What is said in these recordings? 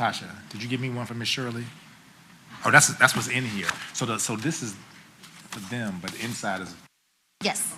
Tasha, did you give me one for Miss Shirley? Oh, that's what's in here. So this is for them, but the inside is. Yes.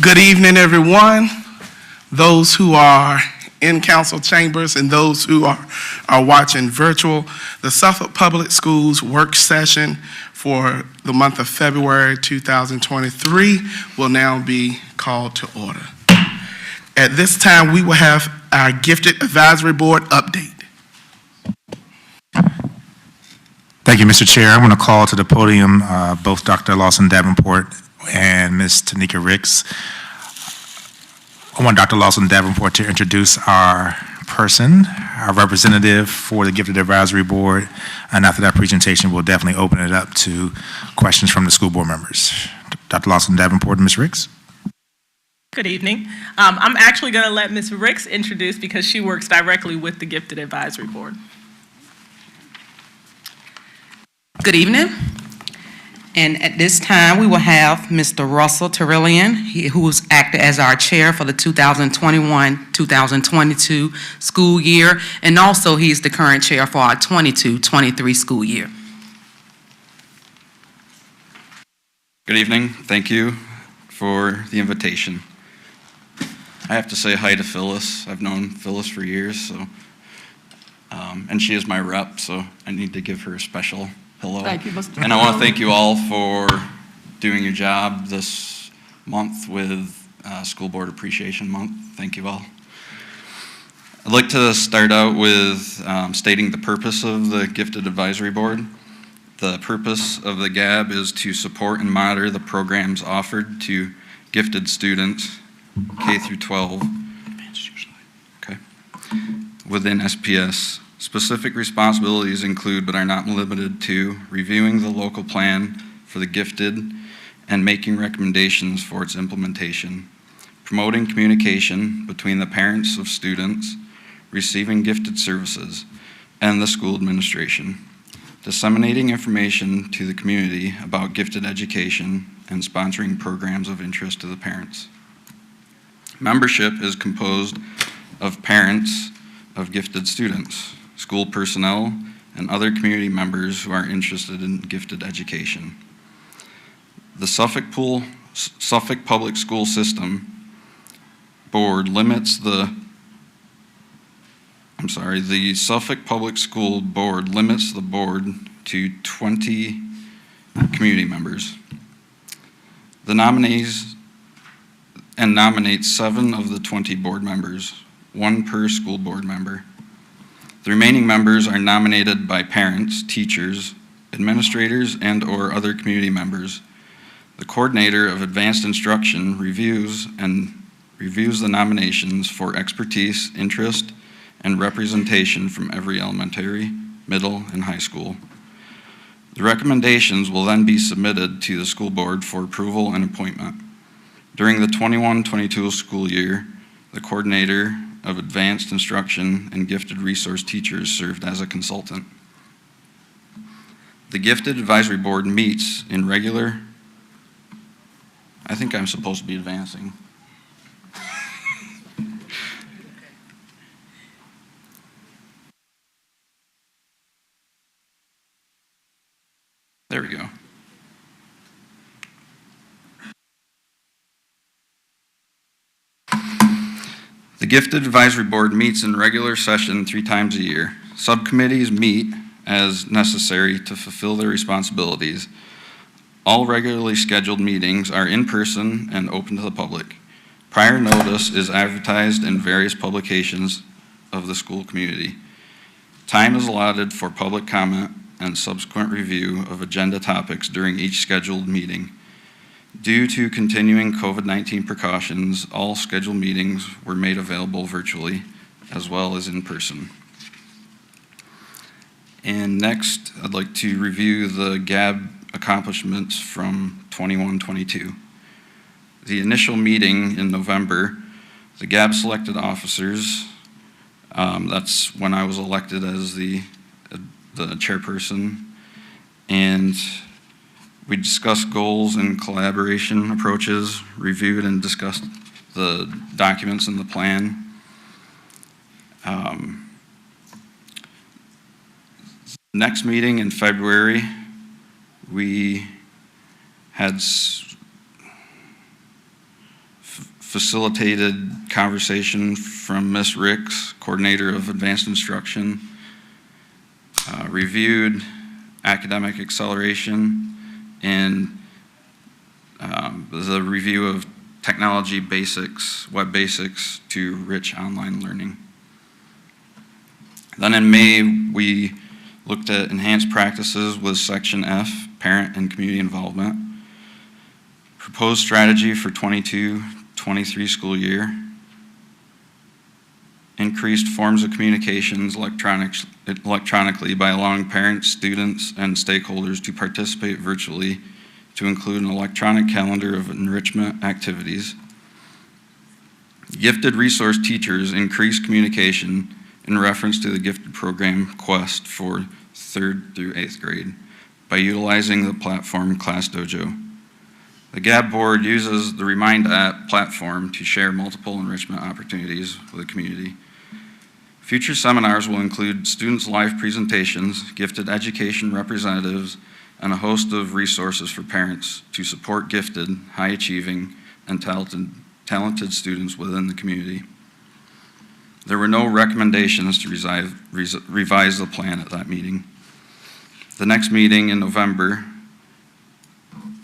Good evening, everyone. Those who are in council chambers and those who are watching virtual, the Suffolk Public Schools work session for the month of February 2023 will now be called to order. At this time, we will have our Gifted Advisory Board update. Thank you, Mr. Chair. I'm going to call to the podium both Dr. Lawson Davenport and Ms. Tanika Ricks. I want Dr. Lawson Davenport to introduce our person, our representative for the Gifted Advisory Board, and after that presentation, we'll definitely open it up to questions from the school board members. Dr. Lawson Davenport and Ms. Ricks. Good evening. I'm actually going to let Ms. Ricks introduce because she works directly with the Gifted Advisory Board. Good evening. And at this time, we will have Mr. Russell Terillian, who's acted as our chair for the 2021-2022 school year, and also he's the current chair for our 22-23 school year. Good evening. Thank you for the invitation. I have to say hi to Phyllis. I've known Phyllis for years, so and she is my rep, so I need to give her a special hello. Thank you, Mr. And I want to thank you all for doing your job this month with School Board Appreciation Month. Thank you all. I'd like to start out with stating the purpose of the Gifted Advisory Board. The purpose of the GAB is to support and monitor the programs offered to gifted students, K through 12, okay, within SPS. Specific responsibilities include, but are not limited to, reviewing the local plan for the gifted and making recommendations for its implementation, promoting communication between the parents of students receiving gifted services and the school administration, disseminating information to the community about gifted education, and sponsoring programs of interest to the parents. Membership is composed of parents of gifted students, school personnel, and other community members who are interested in gifted education. The Suffolk Public School System Board limits the Suffolk Public School Board limits the board to 20 community members. The nominees nominates 7 of the 20 board members, 1 per school board member. The remaining members are nominated by parents, teachers, administrators, and/or other community members. The coordinator of advanced instruction reviews the nominations for expertise, interest, and representation from every elementary, middle, and high school. The recommendations will then be submitted to the school board for approval and appointment. During the 21-22 school year, the coordinator of advanced instruction and gifted resource teachers served as a consultant. The Gifted Advisory Board meets in regular, I think I'm supposed to be advancing. There we go. The Gifted Advisory Board meets in regular session 3 times a year. Subcommittees meet as necessary to fulfill their responsibilities. All regularly scheduled meetings are in person and open to the public. Prior notice is advertised in various publications of the school community. Time is allotted for public comment and subsequent review of agenda topics during each scheduled meeting. Due to continuing COVID-19 precautions, all scheduled meetings were made available virtually as well as in person. And next, I'd like to review the GAB accomplishments from 21-22. The initial meeting in November, the GAB selected officers. That's when I was elected as the chairperson. And we discussed goals and collaboration approaches, reviewed and discussed the documents in the plan. Next meeting in February, we had facilitated conversation from Ms. Ricks, coordinator of advanced instruction, reviewed academic acceleration, and the review of technology basics, web basics to rich online learning. Then in May, we looked at enhanced practices with Section F, parent and community involvement, proposed strategy for 22-23 school year, increased forms of communications electronically by allowing parents, students, and stakeholders to participate virtually to include an electronic calendar of enrichment activities. Gifted resource teachers increased communication in reference to the gifted program Quest for 3rd through 8th grade by utilizing the platform Class Dojo. The GAB board uses the Remind app platform to share multiple enrichment opportunities with the community. Future seminars will include students' live presentations, gifted education representatives, and a host of resources for parents to support gifted, high-achieving, and talented students within the community. There were no recommendations to revise the plan at that meeting. The next meeting in November,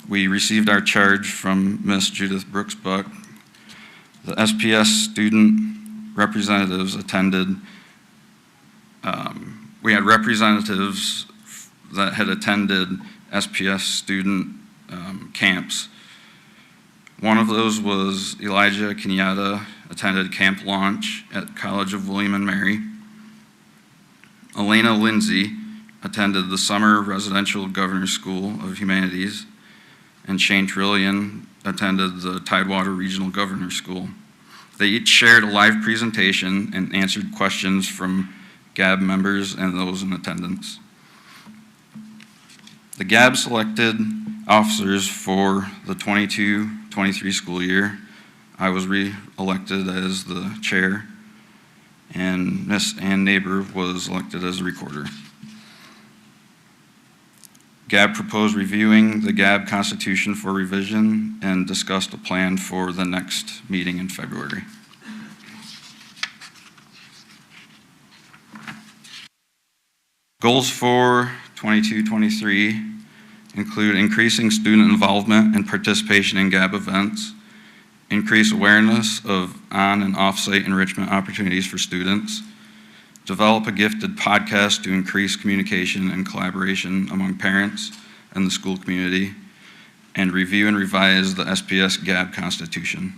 we received our charge from Ms. Judith Brooks-Buck. The SPS student representatives attended. We had representatives that had attended SPS student camps. One of those was Elijah Kenyatta, attended Camp Launch at College of William and Mary. Elena Lindsay attended the Summer Residential Governor's School of Humanities, and Shane Trillian attended the Tidewater Regional Governor's School. They each shared a live presentation and answered questions from GAB members and those in attendance. The GAB selected officers for the 22-23 school year. I was re-elected as the chair, and Ms. Ann Neighbor was elected as the recorder. GAB proposed reviewing the GAB Constitution for revision and discussed a plan for the next meeting in February. Goals for 22-23 include increasing student involvement and participation in GAB events, increase awareness of on- and off-site enrichment opportunities for students, develop a gifted podcast to increase communication and collaboration among parents and the school community, and review and revise the SPS GAB Constitution.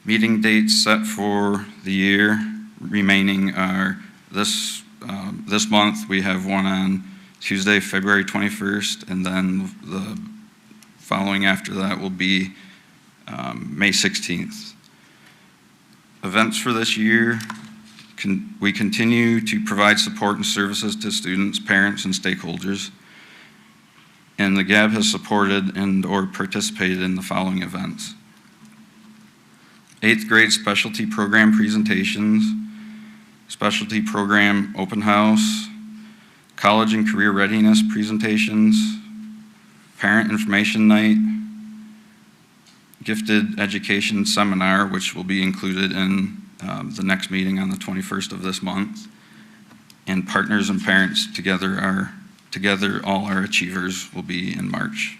Meeting dates set for the year remaining are this month we have one on Tuesday, February 21st, and then the following after that will be May 16th. Events for this year, we continue to provide support and services to students, parents, and stakeholders. And the GAB has supported and or participated in the following events: 8th grade specialty program presentations, specialty program open house, college and career readiness presentations, parent information night, gifted education seminar, which will be included in the next meeting on the 21st of this month, and partners and parents together all our achievers will be in March.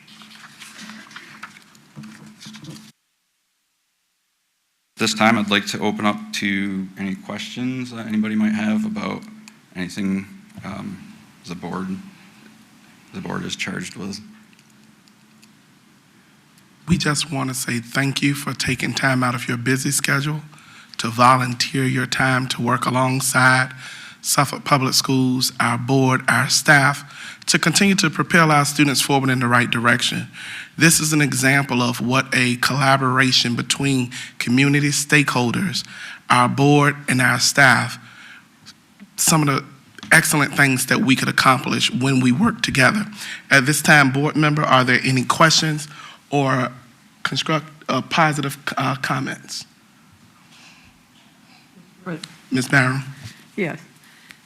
this time, I'd like to open up to any questions that anybody might have about anything the board is charged with. We just want to say thank you for taking time out of your busy schedule to volunteer your time to work alongside Suffolk Public Schools, our board, our staff, to continue to propel our students forward in the right direction. This is an example of what a collaboration between community stakeholders, our board, and our staff, some of the excellent things that we could accomplish when we work together. At this time, board member, are there any questions or positive comments? Ms. Barron? Yes.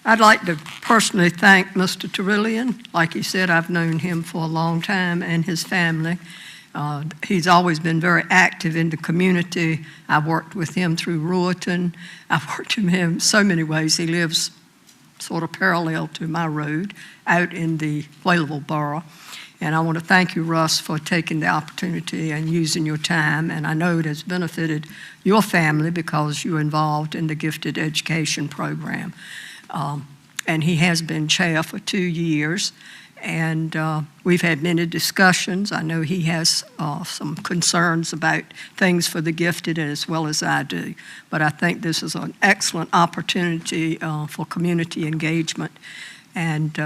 I'd like to personally thank Mr. Trillian. Like he said, I've known him for a long time, and his family. He's always been very active in the community. I've worked with him through Rueton. I've worked with him so many ways. He lives sort of parallel to my road out in the Whaleville Borough. And I want to thank you, Russ, for taking the opportunity and using your time. And I know it has benefited your family because you're involved in the gifted education program. And he has been chair for 2 years. And we've had many discussions. I know he has some concerns about things for the gifted as well as I do. But I think this is an excellent opportunity for community engagement. And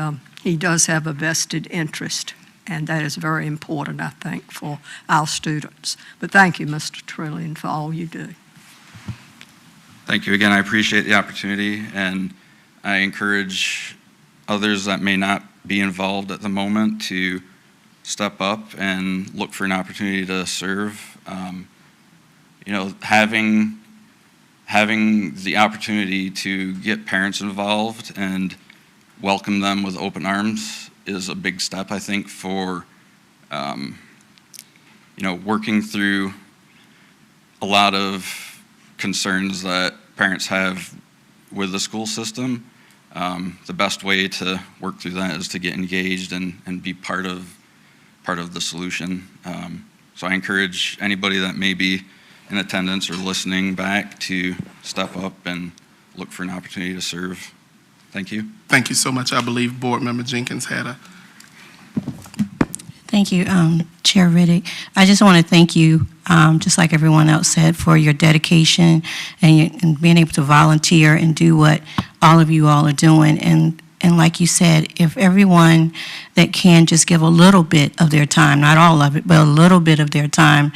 he does have a vested interest. And that is very important, I think, for our students. But thank you, Mr. Trillian, for all you do. Thank you again. I appreciate the opportunity, and I encourage others that may not be involved at the moment to step up and look for an opportunity to serve. Having the opportunity to get parents involved and welcome them with open arms is a big step, I think, for working through a lot of concerns that parents have with the school system. The best way to work through that is to get engaged and be part of the solution. So I encourage anybody that may be in attendance or listening back to step up and look for an opportunity to serve. Thank you. Thank you so much. I believe Board Member Jenkins had a... Thank you, Chair Riddick. I just want to thank you, just like everyone else said, for your dedication and being able to volunteer and do what all of you all are doing. And like you said, if everyone that can just give a little bit of their time, not all of it, but a little bit of their time,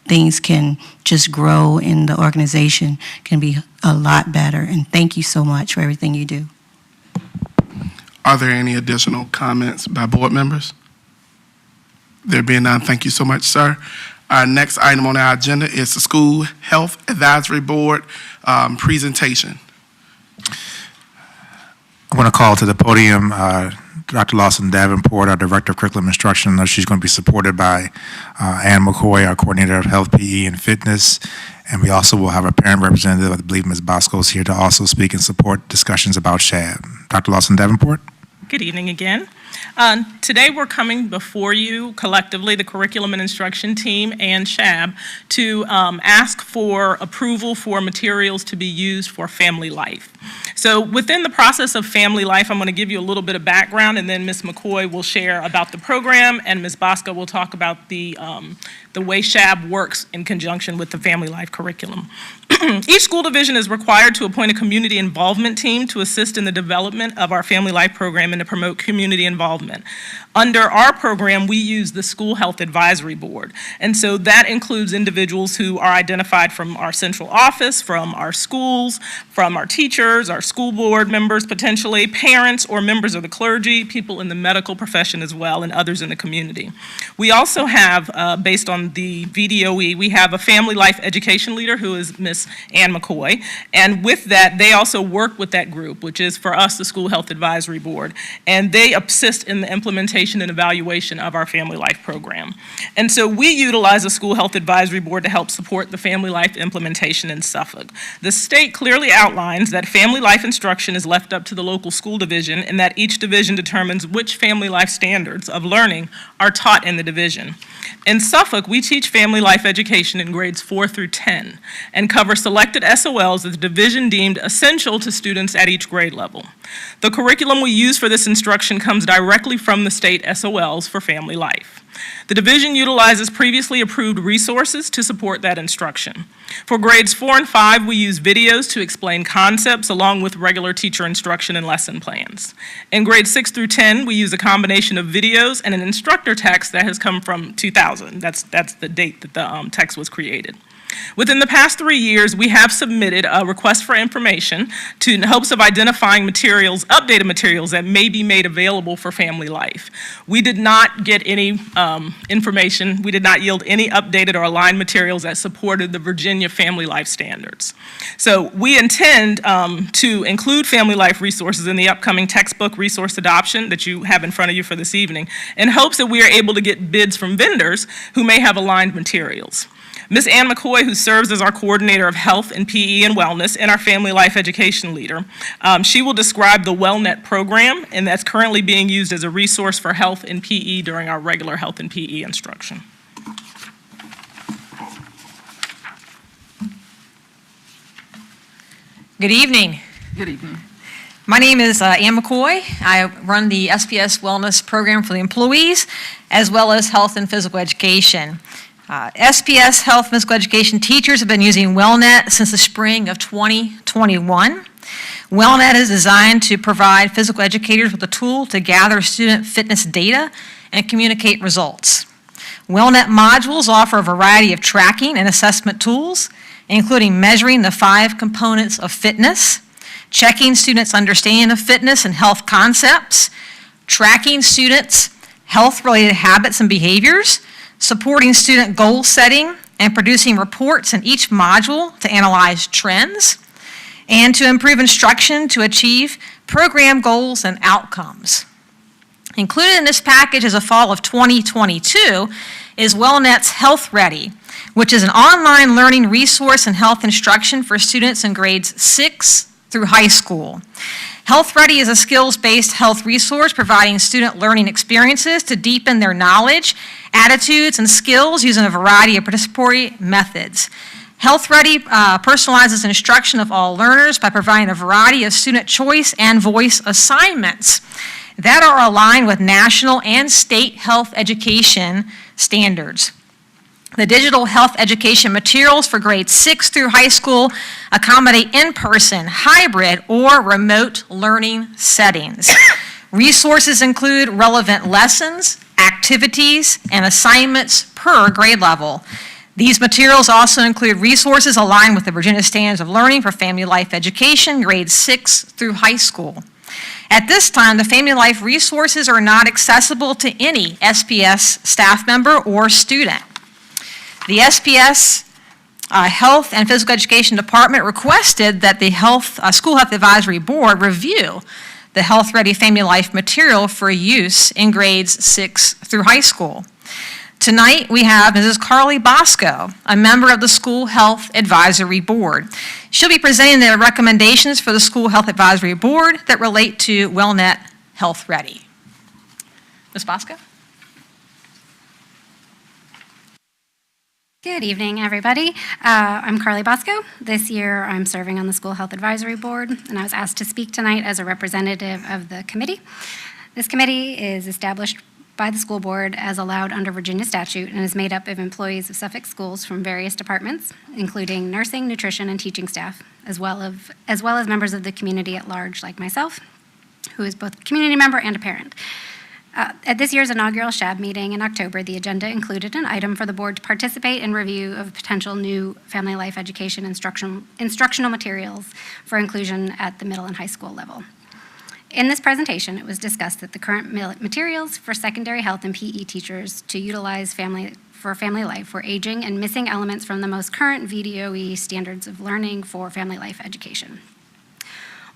things can just grow and the organization can be a lot better. And thank you so much for everything you do. Are there any additional comments by board members? There being none, thank you so much, sir. Our next item on our agenda is the School Health Advisory Board presentation. I want to call to the podium Dr. Lawson Davenport, our Director of Curriculum Instruction. She's going to be supported by Ann McCoy, our Coordinator of Health, PE, and Fitness. And we also will have a parent representative. I believe Ms. Bosco is here to also speak and support discussions about SHAB. Dr. Lawson Davenport. Good evening again. Today we're coming before you collectively, the Curriculum and Instruction Team and SHAB, to ask for approval for materials to be used for Family Life. So within the process of Family Life, I'm going to give you a little bit of background, and then Ms. McCoy will share about the program, and Ms. Bosco will talk about the way SHAB works in conjunction with the Family Life curriculum. Each school division is required to appoint a community involvement team to assist in the development of our Family Life program and to promote community involvement. Under our program, we use the School Health Advisory Board, and so that includes individuals who are identified from our central office, from our schools, from our teachers, our school board members, potentially parents or members of the clergy, people in the medical profession as well, and others in the community. We also have, based on the VDOE, we have a Family Life education leader who is Ms. Ann McCoy, and with that, they also work with that group, which is for us the School Health Advisory Board, and they assist in the implementation and evaluation of our Family Life program. And so we utilize a School Health Advisory Board to help support the Family Life implementation in Suffolk. The state clearly outlines that Family Life instruction is left up to the local school division and that each division determines which Family Life standards of learning are taught in the division. In Suffolk, we teach family life education in grades 4 through 10 and cover selected SOLs that the division deemed essential to students at each grade level. The curriculum we use for this instruction comes directly from the state SOLs for family life. The division utilizes previously approved resources to support that instruction. For grades 4 and 5, we use videos to explain concepts along with regular teacher instruction and lesson plans. In grades 6 through 10, we use a combination of videos and an instructor text that has come from 2000. That's the date that the text was created. Within the past 3 years, we have submitted a request for information in hopes of identifying materials, updated materials that may be made available for family life. We did not get any information. We did not yield any updated or aligned materials that supported the Virginia Family Life Standards. So we intend to include family life resources in the upcoming textbook resource adoption that you have in front of you for this evening in hopes that we are able to get bids from vendors who may have aligned materials. Ms. Ann McCoy, who serves as our coordinator of health and PE and wellness and our family life education leader, she will describe the WellNet program, and that's currently being used as a resource for health and PE during our regular health and PE instruction. Good evening. Good evening. My name is Ann McCoy. I run the SPS Wellness Program for the employees, as well as health and physical education. SPS Health and Physical Education teachers have been using WellNet since the spring of 2021. WellNet is designed to provide physical educators with a tool to gather student fitness data and communicate results. WellNet modules offer a variety of tracking and assessment tools, including measuring the 5 components of fitness, checking students' understanding of fitness and health concepts, tracking students' health-related habits and behaviors, supporting student goal setting, and producing reports in each module to analyze trends, and to improve instruction to achieve program goals and outcomes. Included in this package as a fall of 2022 is WellNet's Health Ready, which is an online learning resource and health instruction for students in grades 6 through high school. Health Ready is a skills-based health resource providing student learning experiences to deepen their knowledge, attitudes, and skills using a variety of participatory methods. Health Ready personalizes instruction of all learners by providing a variety of student choice and voice assignments that are aligned with national and state health education standards. The digital health education materials for grades 6 through high school accommodate in-person, hybrid, or remote learning settings. Resources include relevant lessons, activities, and assignments per grade level. These materials also include resources aligned with the Virginia Standards of Learning for Family Life Education, grades 6 through high school. At this time, the Family Life resources are not accessible to any SPS staff member or student. The SPS Health and Physical Education Department requested that the School Health Advisory Board review the Health Ready Family Life material for use in grades 6 through high school. Tonight, we have Mrs. Carly Bosco, a member of the School Health Advisory Board. She'll be presenting the recommendations for the School Health Advisory Board that relate to WellNet Health Ready. Ms. Bosco? Good evening, everybody. I'm Carly Bosco. This year, I'm serving on the School Health Advisory Board, and I was asked to speak tonight as a representative of the committee. This committee is established by the school board as allowed under Virginia statute and is made up of employees of Suffolk schools from various departments, including nursing, nutrition, and teaching staff, as well as members of the community at large, like myself, who is both a community member and a parent. At this year's inaugural SHAB meeting in October, the agenda included an item for the board to participate in review of potential new family life education instructional materials for inclusion at the middle and high school level. In this presentation, it was discussed that the current materials for secondary health and PE teachers to utilize for family life were aging and missing elements from the most current VDOE standards of learning for family life education.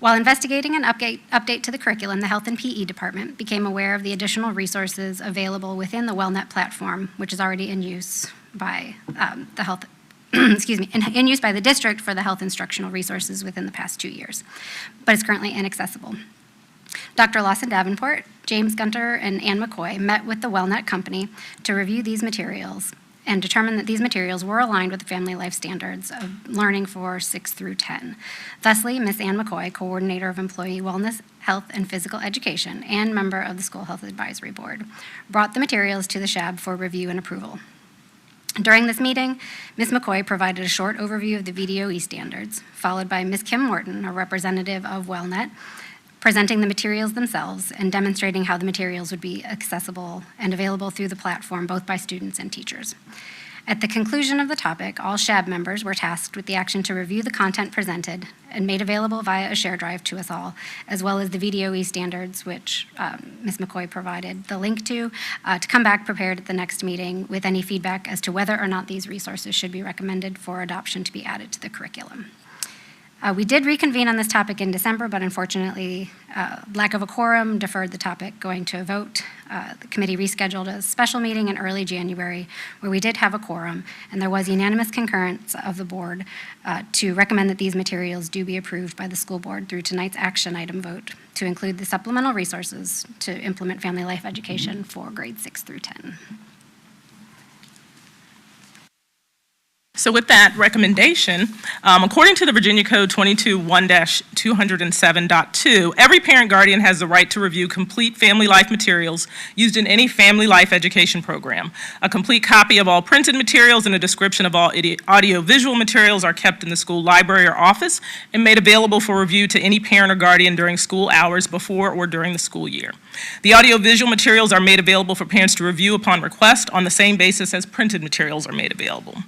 While investigating an update to the curriculum, the Health and PE Department became aware of the additional resources available within the WellNet platform, which is already in use by the health, in use by the district for the health instructional resources within the past 2 years, but it's currently inaccessible. Dr. Lawson Davenport, James Gunter, and Ann McCoy met with the WellNet company to review these materials and determined that these materials were aligned with the Family Life Standards of learning for 6 through 10. Thusly, Ms. Ann McCoy, Coordinator of Employee Wellness, Health, and Physical Education, and member of the School Health Advisory Board, brought the materials to the SHAB for review and approval. During this meeting, Ms. McCoy provided a short overview of the VDOE standards, followed by Ms. Kim Morton, a representative of WellNet, presenting the materials themselves and demonstrating how the materials would be accessible and available through the platform, both by students and teachers. At the conclusion of the topic, all SHAB members were tasked with the action to review the content presented and made available via a share drive to us all, as well as the VDOE standards, which Ms. McCoy provided the link to come back prepared at the next meeting with any feedback as to whether or not these resources should be recommended for adoption to be added to the curriculum. We did reconvene on this topic in December, but unfortunately, lack of a quorum deferred the topic going to a vote. The committee rescheduled a special meeting in early January where we did have a quorum, and there was unanimous concurrence of the board to recommend that these materials do be approved by the school board through tonight's action item vote to include the supplemental resources to implement family life education for grades 6 through 10. So with that recommendation, according to the Virginia Code 22-1-207.2, every parent guardian has the right to review complete family life materials used in any family life education program. A complete copy of all printed materials and a description of all audio-visual materials are kept in the school library or office and made available for review to any parent or guardian during school hours before or during the school year. The audio-visual materials are made available for parents to review upon request on the same basis as printed materials are made available.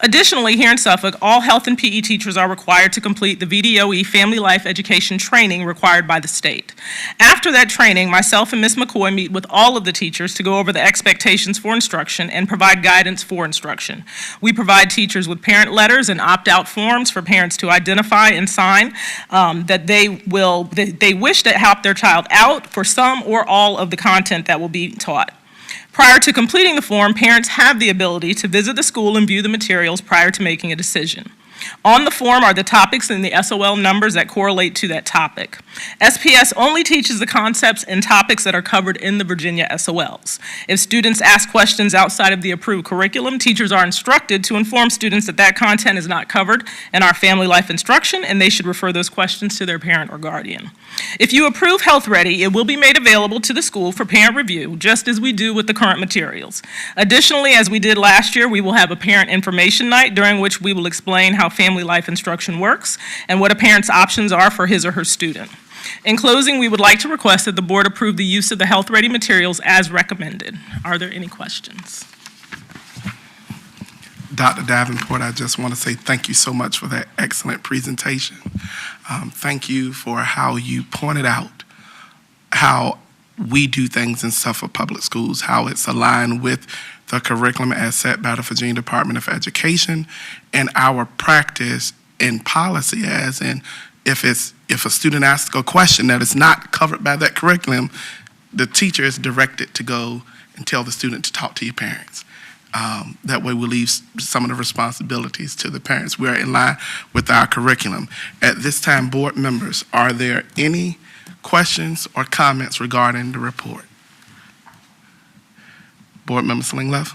Additionally, here in Suffolk, all health and PE teachers are required to complete the VDOE Family Life Education training required by the state. After that training, myself and Ms. McCoy meet with all of the teachers to go over the expectations for instruction and provide guidance for instruction. We provide teachers with parent letters and opt-out forms for parents to identify and sign that they wish to help their child out for some or all of the content that will be taught. Prior to completing the form, parents have the ability to visit the school and view the materials prior to making a decision. On the form are the topics and the SOL numbers that correlate to that topic. SPS only teaches the concepts and topics that are covered in the Virginia SOLs. If students ask questions outside of the approved curriculum, teachers are instructed to inform students that that content is not covered in our family life instruction, and they should refer those questions to their parent or guardian. If you approve Health Ready, it will be made available to the school for parent review, just as we do with the current materials. Additionally, as we did last year, we will have a parent information night during which we will explain how family life instruction works and what a parent's options are for his or her student. In closing, we would like to request that the board approve the use of the Health Ready materials as recommended. Are there any questions? Dr. Davenport, I just want to say thank you so much for that excellent presentation. Thank you for how you pointed out how we do things in Suffolk Public Schools, how it's aligned with the curriculum as set by the Virginia Department of Education and our practice in policy, as in if a student asks a question that is not covered by that curriculum, the teacher is directed to go and tell the student to talk to your parents. That way we leave some of the responsibilities to the parents. We're in line with our curriculum. At this time, board members, are there any questions or comments regarding the report? Board Member Slingleff?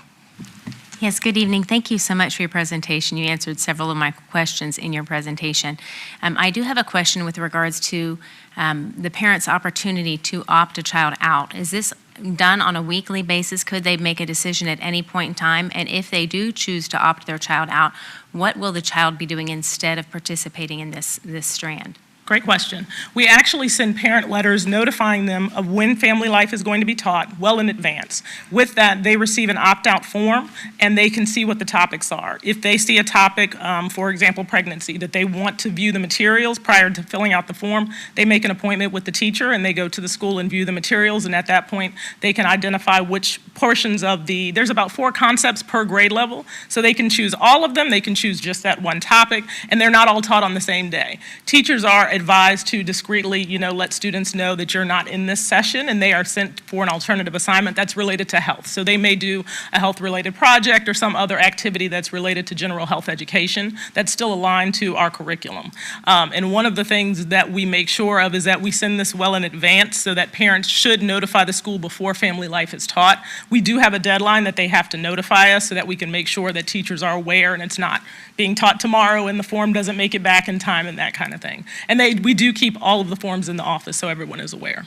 Yes, good evening. Thank you so much for your presentation. You answered several of my questions in your presentation. I do have a question with regards to the parent's opportunity to opt a child out. Is this done on a weekly basis? Could they make a decision at any point in time? And if they do choose to opt their child out, what will the child be doing instead of participating in this strand? Great question. We actually send parent letters notifying them of when family life is going to be taught well in advance. With that, they receive an opt-out form and they can see what the topics are. If they see a topic, for example, pregnancy, that they want to view the materials prior to filling out the form, they make an appointment with the teacher and they go to the school and view the materials, and at that point, they can identify which portions of there's about 4 concepts per grade level, so they can choose all of them, they can choose just that one topic, and they're not all taught on the same day. Teachers are advised to discreetly, let students know that you're not in this session, and they are sent for an alternative assignment that's related to health. So they may do a health-related project or some other activity that's related to general health education that's still aligned to our curriculum. And one of the things that we make sure of is that we send this well in advance so that parents should notify the school before family life is taught. We do have a deadline that they have to notify us so that we can make sure that teachers are aware and it's not being taught tomorrow and the form doesn't make it back in time and that kind of thing. And we do keep all of the forms in the office so everyone is aware.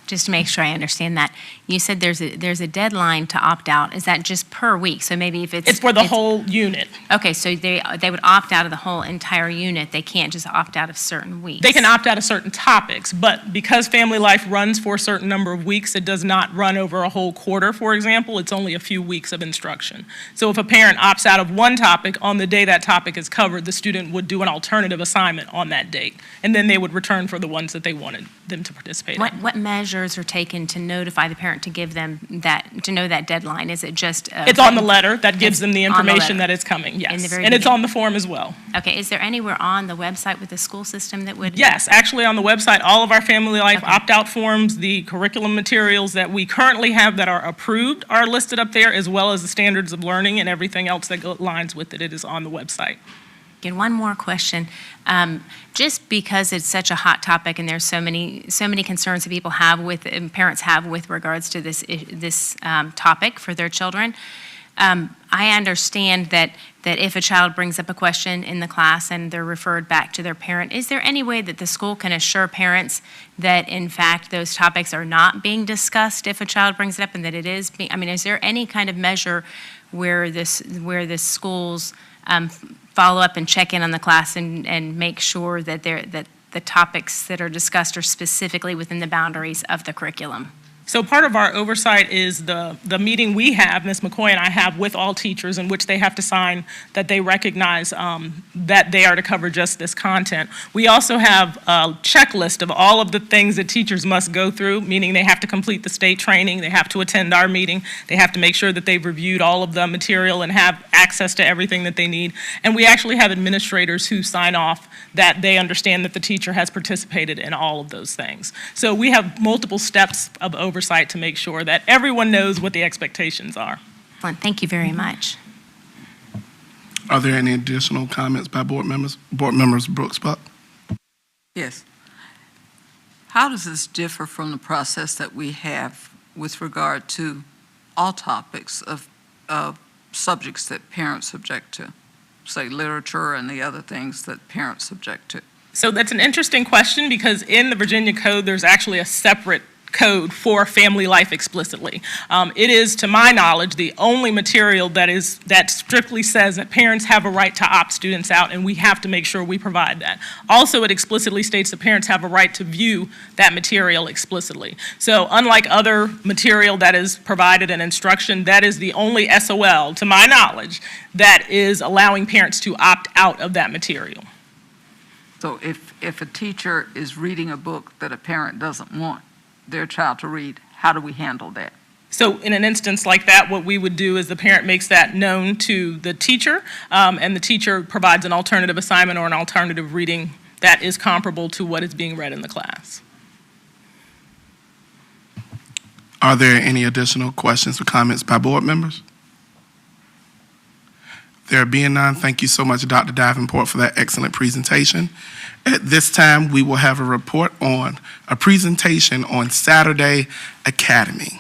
Just to make sure I understand that, you said there's a deadline to opt out. Is that just per week? So maybe if It's for the whole unit. Okay, so they would opt out of the whole entire unit. They can't just opt out of certain weeks. They can opt out of certain topics, but because family life runs for a certain number of weeks, it does not run over a whole quarter, for example. It's only a few weeks of instruction. So if a parent opts out of one topic, on the day that topic is covered, the student would do an alternative assignment on that date, and then they would return for the ones that they wanted them to participate in. What measures are taken to notify the parent to give them to know that deadline? Is it just? It's on the letter that gives them the information that it's coming, yes. In the very And it's beginning. on the form as well. Okay, is there anywhere on the website with the school system that would? Yes, actually on the website, all of our family life opt-out forms, the curriculum materials that we currently have that are approved are listed up there, as well as the standards of learning and everything else that aligns with it. It is on the website. And one more question. Just because it's such a hot topic and there's so many concerns that people have with, and parents have with regards to this topic for their children, I understand that if a child brings up a question in the class and they're referred back to their parent, is there any way that the school can assure parents that in fact those topics are not being discussed if a child brings it up and that it is being, is there any kind of measure where the schools follow up and check in on the class and make sure that the topics that are discussed are specifically within the boundaries of the curriculum? So part of our oversight is the meeting we have, Ms. McCoy and I have with all teachers, in which they have to sign that they recognize that they are to cover just this content. We also have a checklist of all of the things that teachers must go through, meaning they have to complete the state training, they have to attend our meeting, they have to make sure that they've reviewed all of the material and have access to everything that they need. And we actually have administrators who sign off that they understand that the teacher has participated in all of those things. So we have multiple steps of oversight to make sure that everyone knows what the expectations are. Excellent. Thank you very much. Are there any additional comments by board members? Board members Brooks Buck? Yes. How does this differ from the process that we have with regard to all topics of subjects that parents object to, say literature and the other things that parents object to? So that's an interesting question, because in the Virginia Code, there's actually a separate code for family life explicitly. It is, to my knowledge, the only material that strictly says that parents have a right to opt students out, and we have to make sure we provide that. Also, it explicitly states that parents have a right to view that material explicitly. So unlike other material that is provided in instruction, that is the only SOL, to my knowledge, that is allowing parents to opt out of that material. So if a teacher is reading a book that a parent doesn't want their child to read, how do we handle that? So in an instance like that, what we would do is the parent makes that known to the teacher, and the teacher provides an alternative assignment or an alternative reading that is comparable to what is being read in the class. Are there any additional questions or comments by board members? There being none, thank you so much, Dr. Davenport, for that excellent presentation. At this time, we will have a presentation on Saturday Academy.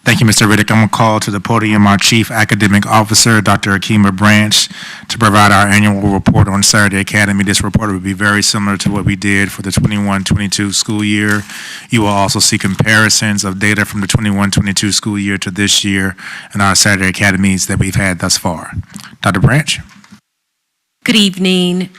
Thank you, Mr. Riddick. I'm going to call to the podium our Chief Academic Officer, Dr. Akima Branch, to provide our annual report on Saturday Academy. This report will be very similar to what we did for the 21-22 school year. You will also see comparisons of data from the 21-22 school year to this year and our Saturday Academies that we've had thus far. Dr. Branch? Good evening,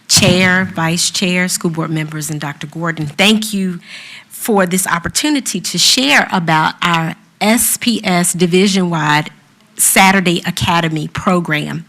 Chair, Vice Chair, school board members, and Dr. Gordon. Thank you for this opportunity to share about our SPS division-wide Saturday Academy program.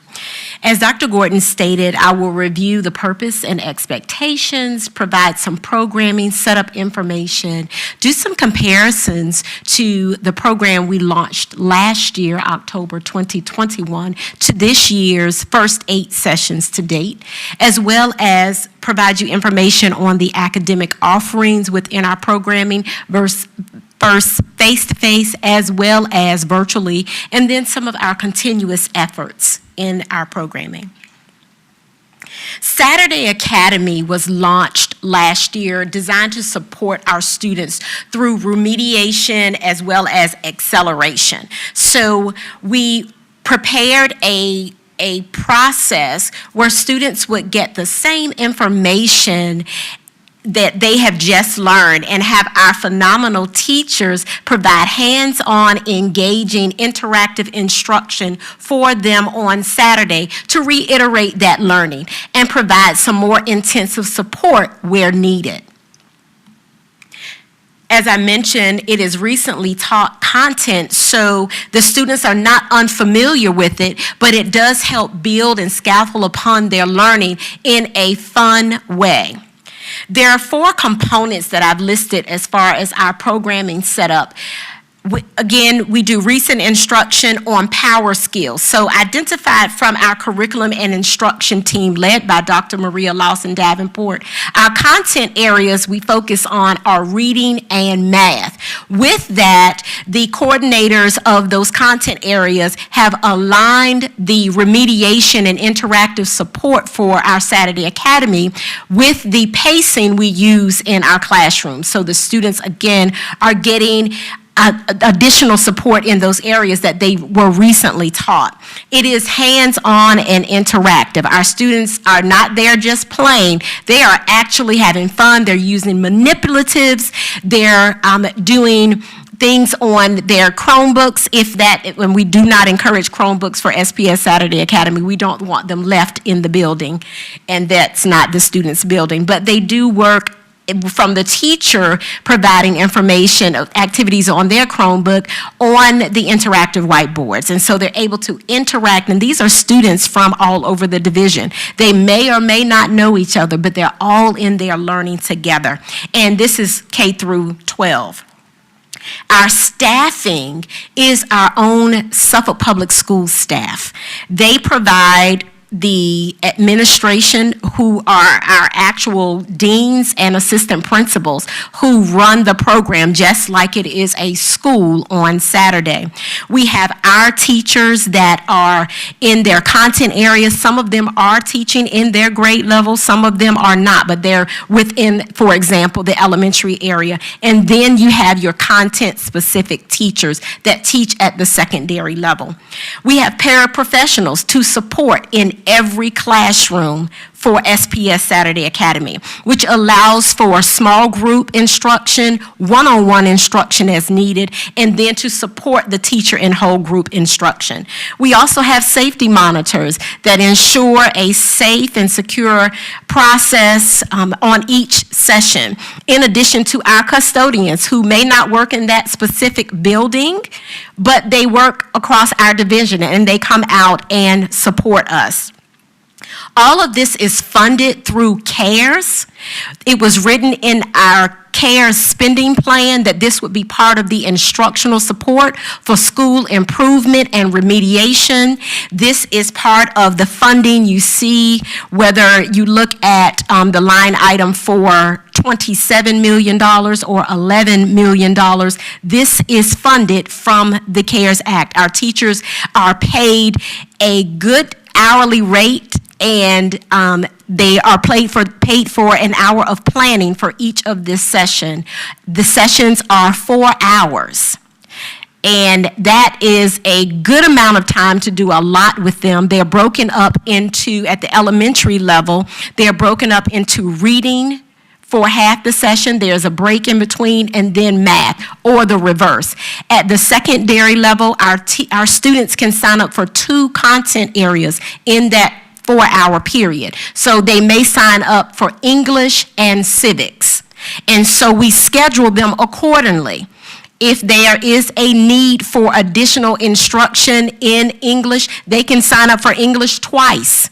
As Dr. Gordon stated, I will review the purpose and expectations, provide some programming, set up information, do some comparisons to the program we launched last year, October 2021, to this year's first 8 sessions to date, as well as provide you information on the academic offerings within our programming versus first face-to-face as well as virtually, and then some of our continuous efforts in our programming. Saturday Academy was launched last year, designed to support our students through remediation as well as acceleration. So we prepared a process where students would get the same information that they have just learned and have our phenomenal teachers provide hands-on, engaging, interactive instruction for them on Saturday to reiterate that learning and provide some more intensive support where needed. As I mentioned, it is recently taught content, so the students are not unfamiliar with it, but it does help build and scaffold upon their learning in a fun way. There are 4 components that I've listed as far as our programming setup. Again, we do recent instruction on power skills. So identified from our curriculum and instruction team led by Dr. Maria Lawson Davenport, our content areas we focus on are reading and math. With that, the coordinators of those content areas have aligned the remediation and interactive support for our Saturday Academy with the pacing we use in our classroom. So the students, again, are getting additional support in those areas that they were recently taught. It is hands-on and interactive. Our students are not there just playing. They are actually having fun. They're using manipulatives. They're doing things on their Chromebooks, when we do not encourage Chromebooks for SPS Saturday Academy, we don't want them left in the building, and that's not the students' building. But they do work from the teacher providing information of activities on their Chromebook on the interactive whiteboards. And so they're able to interact, and these are students from all over the division. They may or may not know each other, but they're all in there learning together. And this is K through 12. Our staffing is our own Suffolk Public Schools staff. They provide the administration, who are our actual deans and assistant principals who run the program just like it is a school on Saturday. We have our teachers that are in their content areas. Some of them are teaching in their grade level, some of them are not, but they're within, for example, the elementary area. And then you have your content-specific teachers that teach at the secondary level. We have paraprofessionals to support in every classroom for SPS Saturday Academy, which allows for small group instruction, one-on-one instruction as needed, and then to support the teacher in whole group instruction. We also have safety monitors that ensure a safe and secure process on each session, in addition to our custodians who may not work in that specific building, but they work across our division and they come out and support us. All of this is funded through CARES. It was written in our CARES spending plan that this would be part of the instructional support for school improvement and remediation. This is part of the funding you see, whether you look at the line item for $27 million or $11 million. This is funded from the CARES Act. Our teachers are paid a good hourly rate, and they are paid for an hour of planning for each of this session. The sessions are 4 hours, and that is a good amount of time to do a lot with them. They're broken up into, at the elementary level, they're broken up into reading for half the session, there's a break in between, and then math, or the reverse. At the secondary level, our students can sign up for 2 content areas in that 4-hour period. So they may sign up for English and civics. And so we schedule them accordingly. If there is a need for additional instruction in English, they can sign up for English twice,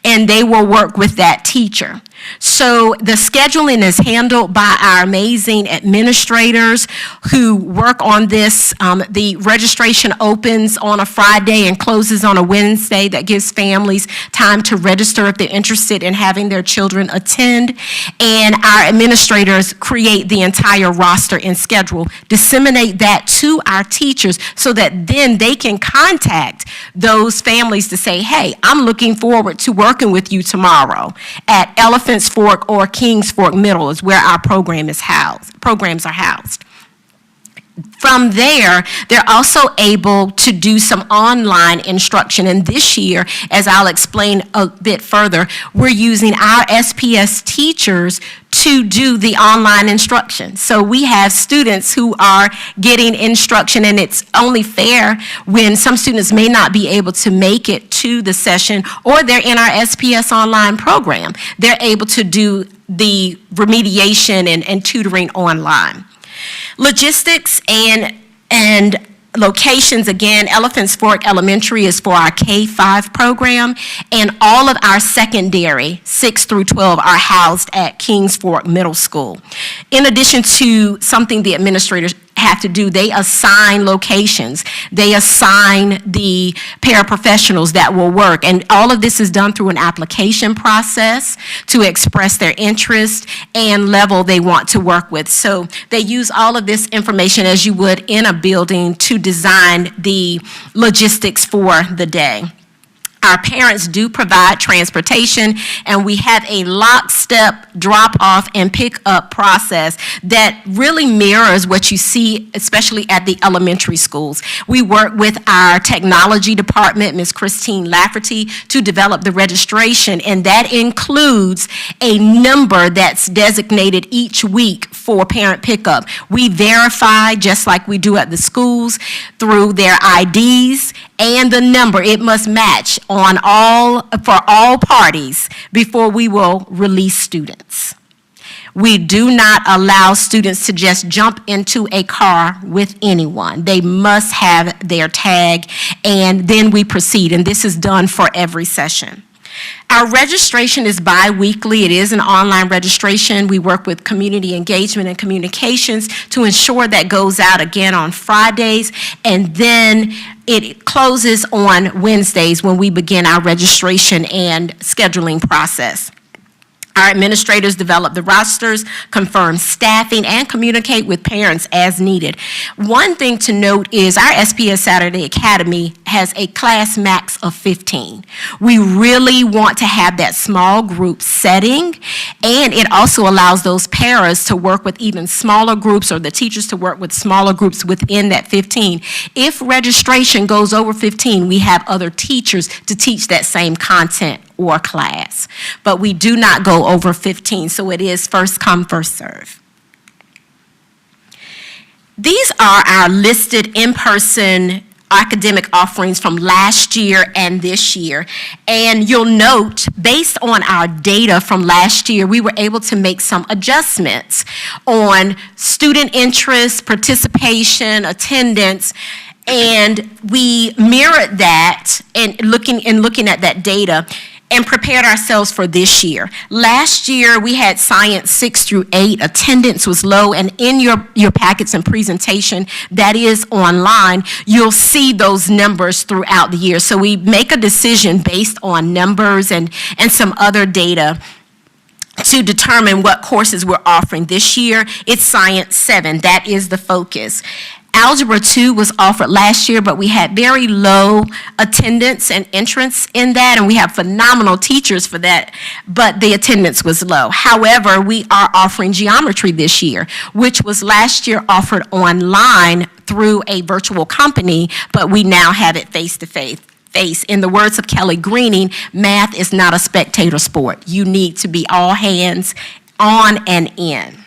and they will work with that teacher. So the scheduling is handled by our amazing administrators who work on this. The registration opens on a Friday and closes on a Wednesday. That gives families time to register if they're interested in having their children attend. And our administrators create the entire roster and schedule, disseminate that to our teachers so that then they can contact those families to say, hey, I'm looking forward to working with you tomorrow at Elephants Fork or Kings Fork Middle is where our programs are housed. From there, they're also able to do some online instruction. And this year, as I'll explain a bit further, we're using our SPS teachers to do the online instruction. So we have students who are getting instruction, and it's only fair when some students may not be able to make it to the session, or they're in our SPS online program. They're able to do the remediation and tutoring online. Logistics and locations, again, Elephants Fork Elementary is for our K-5 program, and all of our secondary, 6 through 12, are housed at Kings Fork Middle School. In addition to something the administrators have to do, they assign locations. They assign the paraprofessionals that will work. And all of this is done through an application process to express their interest and level they want to work with. So they use all of this information as you would in a building to design the logistics for the day. Our parents do provide transportation, and we have a lockstep drop-off and pick-up process that really mirrors what you see, especially at the elementary schools. We work with our technology department, Ms. Christine Lafferty, to develop the registration, and that includes a number that's designated each week for parent pickup. We verify, just like we do at the schools, through their IDs and the number. It must match for all parties before we will release students. We do not allow students to just jump into a car with anyone. They must have their tag, and then we proceed, and this is done for every session. Our registration is bi-weekly. It is an online registration. We work with community engagement and communications to ensure that goes out again on Fridays, and then it closes on Wednesdays when we begin our registration and scheduling process. Our administrators develop the rosters, confirm staffing, and communicate with parents as needed. One thing to note is our SPS Saturday Academy has a class max of 15. We really want to have that small group setting, and it also allows those paras to work with even smaller groups, or the teachers to work with smaller groups within that 15. If registration goes over 15, we have other teachers to teach that same content or class. But we do not go over 15, so it is first come, first serve. These are our listed in-person academic offerings from last year and this year. And you'll note, based on our data from last year, we were able to make some adjustments on student interest, participation, attendance, and we mirrored that and looking at that data and prepared ourselves for this year. Last year, we had science 6 through 8. Attendance was low, and in your packets and presentation that is online, you'll see those numbers throughout the year. So we make a decision based on numbers and some other data to determine what courses we're offering. This year, it's Science 7. That is the focus. Algebra 2 was offered last year, but we had very low attendance and entrance in that, and we have phenomenal teachers for that, but the attendance was low. However, we are offering geometry this year, which was last year offered online through a virtual company, but we now have it face-to-face. In the words of Kelly Greening, math is not a spectator sport. You need to be all hands on and in.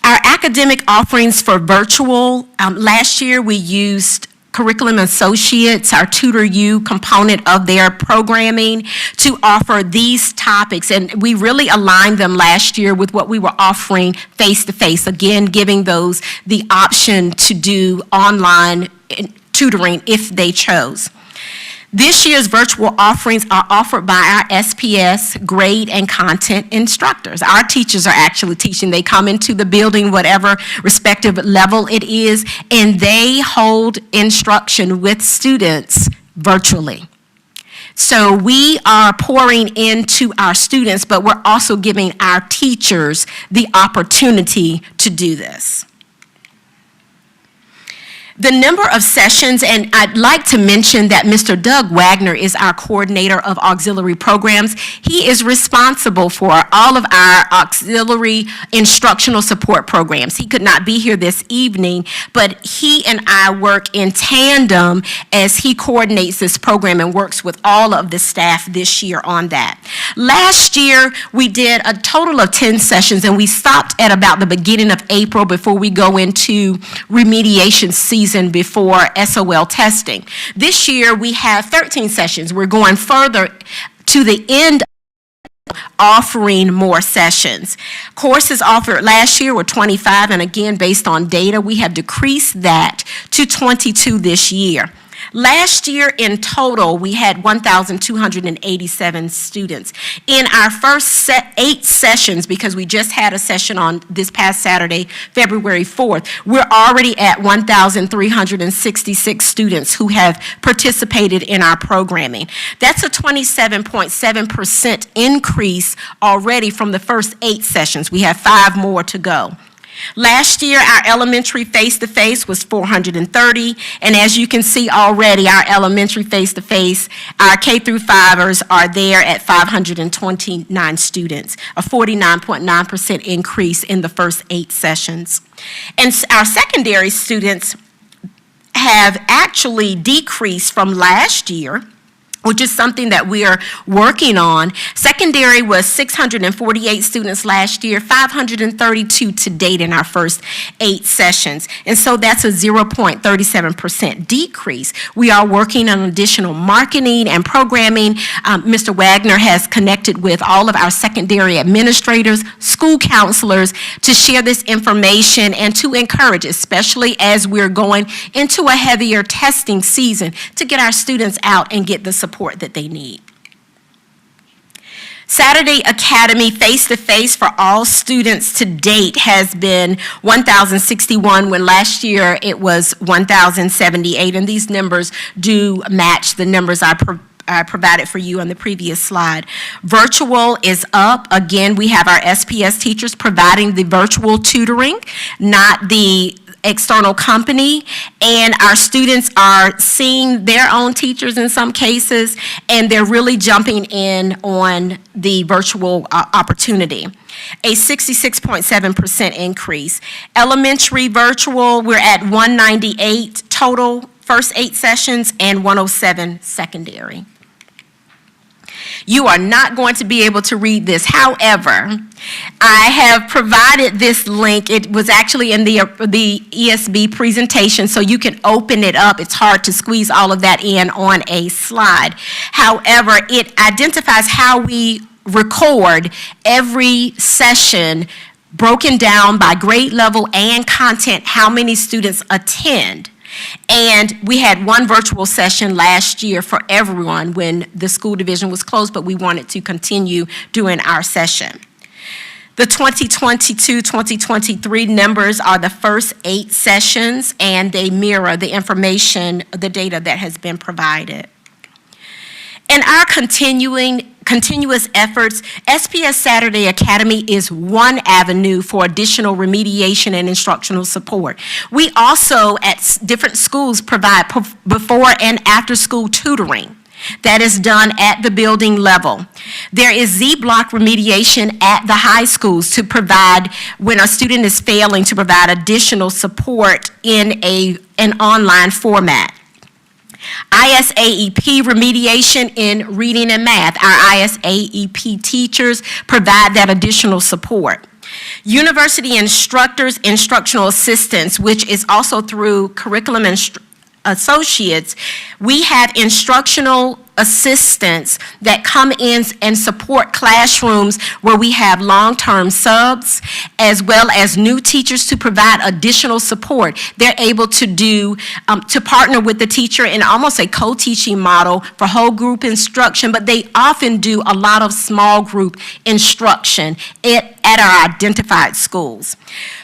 Our academic offerings for virtual, last year we used curriculum associates, our Tutor U component of their programming, to offer these topics. And we really aligned them last year with what we were offering face-to-face, again, giving those the option to do online tutoring if they chose. This year's virtual offerings are offered by our SPS grade and content instructors. Our teachers are actually teaching. They come into the building, whatever respective level it is, and they hold instruction with students virtually. So we are pouring into our students, but we're also giving our teachers the opportunity to do this. The number of sessions, and I'd like to mention that Mr. Doug Wagner is our coordinator of auxiliary programs. He is responsible for all of our auxiliary instructional support programs. He could not be here this evening, but he and I work in tandem as he coordinates this program and works with all of the staff this year on that. Last year, we did a total of 10 sessions, and we stopped at about the beginning of April before we go into remediation season before SOL testing. This year, we have 13 sessions. We're going further to the end, offering more sessions. Courses offered last year were 25, and again, based on data, we have decreased that to 22 this year. Last year in total, we had 1,287 students. In our first 8 sessions, because we just had a session on this past Saturday, February 4th, we're already at 1,366 students who have participated in our programming. That's a 27.7% increase already from the first 8 sessions. We have 5 more to go. Last year, our elementary face-to-face was 430, and as you can see already, our elementary face-to-face, our K through 5ers are there at 529 students, a 49.9% increase in the first 8 sessions. And our secondary students have actually decreased from last year, which is something that we are working on. Secondary was 648 students last year, 532 to date in our first 8 sessions. And so that's a 0.37% decrease. We are working on additional marketing and programming. Mr. Wagner has connected with all of our secondary administrators, school counselors, to share this information and to encourage, especially as we're going into a heavier testing season, to get our students out and get the support that they need. Saturday Academy face-to-face for all students to date has been 1,061, when last year it was 1,078, and these numbers do match the numbers I provided for you on the previous slide. Virtual is up. Again, we have our SPS teachers providing the virtual tutoring, not the external company, and our students are seeing their own teachers in some cases, and they're really jumping in on the virtual opportunity. A 66.7% increase. Elementary virtual, we're at 198 total first 8 sessions and 107 secondary. You are not going to be able to read this. However, I have provided this link. It was actually in the ESB presentation, so you can open it up. It's hard to squeeze all of that in on a slide. However, it identifies how we record every session, broken down by grade level and content, how many students attend. And we had 1 virtual session last year for everyone when the school division was closed, but we wanted to continue doing our session. The 2022-2023 numbers are the first 8 sessions, and they mirror the information, the data that has been provided. In our continuous efforts, SPS Saturday Academy is one avenue for additional remediation and instructional support. We also, at different schools, provide before and after school tutoring that is done at the building level. There is Z-block remediation at the high schools to provide, when a student is failing, to provide additional support in an online format. ISAEP remediation in reading and math. Our ISAEP teachers provide that additional support. University instructors, instructional assistants, which is also through curriculum associates, we have instructional assistants that come in and support classrooms where we have long-term subs, as well as new teachers to provide additional support. They're able to do, to partner with the teacher in almost a co-teaching model for whole group instruction, but they often do a lot of small group instruction at our identified schools.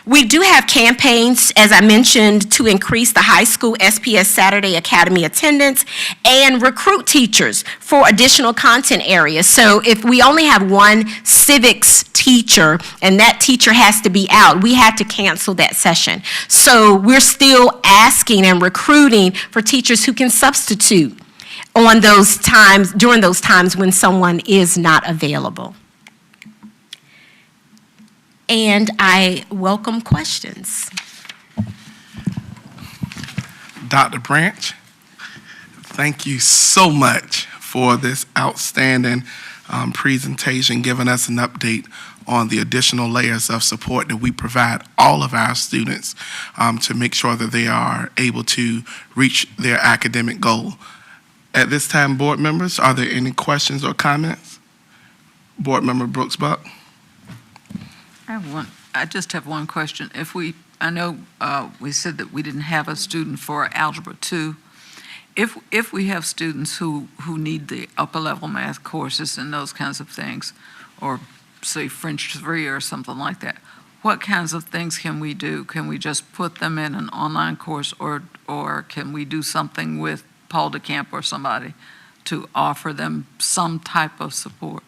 We do have campaigns, as I mentioned, to increase the high school SPS Saturday Academy attendance and recruit teachers for additional content areas. So if we only have one civics teacher and that teacher has to be out, we have to cancel that session. So we're still asking and recruiting for teachers who can substitute on those times, during those times when someone is not available. And I welcome questions. Dr. Branch, thank you so much for this outstanding presentation, giving us an update on the additional layers of support that we provide all of our students to make sure that they are able to reach their academic goal. At this time, board members, are there any questions or comments? Board Member Brooks Buck. I just have one question. I know we said that we didn't have a student for Algebra 2. If we have students who need the upper level math courses and those kinds of things, or say French 3 or something like that, what kinds of things can we do? Can we just put them in an online course, or can we do something with Paul DeCamp or somebody to offer them some type of support?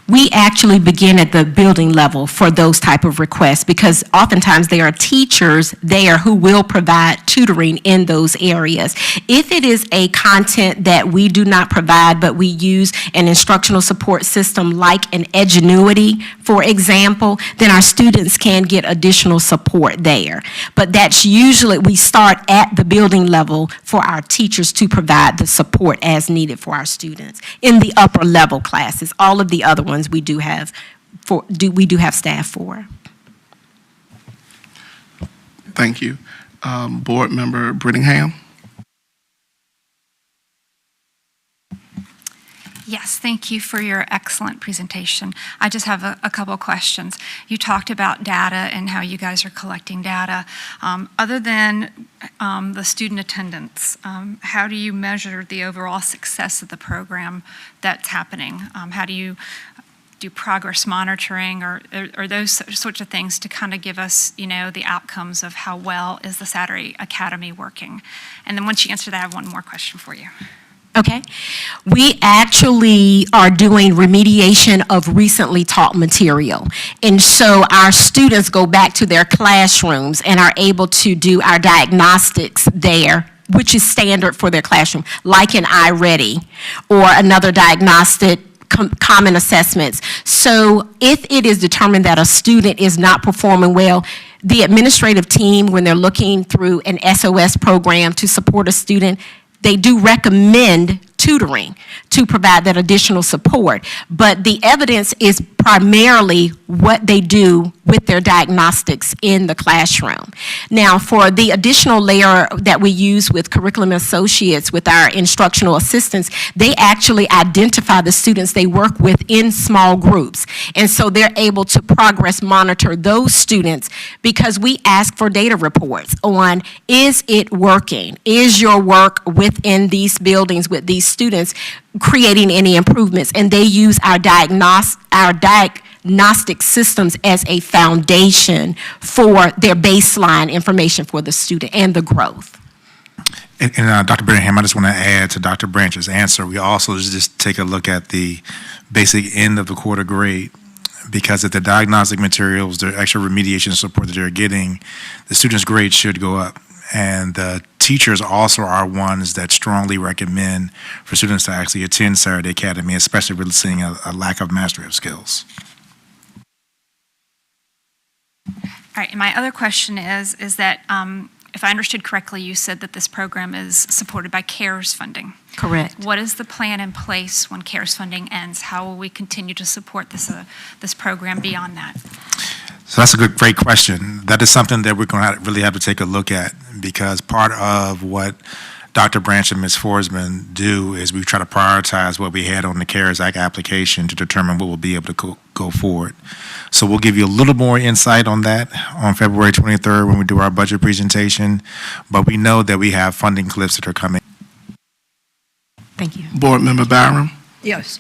We actually begin at the building level for those type of requests, because oftentimes there are teachers there who will provide tutoring in those areas. If it is a content that we do not provide, but we use an instructional support system like an Edgenuity, for example, then our students can get additional support there. But that's usually, we start at the building level for our teachers to provide the support as needed for our students. In the upper level classes, all of the other ones we do have staff for. Thank you. Board Member Brittingham. Yes, thank you for your excellent presentation. I just have a couple of questions. You talked about data and how you guys are collecting data. Other than the student attendance, how do you measure the overall success of the program that's happening? How do you do progress monitoring or those sorts of things to kind of give us, the outcomes of how well is the Saturday Academy working? And then once you answer that, I have one more question for you. Okay. We actually are doing remediation of recently taught material. And so our students go back to their classrooms and are able to do our diagnostics there, which is standard for their classroom, like an iReady or another diagnostic common assessments. So if it is determined that a student is not performing well, the administrative team, when they're looking through an SOS program to support a student, they do recommend tutoring to provide that additional support. But the evidence is primarily what they do with their diagnostics in the classroom. Now, for the additional layer that we use with curriculum associates, with our instructional assistants, they actually identify the students they work with in small groups. And so they're able to progress monitor those students, because we ask for data reports on, is it working? Is your work within these buildings with these students creating any improvements? And they use our diagnostic systems as a foundation for their baseline information for the student and the growth. And Dr. Brittingham, I just want to add to Dr. Branch's answer. We also just take a look at the basic end of the quarter grade, because if the diagnostic materials, the extra remediation support that they're getting, the students' grades should go up. And the teachers also are ones that strongly recommend for students to actually attend Saturday Academy, especially if we're seeing a lack of mastery of skills. All right, and my other question is that if I understood correctly, you said that this program is supported by CARES funding. Correct. What is the plan in place when CARES funding ends? How will we continue to support this program beyond that? So that's a great question. That is something that we're going to really have to take a look at, because part of what Dr. Branch and Ms. Forsman do is we try to prioritize what we had on the CARES Act application to determine what we'll be able to go forward. So we'll give you a little more insight on that on February 23rd when we do our budget presentation, but we know that we have funding cliffs that are coming. Thank you. Board Member Byram. Yes.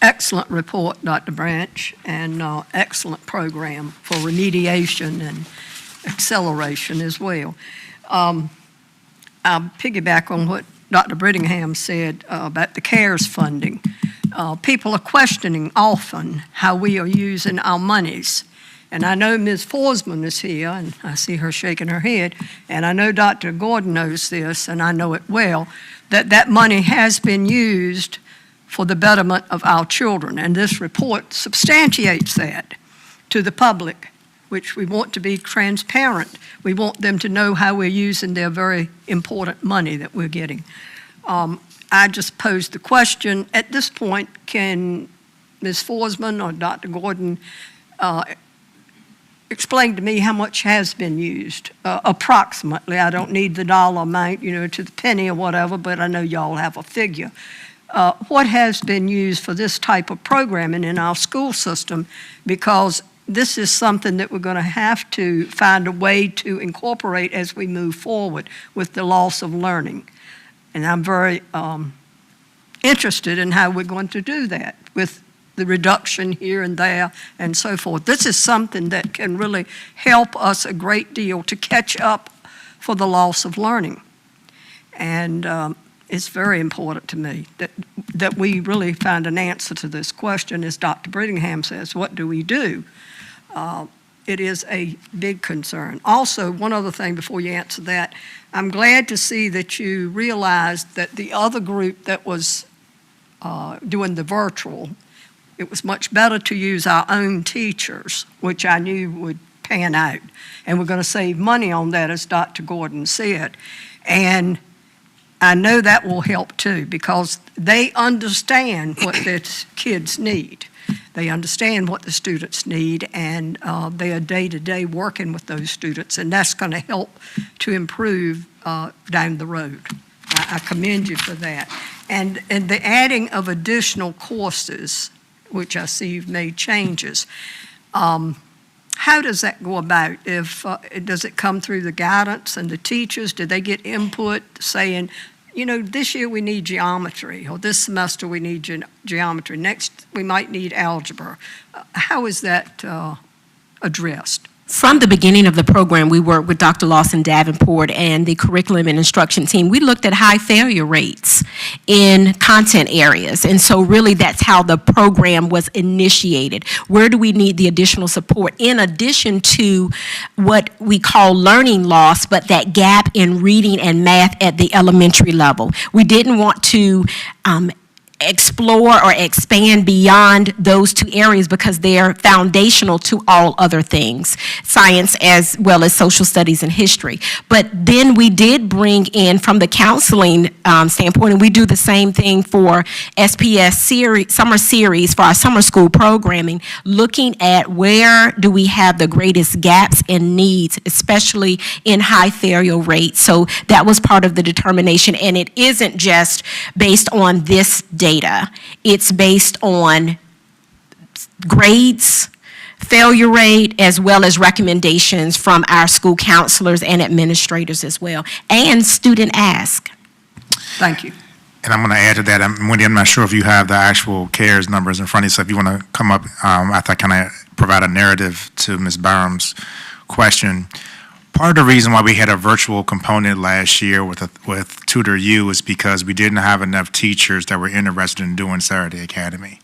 Excellent report, Dr. Branch, and excellent program for remediation and acceleration as well. I'll piggyback on what Dr. Brittingham said about the CARES funding. People are questioning often how we are using our monies. And I know Ms. Forsman is here, and I see her shaking her head, and I know Dr. Gordon knows this, and I know it well, that money has been used for the betterment of our children. And this report substantiates that to the public, which we want to be transparent. We want them to know how we're using their very important money that we're getting. I just posed the question, at this point, can Ms. Forsman or Dr. Gordon explain to me how much has been used, approximately? I don't need the dollar amount, to the penny or whatever, but I know y'all have a figure. What has been used for this type of programming in our school system? Because this is something that we're going to have to find a way to incorporate as we move forward with the loss of learning. And I'm very interested in how we're going to do that with the reduction here and there and so forth. This is something that can really help us a great deal to catch up for the loss of learning. And it's very important to me that we really find an answer to this question. As Dr. Brittingham says, what do we do? It is a big concern. Also, one other thing before you answer that, I'm glad to see that you realized that the other group that was doing the virtual, it was much better to use our own teachers, which I knew would pan out. And we're going to save money on that, as Dr. Gordon said. And I know that will help too, because they understand what their kids need. They understand what the students need, and they are day-to-day working with those students, and that's going to help to improve down the road. I commend you for that. And the adding of additional courses, which I see you've made changes, how does that go about? Does it come through the guidance and the teachers? Do they get input saying, this year we need geometry, or this semester we need geometry, next we might need algebra? How is that addressed? From the beginning of the program, we worked with Dr. Lawson Davenport and the curriculum and instruction team. We looked at high failure rates in content areas. And so really that's how the program was initiated. Where do we need the additional support in addition to what we call learning loss, but that gap in reading and math at the elementary level? We didn't want to explore or expand beyond those two areas because they're foundational to all other things, science as well as social studies and history. But then we did bring in, from the counseling standpoint, and we do the same thing for SPS summer series for our summer school programming, looking at where do we have the greatest gaps and needs, especially in high failure rates. So that was part of the determination, and it isn't just based on this data. It's based on grades, failure rate, as well as recommendations from our school counselors and administrators as well, and student ask. Thank you. And I'm going to add to that, Wendy, I'm not sure if you have the actual CARES numbers in front of you, so if you want to come up after I kind of provide a narrative to Ms. Byram's question. Part of the reason why we had a virtual component last year with Tutor U is because we didn't have enough teachers that were interested in doing Saturday Academy.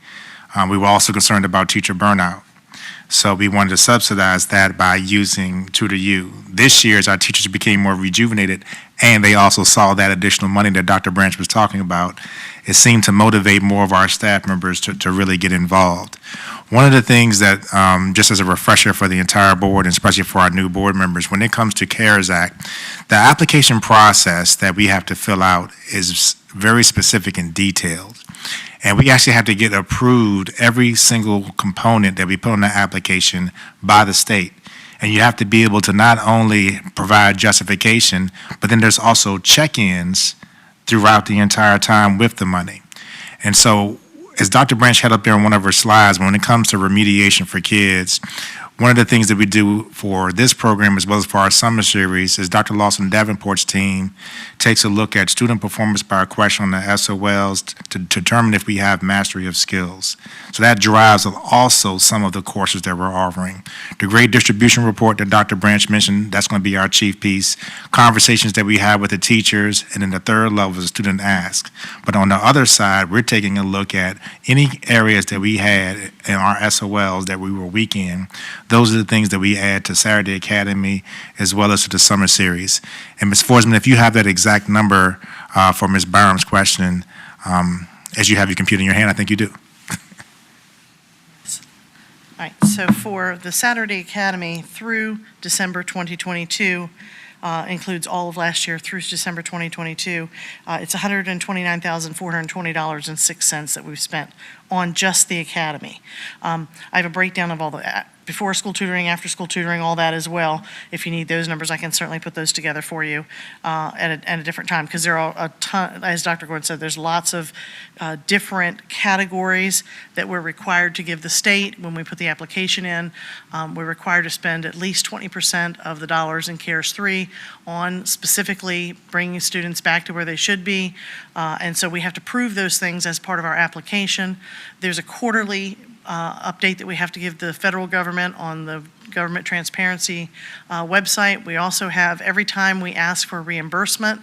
We were also concerned about teacher burnout. So we wanted to subsidize that by using Tutor U. This year, as our teachers became more rejuvenated, and they also saw that additional money that Dr. Branch was talking about, it seemed to motivate more of our staff members to really get involved. One of the things that, just as a refresher for the entire board, and especially for our new board members, when it comes to CARES Act, the application process that we have to fill out is very specific and detailed. And we actually have to get approved every single component that we put on the application by the state. And you have to be able to not only provide justification, but then there's also check-ins throughout the entire time with the money. And so, as Dr. Branch had up there on one of her slides, when it comes to remediation for kids, one of the things that we do for this program as well as for our summer series is Dr. Lawson Davenport's team takes a look at student performance by a question on the SOLs to determine if we have mastery of skills. So that drives also some of the courses that we're offering. The grade distribution report that Dr. Branch mentioned, that's going to be our chief piece. Conversations that we have with the teachers, and then the third level is student ask. But on the other side, we're taking a look at any areas that we had in our SOLs that we were weak in. Those are the things that we add to Saturday Academy as well as to the summer series. And Ms. Forsman, if you have that exact number for Ms. Byram's question, as you have your computer in your hand, I think you do. All right, so for the Saturday Academy through December 2022, includes all of last year through December 2022, it's $129,420.06 that we've spent on just the Academy. I have a breakdown of all the before school tutoring, after school tutoring, all that as well. If you need those numbers, I can certainly put those together for you at a different time, because there are a ton, as Dr. Gordon said, there's lots of different categories that we're required to give the state when we put the application in. We're required to spend at least 20% of the dollars in CARES 3 on specifically bringing students back to where they should be. And so we have to prove those things as part of our application. There's a quarterly update that we have to give the federal government on the government transparency website. We also have, every time we ask for reimbursement,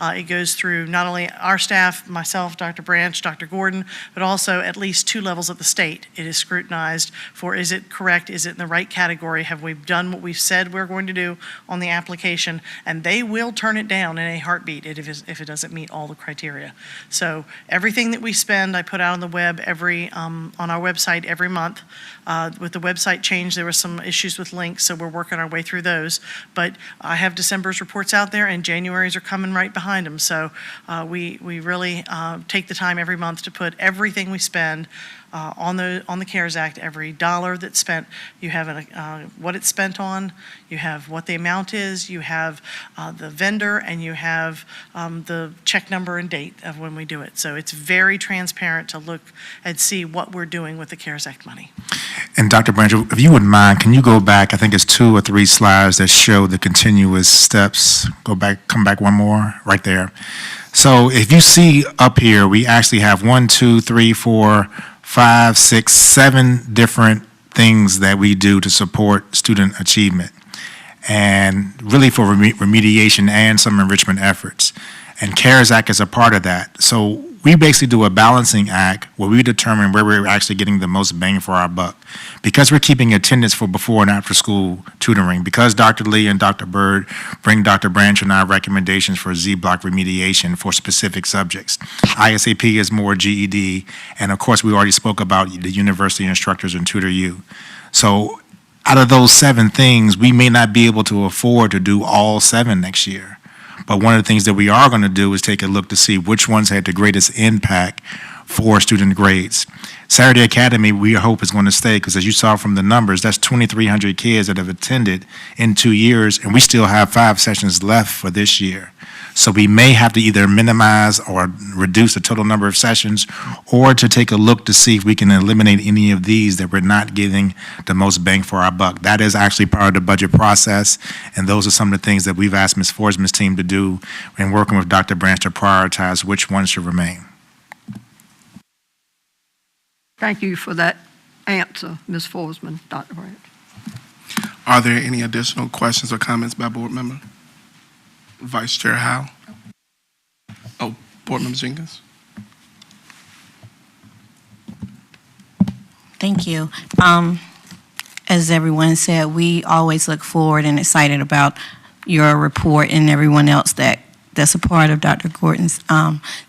it goes through not only our staff, myself, Dr. Branch, Dr. Gordon, but also at least 2 levels of the state. It is scrutinized for, is it correct? Is it in the right category? Have we done what we've said we're going to do on the application? And they will turn it down in a heartbeat if it doesn't meet all the criteria. So everything that we spend, I put out on the web on our website every month. With the website change, there were some issues with links, so we're working our way through those. But I have December's reports out there, and January's are coming right behind them. So we really take the time every month to put everything we spend on the CARES Act. Every dollar that's spent, you have what it's spent on, you have what the amount is, you have the vendor, and you have the check number and date of when we do it. So it's very transparent to look and see what we're doing with the CARES Act money. And Dr. Branch, if you wouldn't mind, can you go back, I think it's 2 or 3 slides that show the continuous steps. Go back, come back one more, right there. So if you see up here, we actually have 1, 2, 3, 4, 5, 6, 7 different things that we do to support student achievement, and really for remediation and some enrichment efforts. And CARES Act is a part of that. So we basically do a balancing act where we determine where we're actually getting the most bang for our buck. Because we're keeping attendance for before and after school tutoring, because Dr. Lee and Dr. Bird bring Dr. Branch and our recommendations for Z-block remediation for specific subjects. ISAP is more GED, and of course we already spoke about the university instructors and Tutor U. So out of those 7 things, we may not be able to afford to do all 7 next year. But one of the things that we are going to do is take a look to see which ones had the greatest impact for student grades. Saturday Academy, we hope, is going to stay, because as you saw from the numbers, that's 2,300 kids that have attended in 2 years, and we still have 5 sessions left for this year. So we may have to either minimize or reduce the total number of sessions, or to take a look to see if we can eliminate any of these that we're not getting the most bang for our buck. That is actually part of the budget process, and those are some of the things that we've asked Ms. Forsman's team to do in working with Dr. Branch to prioritize which ones should remain. Thank you for that answer, Ms. Forsman, Dr. Branch. Are there any additional questions or comments by board member? Vice Chair Howe? Oh, Board Member Jenkins? Thank you. As everyone said, we always look forward and excited about your report and everyone else that's a part of Dr. Gordon's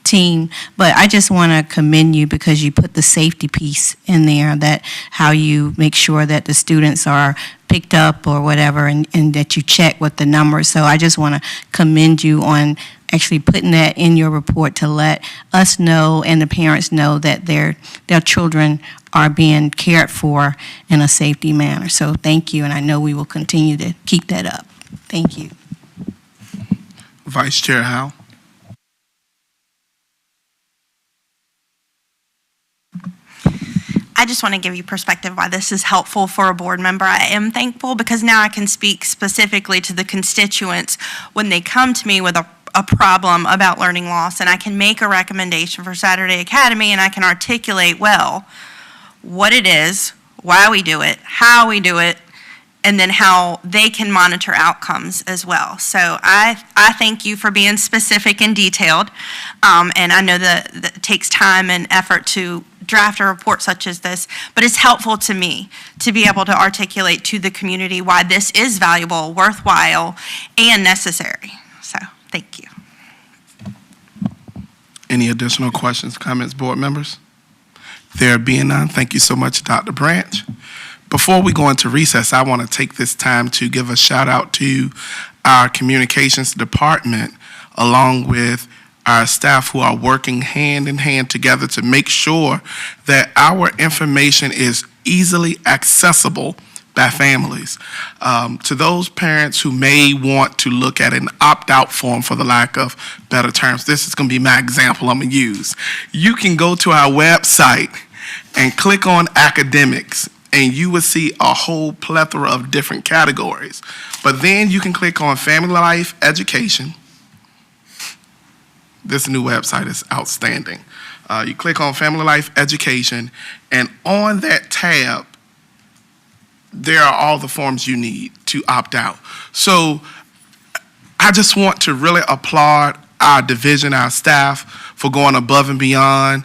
team. But I just want to commend you because you put the safety piece in there, that how you make sure that the students are picked up or whatever, and that you check with the numbers. So I just want to commend you on actually putting that in your report to let us know and the parents know that their children are being cared for in a safety manner. So thank you, and I know we will continue to keep that up. Thank you. Vice Chair Howe. I just want to give you perspective why this is helpful for a board member. I am thankful because now I can speak specifically to the constituents when they come to me with a problem about learning loss, and I can make a recommendation for Saturday Academy, and I can articulate well what it is, why we do it, how we do it, and then how they can monitor outcomes as well. So I thank you for being specific and detailed, and I know that it takes time and effort to draft a report such as this, but it's helpful to me to be able to articulate to the community why this is valuable, worthwhile, and necessary. So thank you. Any additional questions, comments, board members? There being none, thank you so much, Dr. Branch. Before we go into recess, I want to take this time to give a shout out to our communications department, along with our staff who are working hand in hand together to make sure that our information is easily accessible by families. To those parents who may want to look at an opt-out form, for the lack of better terms, this is going to be my example I'm going to use. You can go to our website and click on academics, and you will see a whole plethora of different categories. But then you can click on family life education. This new website is outstanding. You click on family life education, and on that tab, there are all the forms you need to opt out. So I just want to really applaud our division, our staff, for going above and beyond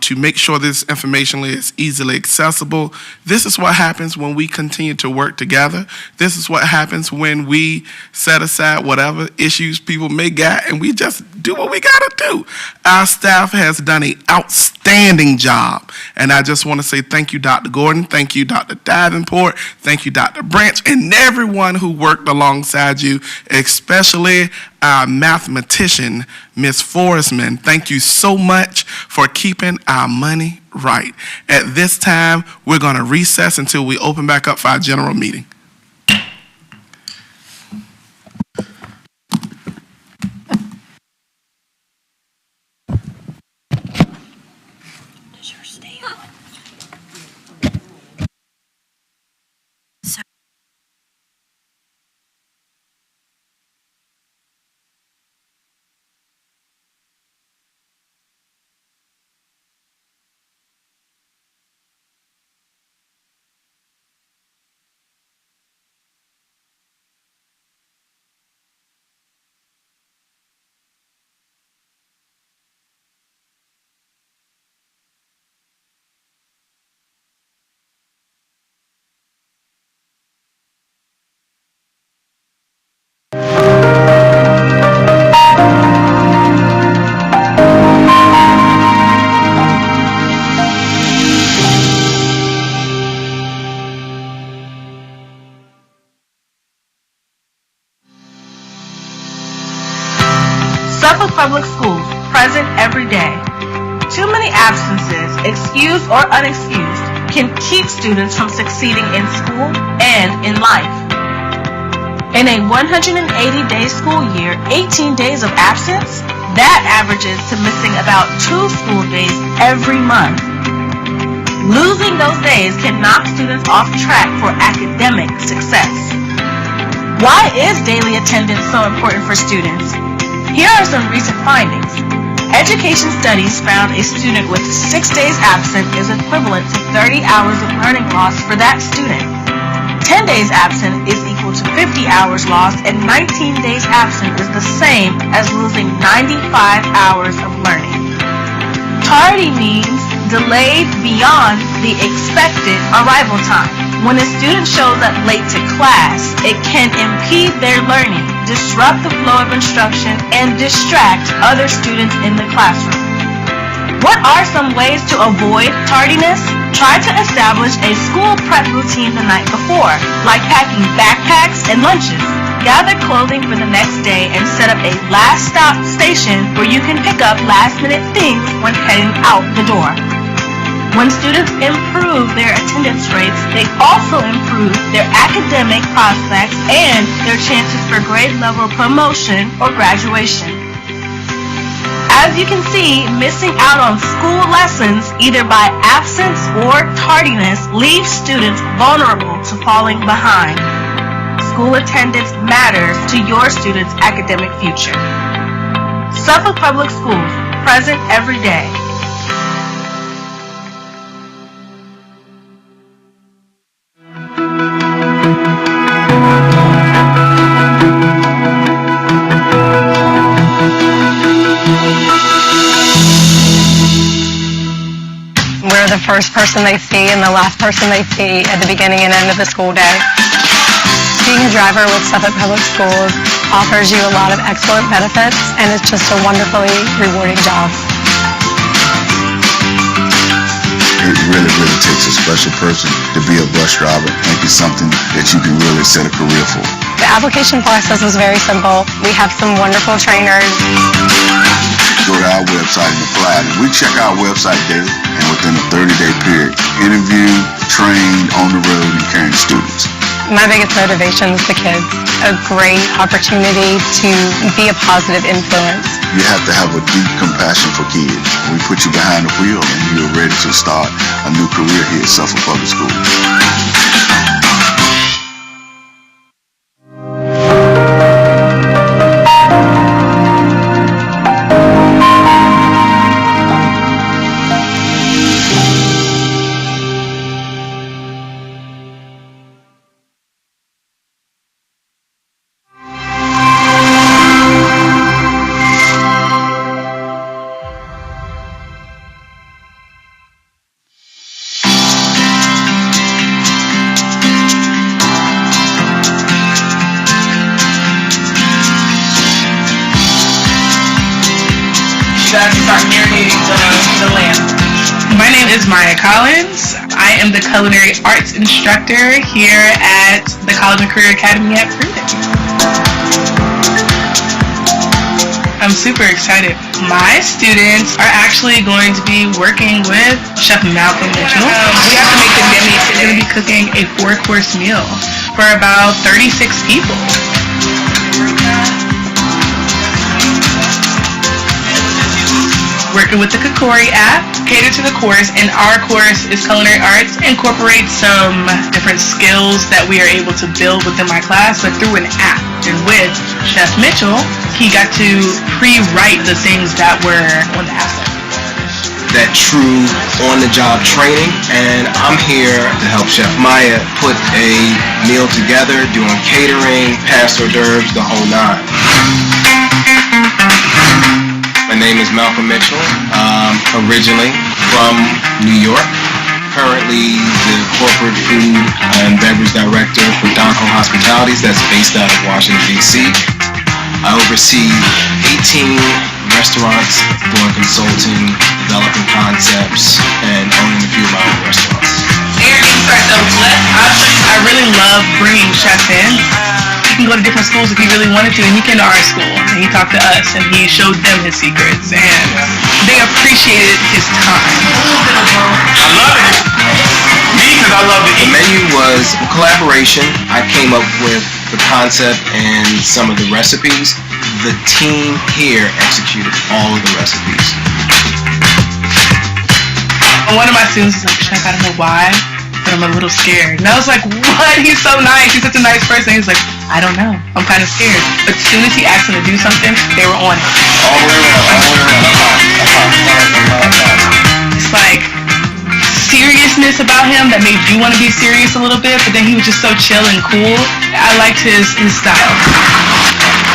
to make sure this information is easily accessible. This is what happens when we continue to work together. This is what happens when we set aside whatever issues people may got and we just do what we gotta do. Our staff has done an outstanding job, and I just want to say thank you, Dr. Gordon, thank you, Dr. Davenport, thank you, Dr. Branch, and everyone who worked alongside you, especially our mathematician, Ms. Forrestman. Thank you so much for keeping our money right. At this time, we're going to recess until we open back up for our general meeting. Suffolk Public Schools, present every day. Too many absences, excused or unexcused, can keep students from succeeding in school and in life. In a 180-day school year, 18 days of absence, that averages to missing about 2 school days every month. Losing those days can knock students off track for academic success. Why is daily attendance so important for students? Here are some recent findings. Education studies found a student with 6 days absent is equivalent to 30 hours of learning loss for that student. 10 days absent is equal to 50 hours lost, and 19 days absent is the same as losing 95 hours of learning. Tardy means delayed beyond the expected arrival time. When a student shows up late to class, it can impede their learning, disrupt the flow of instruction, and distract other students in the classroom. What are some ways to avoid tardiness? Try to establish a school prep routine the night before, like packing backpacks and lunches. gather clothing for the next day, and set up a last stop station where you can pick up last-minute things when heading out the door. When students improve their attendance rates, they also improve their academic prospects and their chances for grade level promotion or graduation. As you can see, missing out on school lessons, either by absence or tardiness, leaves students vulnerable to falling behind. School attendance matters to your students' academic future. Suffolk Public Schools, present every day. We're the first person they see and the last person they see at the beginning and end of the school day. Being a driver with Suffolk Public Schools offers you a lot of excellent benefits, and it's just a wonderfully rewarding job. It really takes a special person to be a bus driver and it's something that you can really set a career for. The application process is very simple. We have some wonderful trainers. Go to our website and apply. And we check our website daily, and within a 30-day period, interview, train, on the road, and carrying students. My biggest motivation is the kids. A great opportunity to be a positive influence. You have to have a deep compassion for kids. We put you behind the wheel, and you're ready to start a new career here at Suffolk Public Schools. My name is Maya Collins. I am the Culinary Arts Instructor here at the College and Career Academy at Prudence. I'm super excited. My students are actually going to be working with Chef Malcolm Mitchell. We have to make the demi. We're going to be cooking a 4-course meal for about 36 people. Working with the Rigor app, cater to the course, and our course is Culinary Arts, incorporates some different skills that we are able to build within my class, but through an app. And with Chef Mitchell, he got to pre-write the things that were on the app. That true on-the-job training, and I'm here to help Chef Maya put a meal together, doing catering, past hors d'oeuvres, the whole nine. My name is Malcolm Mitchell, originally from New York, currently the corporate food and beverage director for Donco Hospitalities that's based out of Washington, D.C. I oversee 18 restaurants, doing consulting, developing concepts, and owning a few of my own restaurants. I really love bringing chefs in. He can go to different schools if he really wanted to, and he came to our school, and he talked to us, and he showed them his secrets, and they appreciated his time. I love it. Me, because I love it. The menu was a collaboration. I came up with the concept and some of the recipes. The team here executed all of the recipes. One of my students was like, Chef, I don't know why, but I'm a little scared. And I was like, what? He's so nice. He's such a nice person. He's like, I don't know. I'm kind of scared. But as soon as he asked them to do something, they were on it. All the way around. It's like seriousness about him that made you want to be serious a little bit, but then he was just so chill and cool. I liked his style.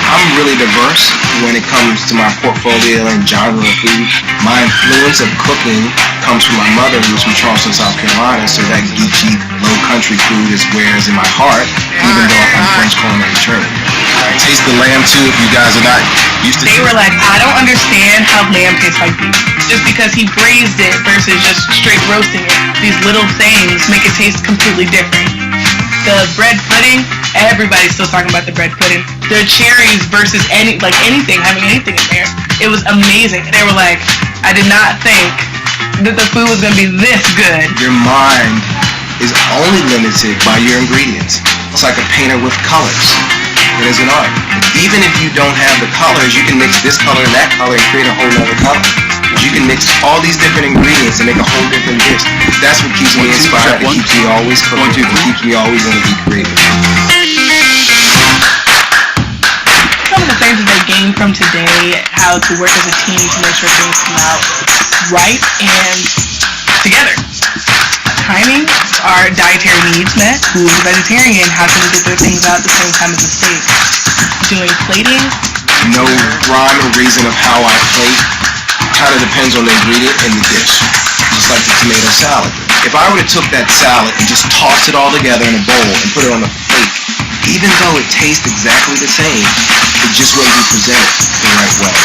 I'm really diverse when it comes to my portfolio and genre of food. My influence of cooking comes from my mother, who's from Charleston, South Carolina, so that geeky, low-country food is where it's in my heart, even though I'm French culinary trained. Taste the lamb, too, if you guys are not used to it. They were like, I don't understand how lamb tastes like beef. Just because he braised it versus just straight roasting it. These little things make it taste completely different. The bread pudding, everybody's still talking about the bread pudding. Their cherries versus anything, having anything in there. It was amazing. They were like, I did not think that the food was gonna be this good. Your mind is only limited by your ingredients. It's like a painter with colors. It is an art. Even if you don't have the colors, you can mix this color and that color and create a whole other color. You can mix all these different ingredients and make a whole different dish. That's what keeps me inspired. It keeps me always cooking. It keeps me always want to be creative. Some of the things that they gained from today, how to work as a team to make sure things come out right and together. Timing, our dietary needs met. Who's a vegetarian? How can we get their things out at the same time as the steak? Doing plating. No rhyme or reason of how I plate. Kind of depends on the ingredient and the dish. Just like the tomato salad. If I would have took that salad and just tossed it all together in a bowl and put it on a plate, even though it tastes exactly the same, it just wouldn't be presented the right way.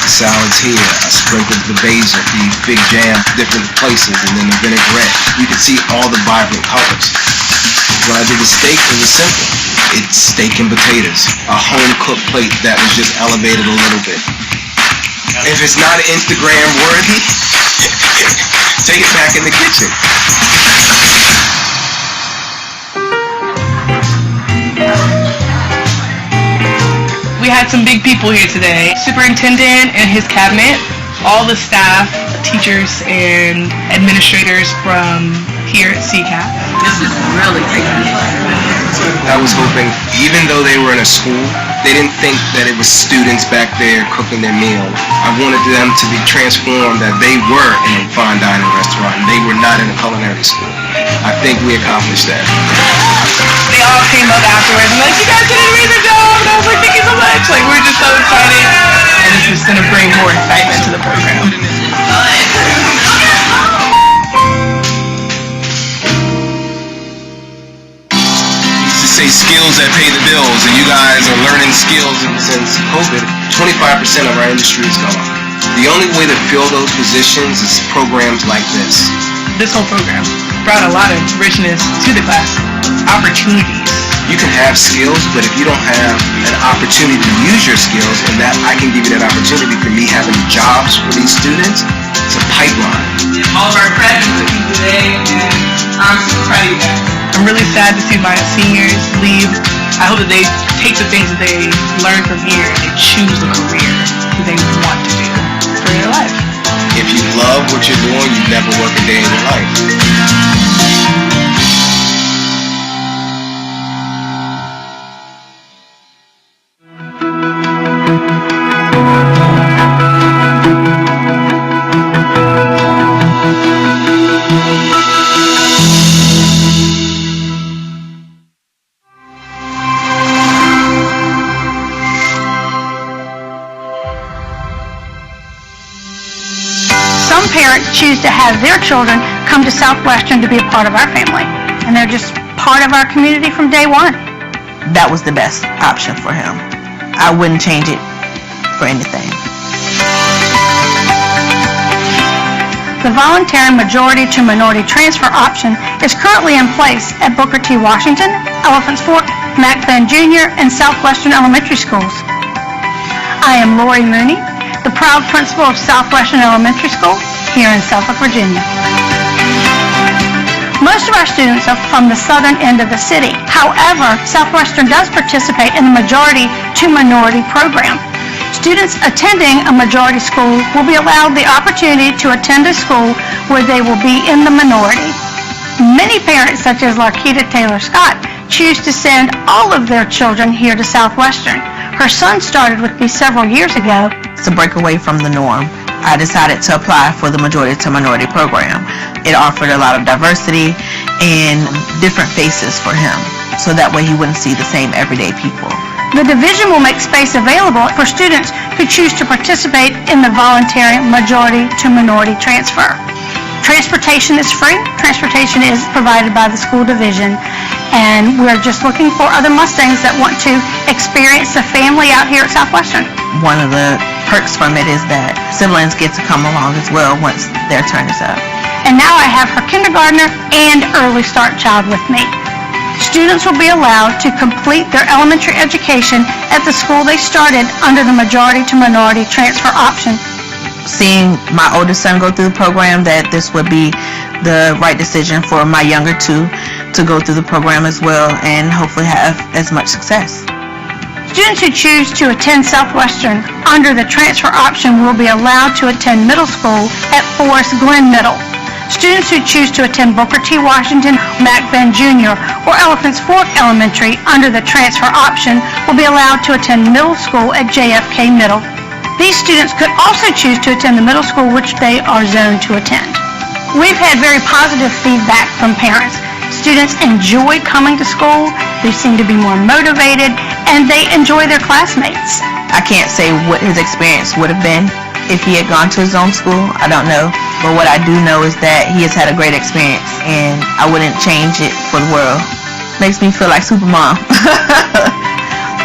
The salad's here, I sprinkled the basil, the big jam, different places, and then the vinaigrette. You can see all the vibrant colors. When I did the steak, it was simple. It's steak and potatoes, a home-cooked plate that was just elevated a little bit. If it's not Instagram worthy, take it back in the kitchen. We had some big people here today. Superintendent and his cabinet, all the staff, teachers and administrators from here at CCAP. This is really taking it. I was hoping, even though they were in a school, they didn't think that it was students back there cooking their meal. I wanted them to be transformed that they were in a fine dining restaurant and they were not in a culinary school. I think we accomplished that. They all came up afterwards and like, you guys did an amazing job! And I was like, thank you so much! Like, we're just so excited. And it's just gonna bring more excitement to the program. Say skills that pay the bills, and you guys are learning skills. And since COVID, 25% of our industry is gone. The only way to fill those positions is programs like this. This whole program brought a lot of richness to the class, opportunities. You can have skills, but if you don't have an opportunity to use your skills, and that I can give you that opportunity for me having jobs for these students, it's a pipeline. All of our graduates are here today, and I'm super proud of you guys. I'm really sad to see my seniors leave. I hope that they take the things that they learn from here and they choose the career that they want to do for their life. If you love what you're doing, you never work a day in your life. Parents choose to have their children come to Southwestern to be a part of our family, and they're just part of our community from day one. That was the best option for him. I wouldn't change it for anything. The voluntary majority to minority transfer option is currently in place at Booker T. Washington, Elephants Fork, Mac Fan Jr., and Southwestern Elementary Schools. I am Lori Mooney, the proud principal of Southwestern Elementary School here in Suffolk, Virginia. Most of our students are from the southern end of the city. However, Southwestern does participate in the majority to minority program. Students attending a majority school will be allowed the opportunity to attend a school where they will be in the minority. Many parents, such as Larkita Taylor Scott, choose to send all of their children here to Southwestern. Her son started with me several years ago. To break away from the norm, I decided to apply for the majority to minority program. It offered a lot of diversity and different faces for him, so that way he wouldn't see the same everyday people. The division will make space available for students who choose to participate in the voluntary majority to minority transfer. Transportation is free. Transportation is provided by the school division, and we're just looking for other Mustangs that want to experience the family out here at Southwestern. One of the perks from it is that siblings get to come along as well once their turn is up. And now I have her kindergartner and early start child with me. Students will be allowed to complete their elementary education at the school they started under the majority to minority transfer option. Seeing my oldest son go through the program, that this would be the right decision for my younger two to go through the program as well and hopefully have as much success. Students who choose to attend Southwestern under the transfer option will be allowed to attend middle school at Forest Glen Middle. Students who choose to attend Booker T. Washington, Mac Ben Jr., or Elephants Fork Elementary under the transfer option will be allowed to attend middle school at JFK Middle. These students could also choose to attend the middle school which they are zoned to attend. We've had very positive feedback from parents. Students enjoy coming to school, they seem to be more motivated, and they enjoy their classmates. I can't say what his experience would have been if he had gone to his own school. I don't know. But what I do know is that he has had a great experience, and I wouldn't change it for the world. Makes me feel like Supermom.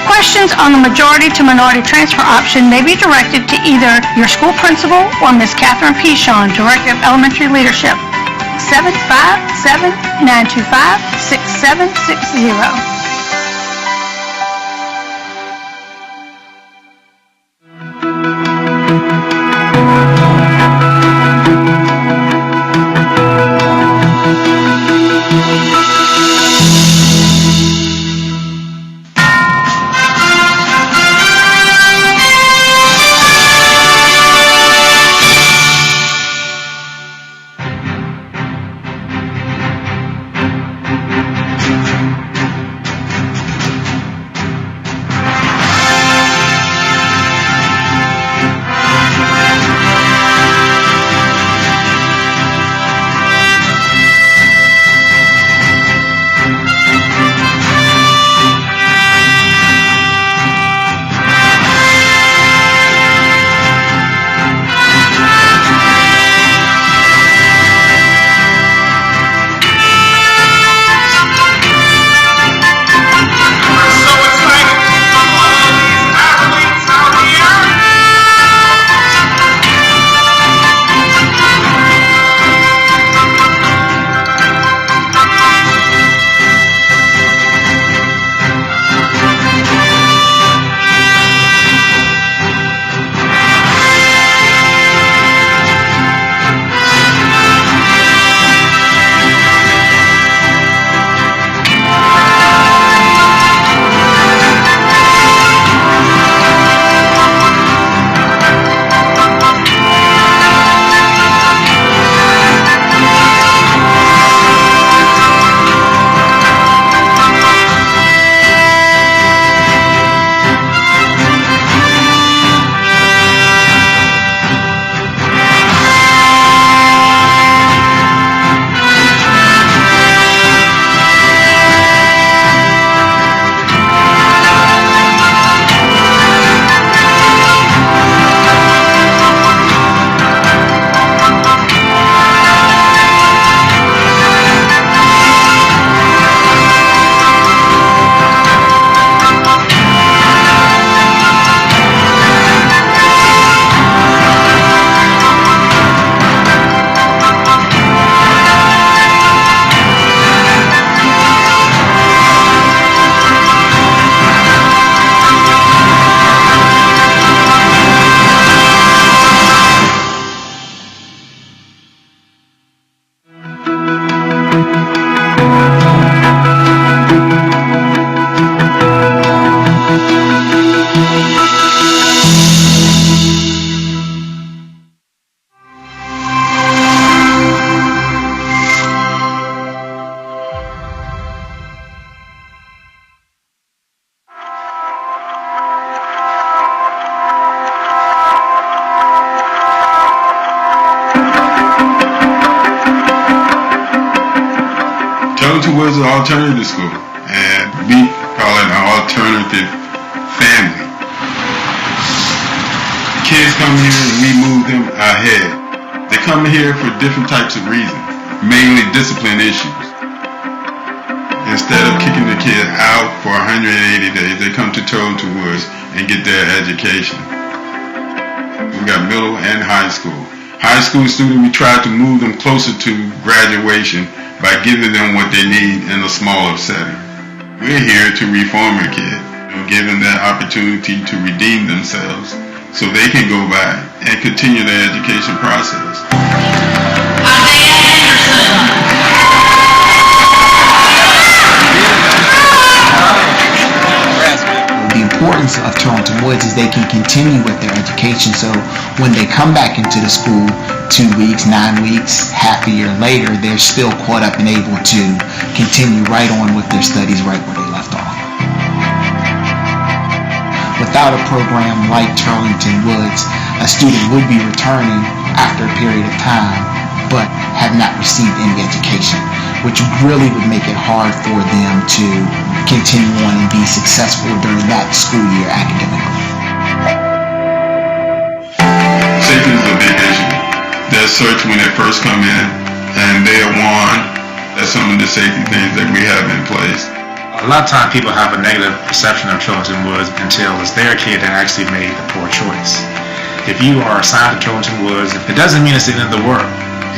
Questions on the majority to minority transfer option may be directed to either your school principal or Ms. Catherine Pichon, Director of Elementary Leadership, 757-925-6760. was an alternative school, and we call it an alternative family. Kids come here and we move them ahead. They come here for different types of reasons, mainly discipline issues. Instead of kicking the kid out for 180 days, they come to Toronto Woods and get their education. We got middle and high school. High school students, we try to move them closer to graduation by by giving them what they need in a smaller setting. We're here to reform a kid, give them that opportunity to redeem themselves so they can go back and continue their education process. The importance of Turlington Woods is they can continue with their education, so when they come back into the school 2 weeks, 9 weeks, half a year later, they're still caught up and able to continue right on with their studies right where they left off. Without a program like Turlington Woods, a student would be returning after a period of time, but have not received any education, which really would make it hard for them to continue on and be successful during that school year academically. Safety is a big issue. They're searched when they first come in, and they are warned. That's some of the safety things that we have in place. A lot of times people have a negative perception of Turlington Woods until it's their kid that actually made the poor choice. If you are assigned to Turlington Woods, it doesn't mean it's the end of the world.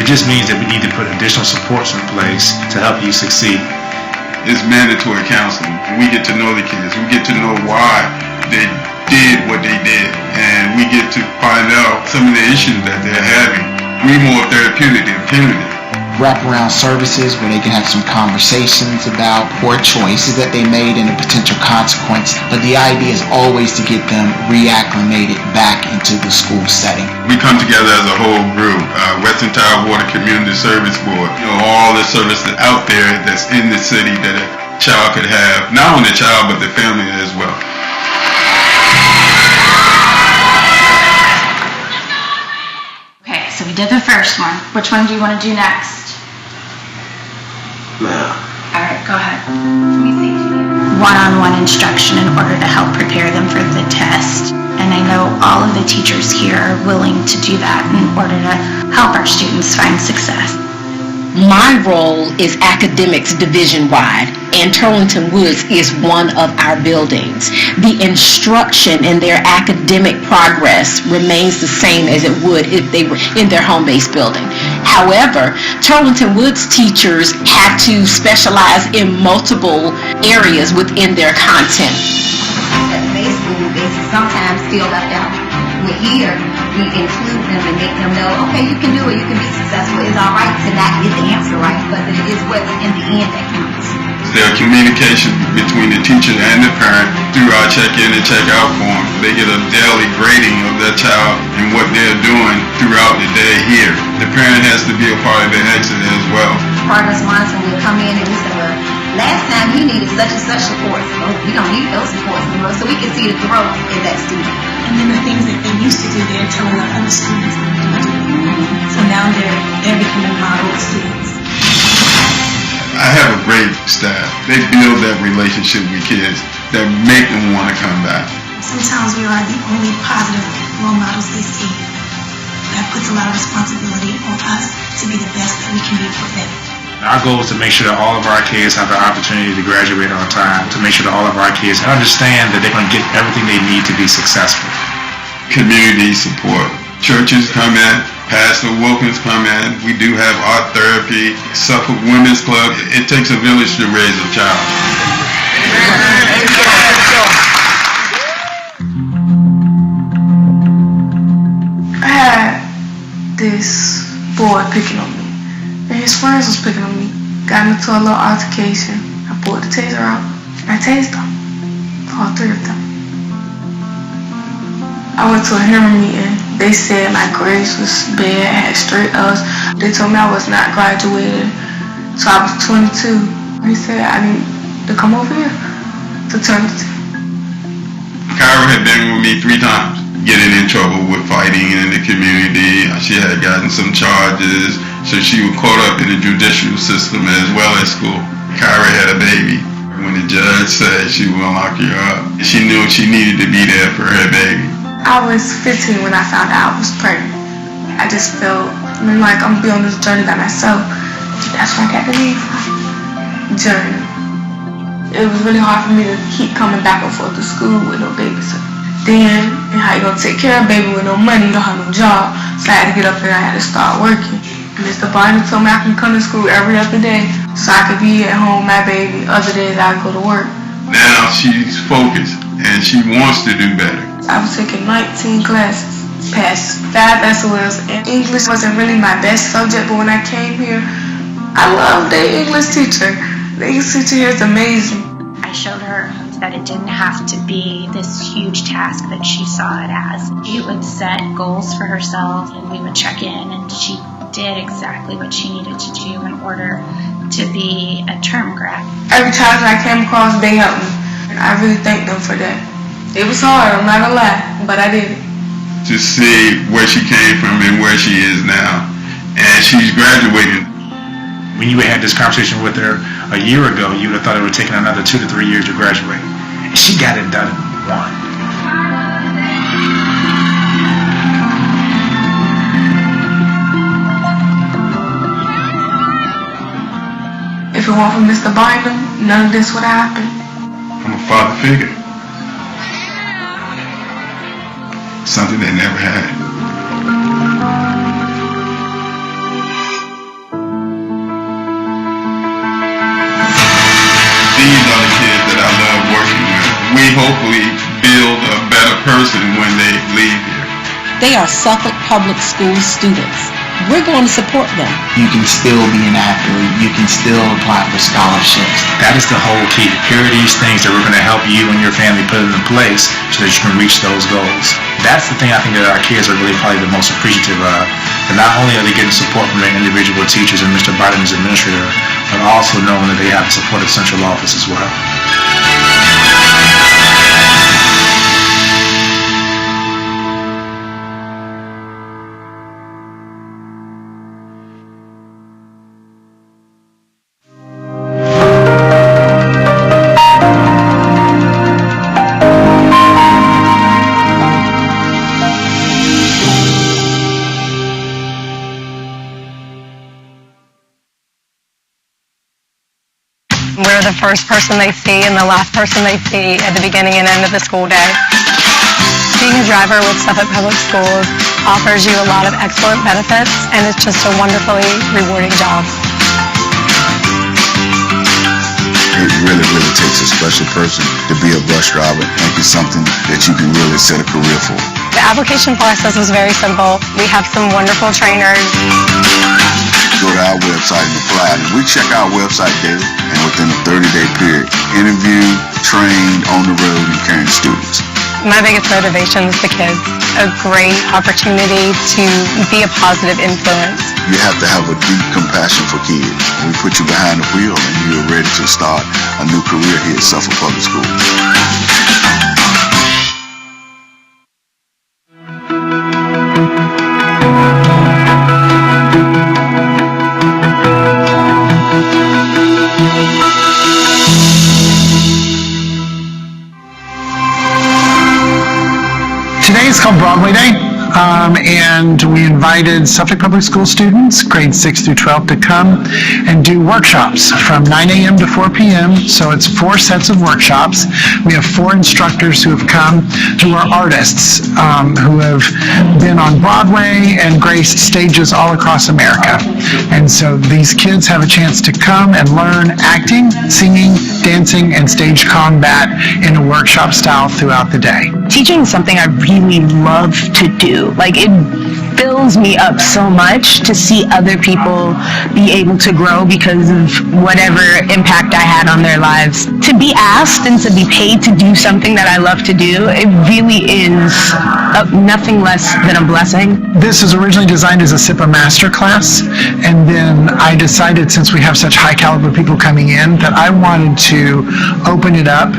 It just means that we need to put additional supports in place to help you succeed. It's mandatory counseling. We get to know the kids. We get to know why they did what they did. And we get to find out some of the issues that they're having. We're more therapeutic than punitive. Wraparound services where they can have some conversations about poor choices that they made and a potential consequence. But the idea is always to get them reacclimated back into the school setting. We come together as a whole group, Western Tide Water Community Service Board, all the services out there that's in the city that a child could have, not only the child but the family as well. Okay, so we did the first one. Which one do you want to do next? All right, go ahead. One-on-one instruction in order to help prepare them for the test. And I know all of the teachers here are willing to do that in order to help our students find success. My role is academics division-wide, and Turlington Woods is one of our buildings. The instruction in their academic progress remains the same as it would if they were in their home-based building. However, Turlington Woods teachers have to specialize in multiple areas within their content. At the base school, they sometimes feel left out. We're here, we include them and make them know, okay, you can do it, you can be successful. It's all right to not get the answer right, but it is what's in the end that counts. There's communication between the teacher and the parent through our check-in and check-out form. They get a daily grading of their child and what they're doing throughout the day here. The parent has to be a part of the exit as well. Progress monitoring will come in and we say, well, last time you needed such and such supports. Well, we don't need those supports anymore, so we can see the growth in that student. And then the things that they used to do, they're telling our other students not to do. So now they're becoming model students. I have a great staff. They build that relationship with kids that make them want to come back. Sometimes we are the only positive role models they see. That puts a lot of responsibility on us to be the best that we can be for them. Our goal is to make sure that all of our kids have the opportunity to graduate on time, to make sure that all of our kids understand that they're going to get everything they need to be successful. Community support. Churches come in, Pastor Wilkins come in, we do have art therapy, Suffolk Women's Club. It takes a village to raise a child. I had this boy picking on me. And his friends was picking on me. Got into a little altercation. I pulled the taser out. I tased them. All three of them. I went to a hearing meeting. They said my grades was bad. I had straight L's. They told me I was not graduated. So I was 22. They said I need to come over here to Turlington. Kyra had been with me 3 times, getting in trouble with fighting in the community. She had gotten some charges. So she was caught up in the judicial system as well as school. Kyra had a baby. When the judge said she was going to lock her up, she knew she needed to be there for her baby. I was 15 when I found out I was pregnant. I just felt like I'm going to be on this journey by myself. That's why I got to leave my journey. It was really hard for me to keep coming back and forth to school with no babysitter. Then, how you going to take care of a baby with no money? You don't have no job. So I had to get up there and I had to start working. Mr. Barney told me I can come to school every other day. so I could be at home with my baby. Other days I go to work. Now she's focused and she wants to do better. I was taking 19 classes, passed 5 SOLs, and English wasn't really my best subject, but when I came here, I loved the English teacher. The English teacher here is amazing. I showed her that it didn't have to be this huge task that she saw it as. She would set goals for herself and we would check in, and she did exactly what she needed to do in order to be a term grad. Every time I came across, they helped me. And I really thank them for that. It was hard, I'm not gonna lie, but I did it. To see where she came from and where she is now. And she's graduating. When you had this conversation with her a year ago, you would have thought it would have taken another 2 to 3 years to graduate. And she got it done in 1. If it weren't for Mr. Bynum, none of this would have happened. I'm a father figure. Something they never had. These are the kids that I love working with. We hopefully build a better person when they leave here. They are Suffolk Public Schools students. We're going to support them. You can still be an actor. You can still apply for scholarships. That is the whole key. Here are these things that we're going to help you and your family put into place so that you can reach those goals. That's the thing I think that our kids are really probably the most appreciative of. And not only are they getting support from their individual teachers and Mr. Biden's administrator, but also knowing that they have the support of central office as well. We're the first person they see and the last person they see at the beginning and end of the school day. Being a driver with Suffolk Public Schools offers you a lot of excellent benefits, and it's just a wonderfully rewarding job. It really, really takes a special person to be a bus driver. I think it's something that you can really set a career for. The application process is very simple. We have some wonderful trainers. Go to our website and apply. And we check our website daily, and within a 30-day period, interview, train, on the road, and carrying students. My biggest motivation is the kids. A great opportunity to be a positive influence. You have to have a deep compassion for kids. We put you behind the wheel, and you're ready to start a new career here at Suffolk Public Schools. Today is called Broadway Day, and we invited Suffolk Public School students, grades 6 through 12, to come and do workshops from 9 a.m. to 4 p.m. So it's 4 sets of workshops. We have 4 instructors who have come, who are artists, who have been on Broadway and graced stages all across America. And so these kids have a chance to come and learn acting, singing, dancing, and stage combat in a workshop style throughout the day. Teaching is something I really love to do. Like, it fills me up so much to see other people be able to grow because of whatever impact I had on their lives. To be asked and to be paid to do something that I love to do, it really is nothing less than a blessing. This was originally designed as a SIPA masterclass, and then I decided, since we have such high caliber people coming in, that I wanted to open it up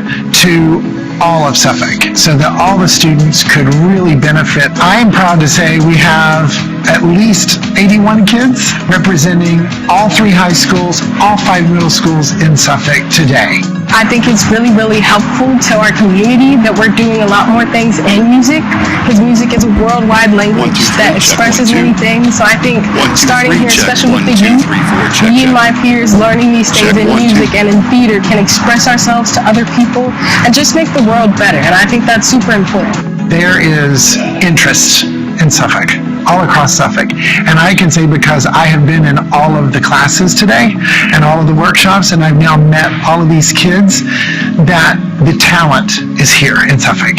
to all of Suffolk so that all the students could really benefit. I am proud to say we have at least 81 kids representing all 3 high schools, all 5 middle schools in Suffolk today. I think it's really, really helpful to our community that we're doing a lot more things in music, because music is a worldwide language that expresses many things. So I think starting here, especially with the youth, me and my peers learning these things in music and in theater can express ourselves to other people and just make the world better. And I think that's super important. There is interest in Suffolk. all across Suffolk. And I can say because I have been in all of the classes today and all of the workshops, and I've now met all of these kids, that the talent is here in Suffolk.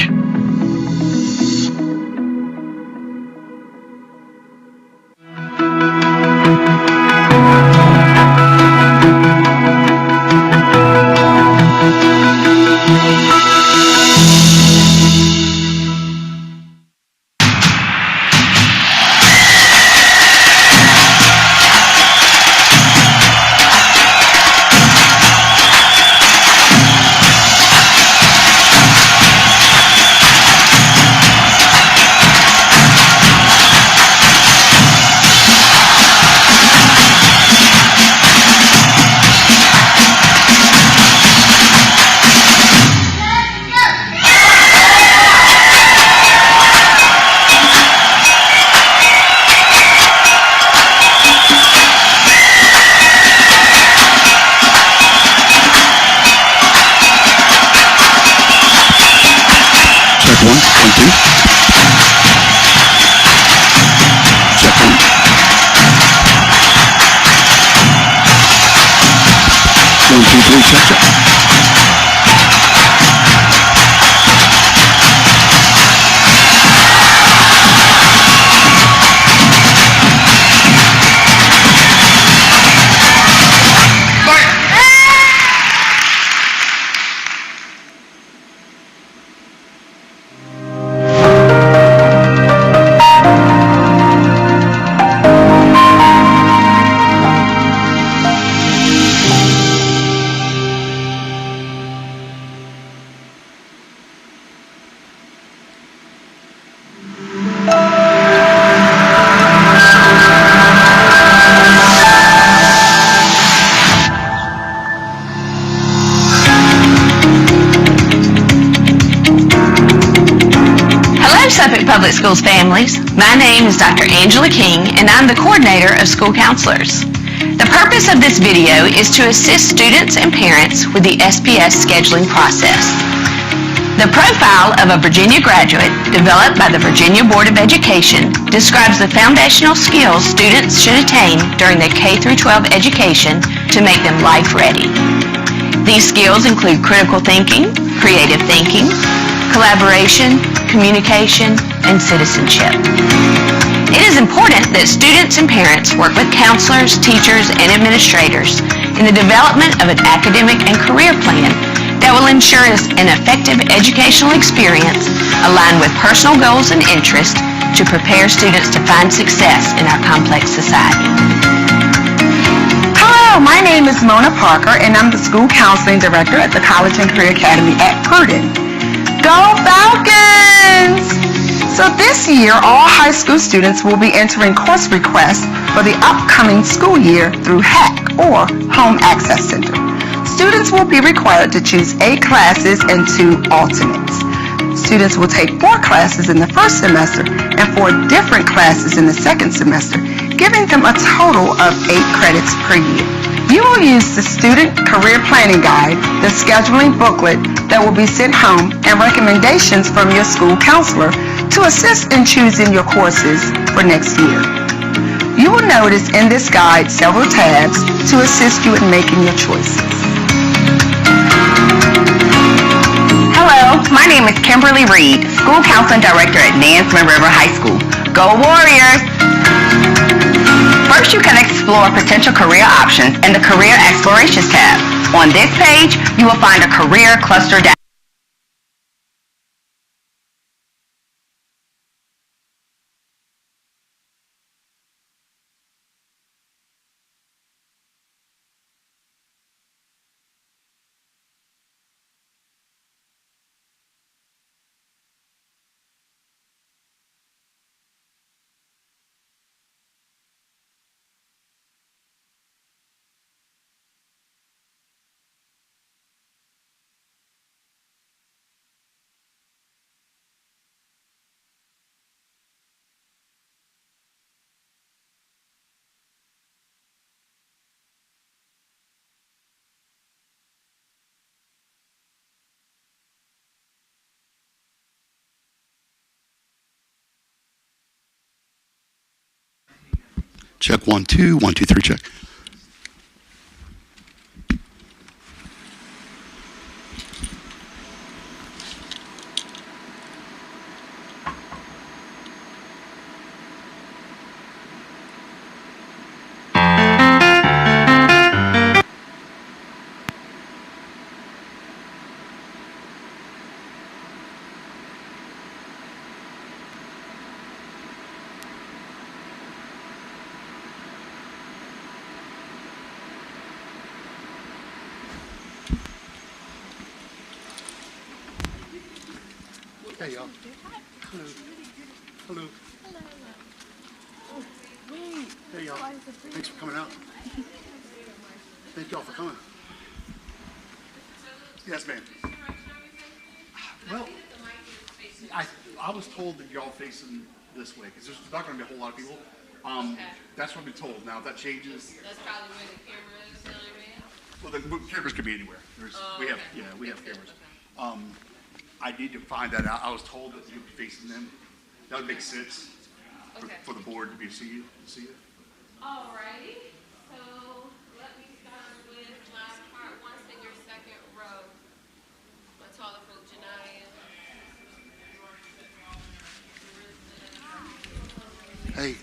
Suffolk Public Schools families. My name is Dr. Angela King, and I'm the coordinator of school counselors. The purpose of this video is to assist students and parents with the SPS scheduling process. The profile of a Virginia graduate developed by the Virginia Board of Education describes the foundational skills students should attain during their K-12 education to make them life-ready. These skills include critical thinking, creative thinking, collaboration, communication, and citizenship. It is important that students and parents work with counselors, teachers, and administrators in the development of an academic and career plan that will ensure an effective educational experience aligned with personal goals and interests to prepare students to find success in our complex society. Hello, my name is Mona Parker, and I'm the School Counseling Director at the College and Career Academy at Purdue. Go Falcons! So this year, all high school students will be entering course requests for the upcoming school year through HAC, or Home Access Center. Students will be required to choose 8 classes and 2 alternates. Students will take 4 classes in the first semester and 4 different classes in the second semester, giving them a total of 8 credits per year. You will use the Student Career Planning Guide, the scheduling booklet that will be sent home, and recommendations from your school counselor to assist in choosing your courses for next year. You will notice in this guide several tabs to assist you in making your choices. Hello, my name is Kimberly Reed, School Counseling Director at Nansemond River High School. Go Warriors! First, you can explore potential career options in the Career Explorations tab. On this page, you will find a career cluster data. Check 1, 2, 1, 2, 3, check. Hey, y'all. Hello. Hello. Hey, y'all. Thanks for coming out. Thank y'all for coming. Yes, ma'am. Well, I was told that y'all facing this way because there's not going to be a whole lot of people. That's what I've been told. Now, if that changes. That's probably where the camera is. Well, the cameras could be anywhere. We have cameras. I need to find that out. I was told that you'd be facing them. That would make sense for the board to see you. Alrighty, so let me start with my part one, in your second row. My taller folk, Janaya. Hey.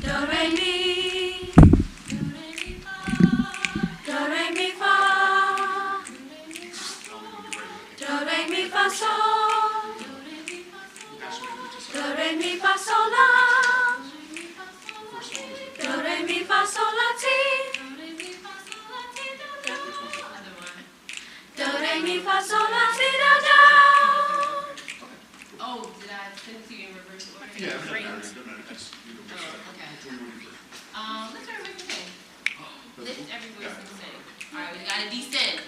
Do re mi. Do re mi fa. Do re mi fa sol. Do re mi fa sol la. Do re mi fa sol la ti. Do re mi fa sol la ti da da. Oh, did I send it to you in reverse order? Yeah, Great. okay. Let's try to make the same. Lift every voice and sing. All right, we gotta descend.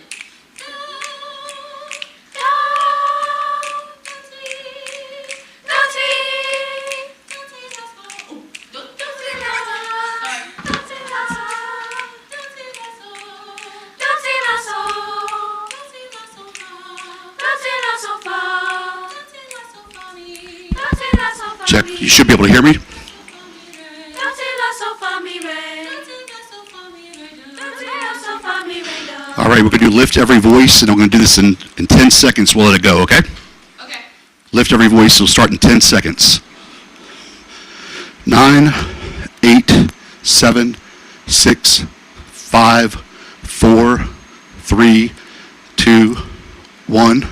Check. You should be able to hear me. All right, we're going to do lift every voice, and I'm going to do this in 10 seconds. We'll let it go, okay? Okay. Lift every voice. We'll start in 10 seconds. 9, 8, 7, 6, 5, 4, 3, 2, 1.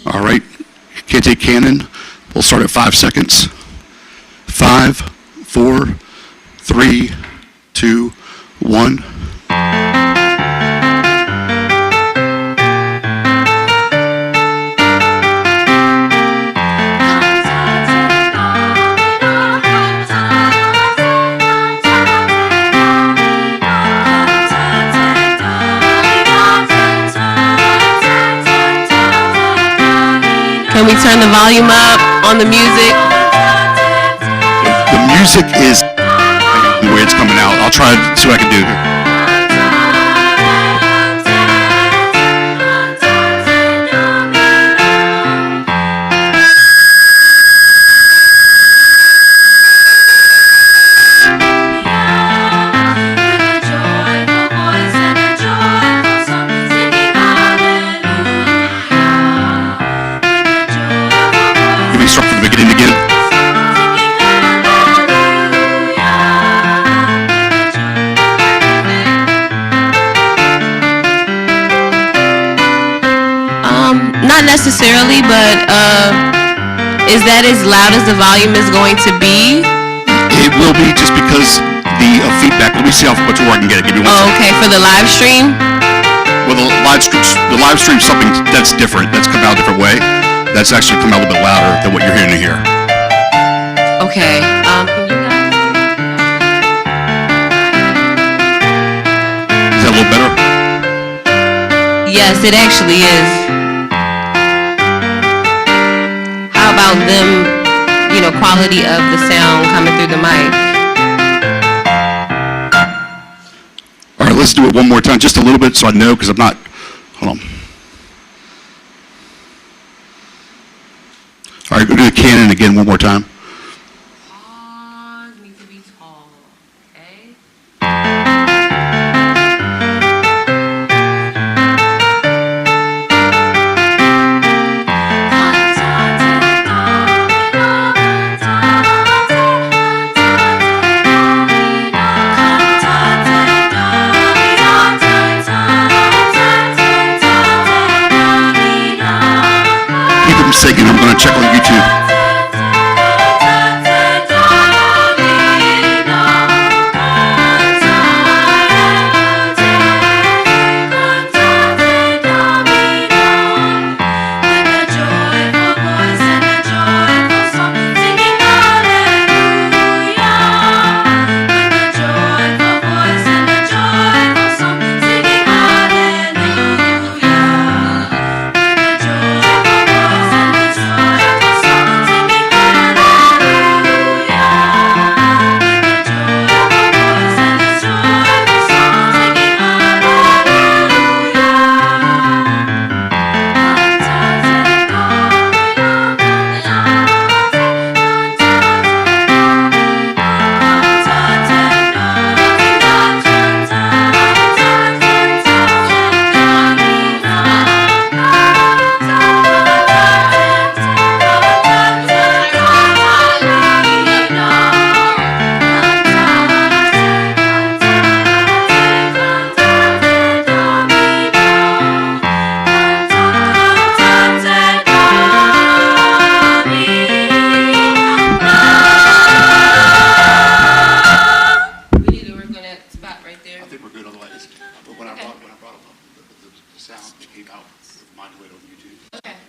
All right, can't take Cannon. We'll start at 5 seconds. 5, 4, 3, 2, 1. Can we turn the volume up on the music? The music is the way it's coming out. I'll try to see what I can do here. Start from the beginning again. Not necessarily, but is that as loud as the volume is going to be? It will be just because the feedback. Let me see how much more I can get it. Give me one second. Okay, for the live stream? Well, the live stream is something that's different. That's come out a different way. That's actually come out a little bit louder than what you're hearing here. Okay. Can you guys? Is that a little better? Yes, it actually is. How about them, quality of the sound coming through the mic? All right, let's do it one more time, just a little bit so I know, because I'm not, hold on. All right, go do the Canon again one more time. Need to be tall, okay? Keep them singing. I'm going to check on YouTube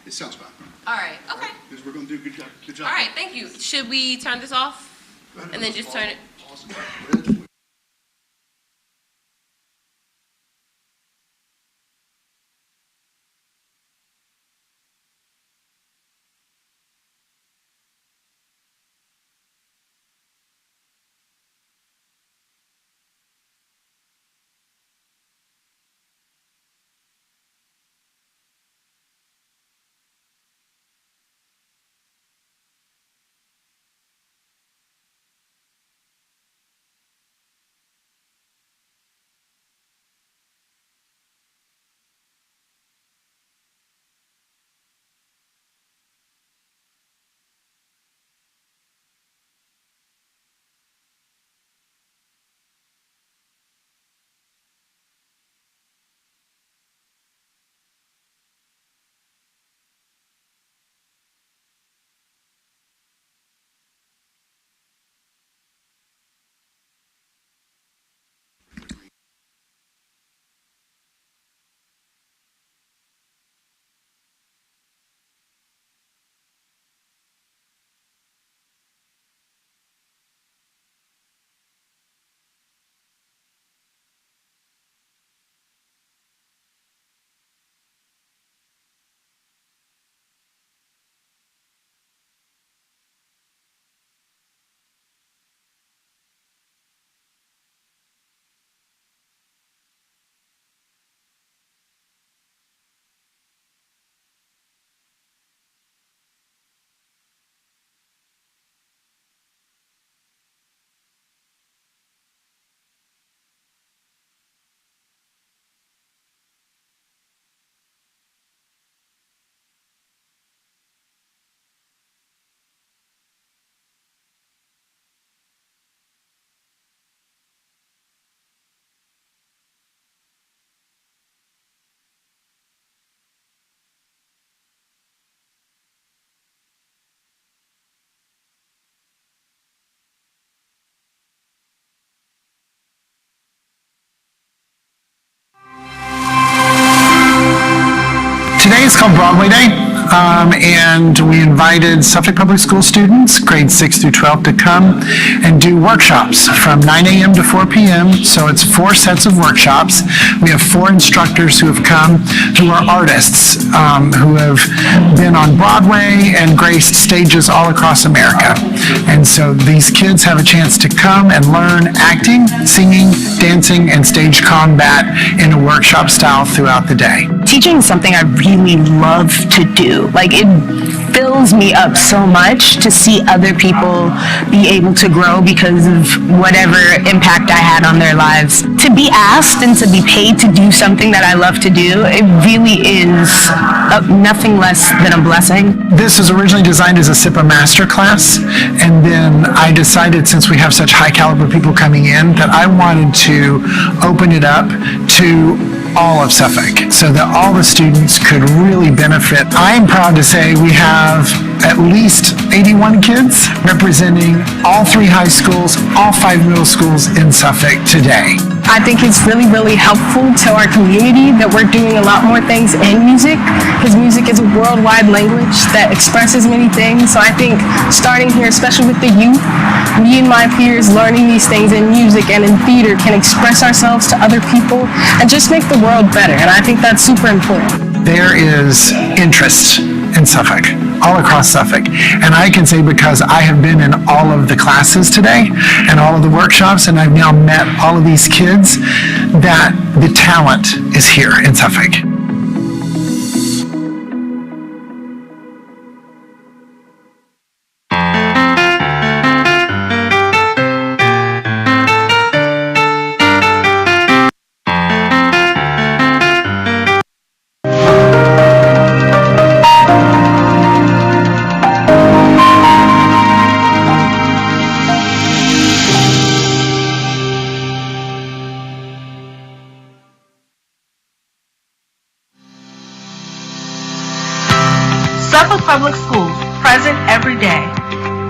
It sounds fine. All right, okay. Because we're going to do a good job. Good job. All right, thank you. Should we turn this off? And then just turn it? Today is called Broadway Day, and we invited Suffolk Public School students, grades 6 through 12, to come and do workshops from 9 a.m. to 4 p.m. So it's 4 sets of workshops. We have 4 instructors who have come who are artists, who have been on Broadway and graced stages all across America. And so these kids have a chance to come and learn acting, singing, dancing, and stage combat in a workshop style throughout the day. Teaching is something I really love to do. Like, it fills me up so much to see other people be able to grow because of whatever impact I had on their lives. To be asked and to be paid to do something that I love to do, it really is nothing less than a blessing. This was originally designed as a SIPA master class, and then I decided, since we have such high caliber people coming in, that I wanted to open it up to all of Suffolk so that all the students could really benefit. I am proud to say we have at least 81 kids representing all 3 high schools, all 5 middle schools in Suffolk today. I think it's really, really helpful to our community that we're doing a lot more things in music, because music is a worldwide language that expresses many things. So I think starting here, especially with the youth, me and my peers learning these things in music and in theater can express ourselves to other people and just make the world better. And I think that's super important. There is interest in Suffolk, all across Suffolk. And I can say, because I have been in all of the classes today and all of the workshops, and I've now met all of these kids, that the talent is here in Suffolk. Suffolk Public Schools, present every day.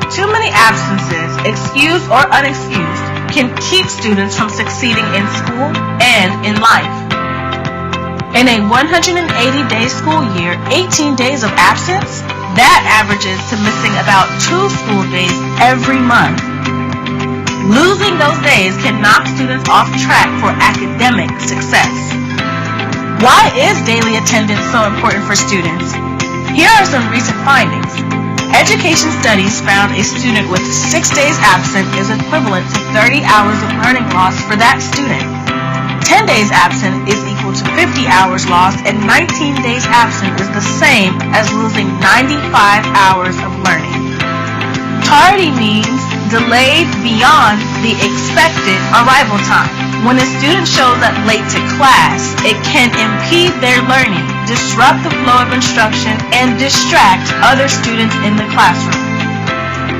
Too many absences, excused or unexcused, can keep students from succeeding in school and in life. In a 180-day school year, 18 days of absence, that averages to missing about 2 school days every month. Losing those days can knock students off track for academic success. Why is daily attendance so important for students? Here are some recent findings. Education studies found a student with 6 days absent is equivalent to 30 hours of learning loss for that student. 10 days absent is equal to 50 hours lost, and 19 days absent is the same as losing 95 hours of learning. Tardy means delayed beyond the expected arrival time. When a student shows up late to class, it can impede their learning, disrupt the flow of instruction, and distract other students in the classroom.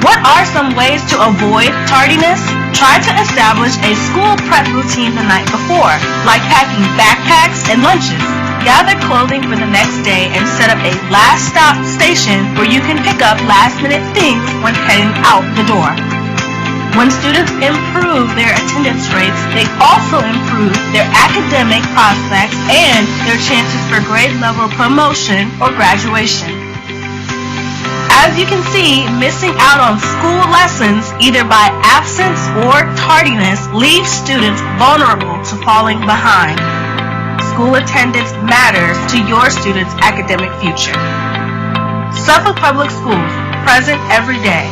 What are some ways to avoid tardiness? Try to establish a school prep routine the night before, like packing backpacks and lunches. Gather clothing for the next day and set up a last stop station where you can pick up last-minute things when heading out the door. When students improve their attendance rates, they also improve their academic prospects and their chances for grade level promotion or graduation. As you can see, missing out on school lessons, either by absence or tardiness, leaves students vulnerable to falling behind. School attendance matters to your students' academic future. Suffolk Public Schools, present every day.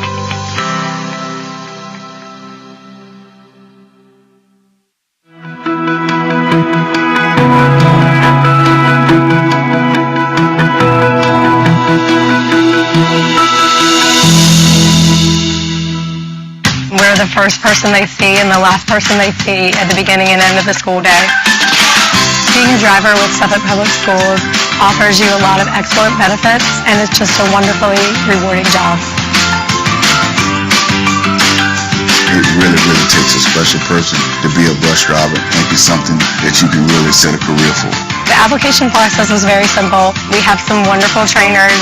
We're the first person they see and the last person they see at the beginning and end of the school day. Being a driver with Suffolk Public Schools offers you a lot of excellent benefits, and it's just a wonderfully rewarding job. It really takes a special person to be a bus driver and be something that you can really set a career for. The application process is very simple. We have some wonderful trainers.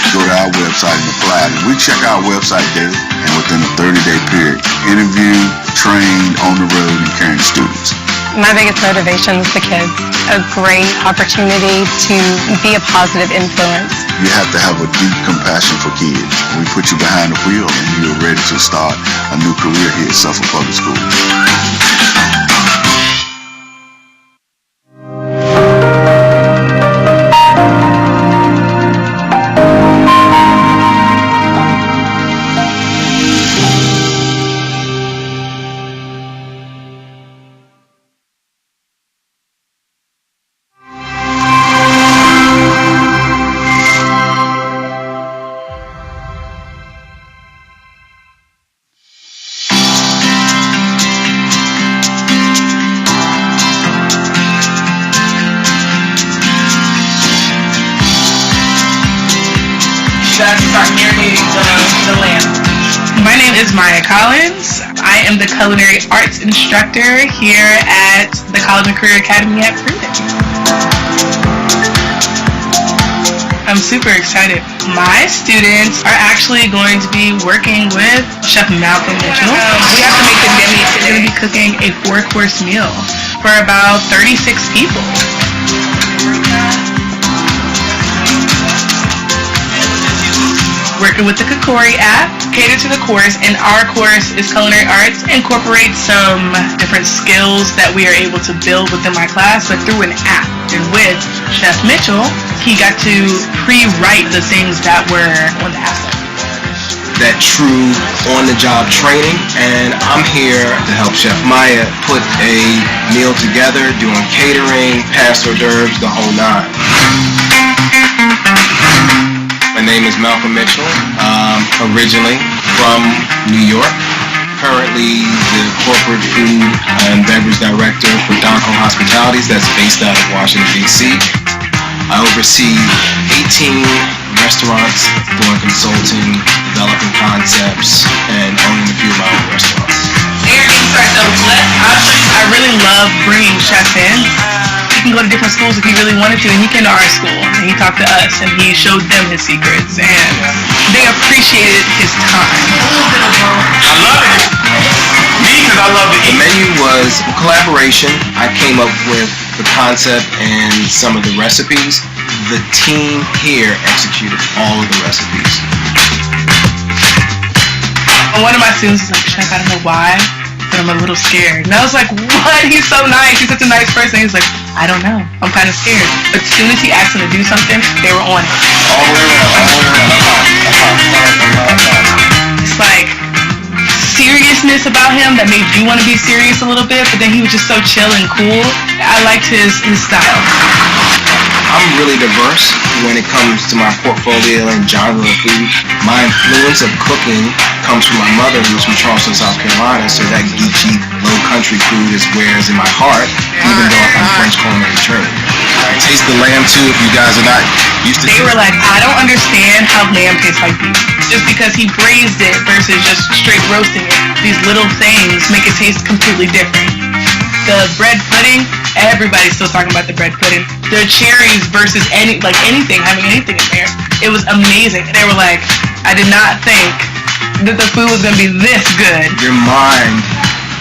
Go to our website and apply. And we check our website daily, and within a 30-day period, interview, train, on the road, and carrying students. My biggest motivation is the kids. A great opportunity to be a positive influence. You have to have a deep compassion for kids. We put you behind the wheel and you're ready to start a new career here at Suffolk Public Schools. Start narrating the land. My name is Maya Collins. I am the Culinary Arts Instructor here at the College and Career Academy at Prudence. I'm super excited. My students are actually going to be working with Chef Malcolm Mitchell. We have to make the demi today. We're going to be cooking a 4-course meal for about 36 people. Working with the Rigor app, catered to the course, and our course is Culinary Arts, incorporates some different skills that we are able to build within my class, but through an app. And with Chef Mitchell, he got to pre-write the things that were on the app. That true on-the-job training, and I'm here to help Chef Maya put a meal together, doing catering, past hors d'oeuvres, the whole nine. My name is Malcolm Mitchell, originally from New York, currently the corporate food and beverage director for Donco Hospitalities that's based out of Washington, D.C. I oversee 18 restaurants, doing consulting, developing concepts, and owning a few of my own restaurants. I really love bringing chefs in. He can go to different schools if he really wanted to, and he came to our school, and he talked to us, and he showed them his secrets, and they appreciated his time. I love it. Me, because I love it. The menu was a collaboration. I came up with the concept and some of the recipes. The team here executed all of the recipes. One of my students was like, Chef, I don't know why, but I'm a little scared. And I was like, what? He's so nice. He's such a nice person. He's like, I don't know. I'm kind of scared. But as soon as he asked them to do something, they were on it. All the way around. It's like seriousness about him that made you want to be serious a little bit, but then he was just so chill and cool. I liked his style. I'm really diverse when it comes to my portfolio and genre of food. My influence of cooking comes from my mother, who's from Charleston, South Carolina, so that geeky, low-country food is where it's in my heart, even though I'm French culinary trained. Taste the lamb, too, if you guys are not used to it. They were like, I don't understand how lamb tastes like beef. Just because he braised it versus just straight roasting it. These little things make it taste completely different. The bread pudding, everybody's still talking about the bread pudding. The cherries versus anything, having anything in there. It was amazing. They were like, I did not think that the food was going to be this good. Your mind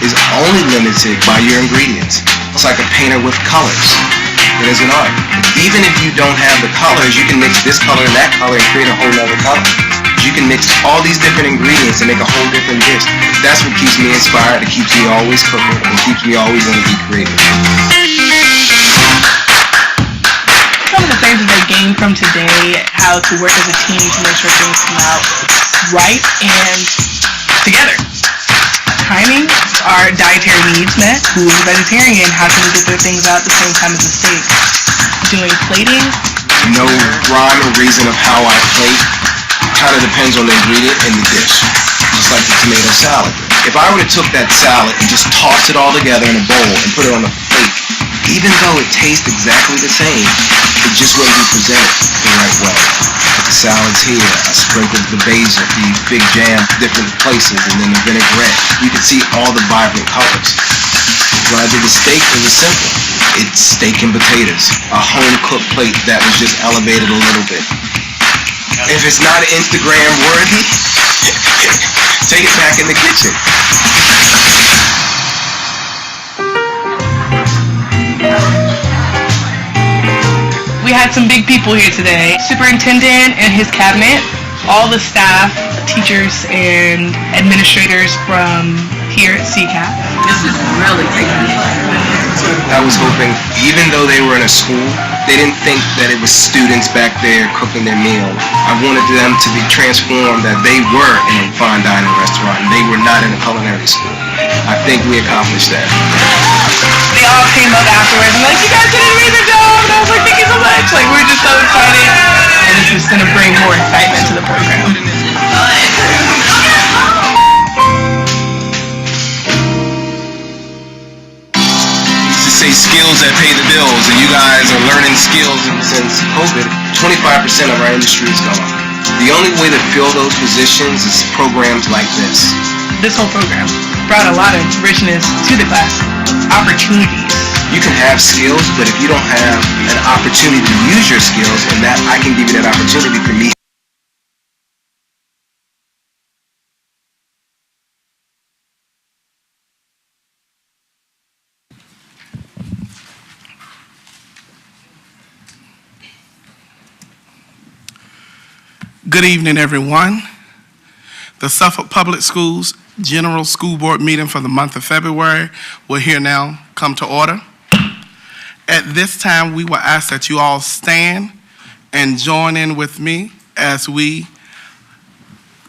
is only limited by your ingredients. It's like a painter with colors. It is an art. Even if you don't have the colors, you can mix this color and that color and create a whole other color. You can mix all these different ingredients and make a whole different dish. That's what keeps me inspired. It keeps me always cooking. It keeps me always want to be creative. Some of the things that they gained from today, how to work as a team to make sure things come out right and together. Timing, our dietary needs met. Who is a vegetarian? How can we get their things out at the same time as the steak? Doing plating. No rhyme or reason of how I plate. Kind of depends on the ingredient and the dish. Just like the tomato salad. If I would have took that salad and just tossed it all together in a bowl and put it on a plate, even though it tastes exactly the same, it just wouldn't be presented the right way. But the salad's here. I sprinkled the basil, the big jam, different places, and then the vinaigrette. You can see all the vibrant colors. When I did the steak, it was simple. It's steak and potatoes. A home-cooked plate that was just elevated a little bit. If it's not Instagram worthy, take it back in the kitchen. We had some big people here today. Superintendent and his cabinet, all the staff, teachers, and administrators from here at CCAP. This is really big. I was hoping, even though they were in a school, they didn't think that it was students back there cooking their meal. I wanted them to be transformed that they were in a fine dining restaurant and they were not in a culinary school. I think we accomplished that. They all came up afterwards and like, you guys did an amazing job! And I was like, thank you so much! Like, we're just so excited. And this is going to bring more excitement to the program. Say skills that pay the bills, and you guys are learning skills, and since COVID, 25% of our industry is gone. The only way to fill those positions is programs like this. this whole program brought a lot of richness to the class, opportunities. You can have skills, but if you don't have an opportunity to use your skills, and that I can give you that opportunity for me. Good evening, everyone. The Suffolk Public Schools General School Board meeting for the month of February will here now come to order. At this time, we will ask that you all stand and join in with me as we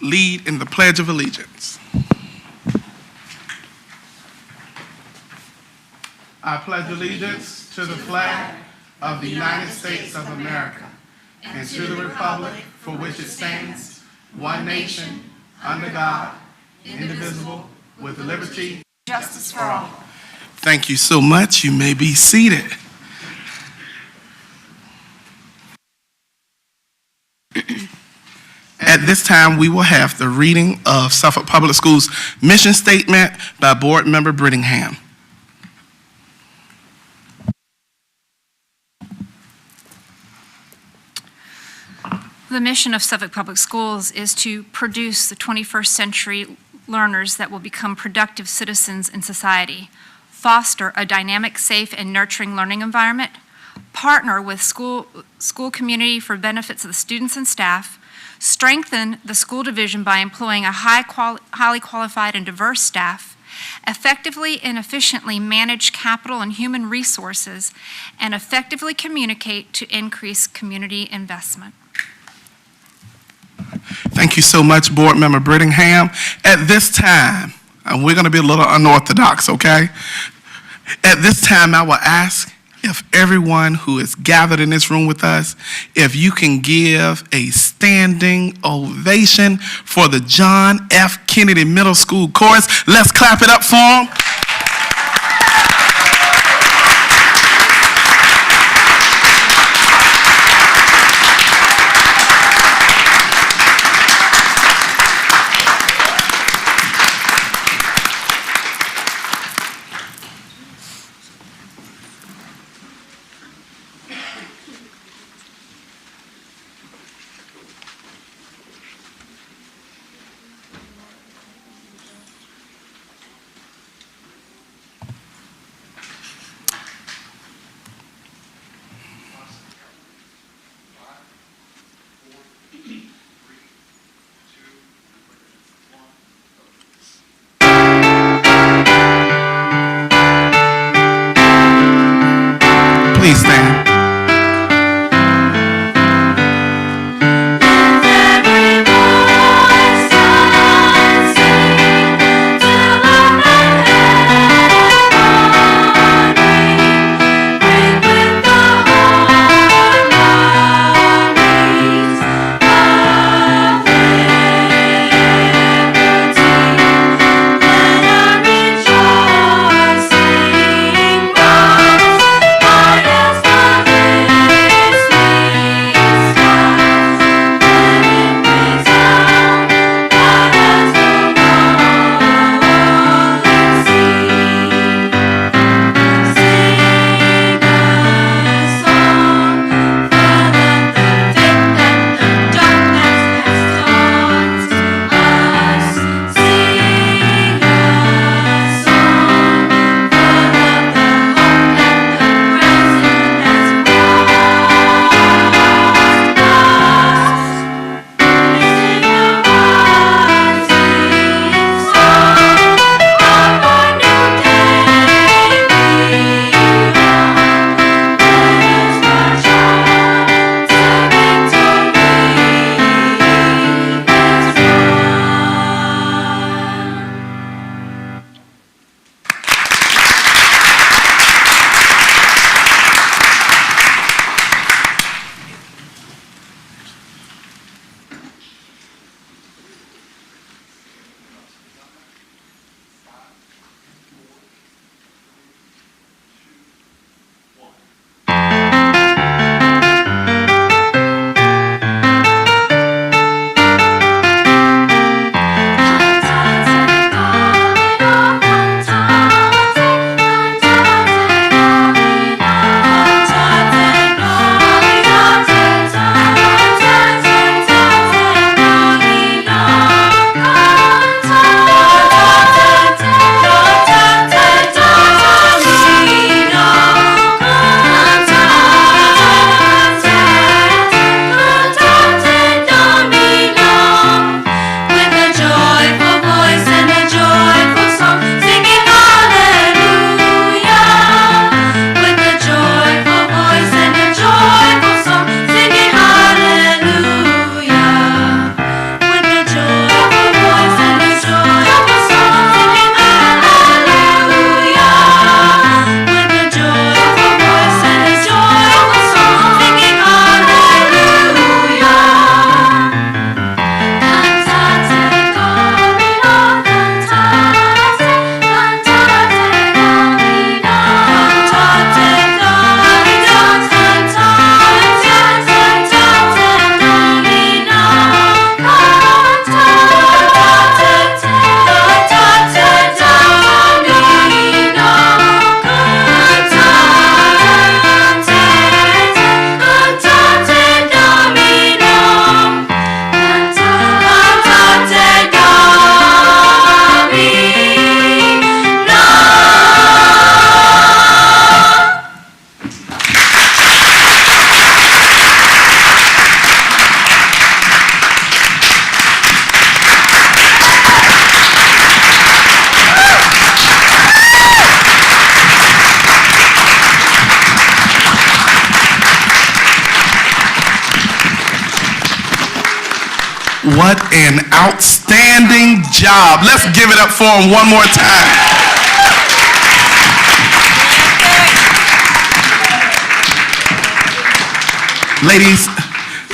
lead in the Pledge of Allegiance. I pledge allegiance to the flag of the United States of America and to the republic for which it stands, one nation, under God, indivisible, with liberty and justice for all. Thank you so much. You may be seated. At this time, we will have the reading of Suffolk Public Schools mission statement by Board Member Brittingham. The mission of Suffolk Public Schools is to produce the 21st century learners that will become productive citizens in society, foster a dynamic, safe, and nurturing learning environment, partner with school community for benefits of the students and staff, strengthen the school division by employing a highly qualified and diverse staff, effectively and efficiently manage capital and human resources, and effectively communicate to increase community investment. Thank you so much, Board Member Brittingham. At this time, and we're going to be a little unorthodox, okay? At this time, I will ask if everyone who is gathered in this room with us, if you can give a standing ovation for the John F. Kennedy Middle School chorus. Let's clap it up for them. Please stand. What an outstanding job. Let's give it up for him one more time.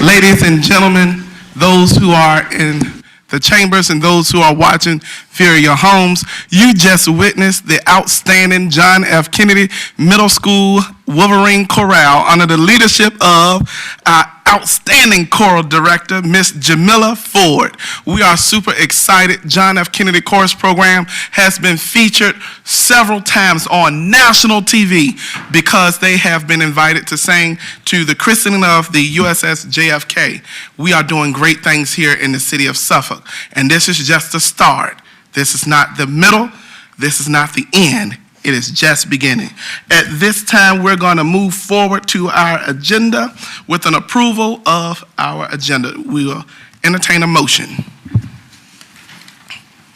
Ladies and gentlemen, those who are in the chambers and those who are watching via your homes, you just witnessed the outstanding John F. Kennedy Middle School Wolverine Chorale under the leadership of our outstanding choral director, Miss Jamila Ford. We are super excited. John F. Kennedy Chorus Program has been featured several times on national TV because they have been invited to sing to the christening of the USS JFK. We are doing great things here in the city of Suffolk, and this is just the start. This is not the middle. This is not the end. It is just beginning. At this time, we're going to move forward to our agenda with an approval of our agenda. We will entertain a motion.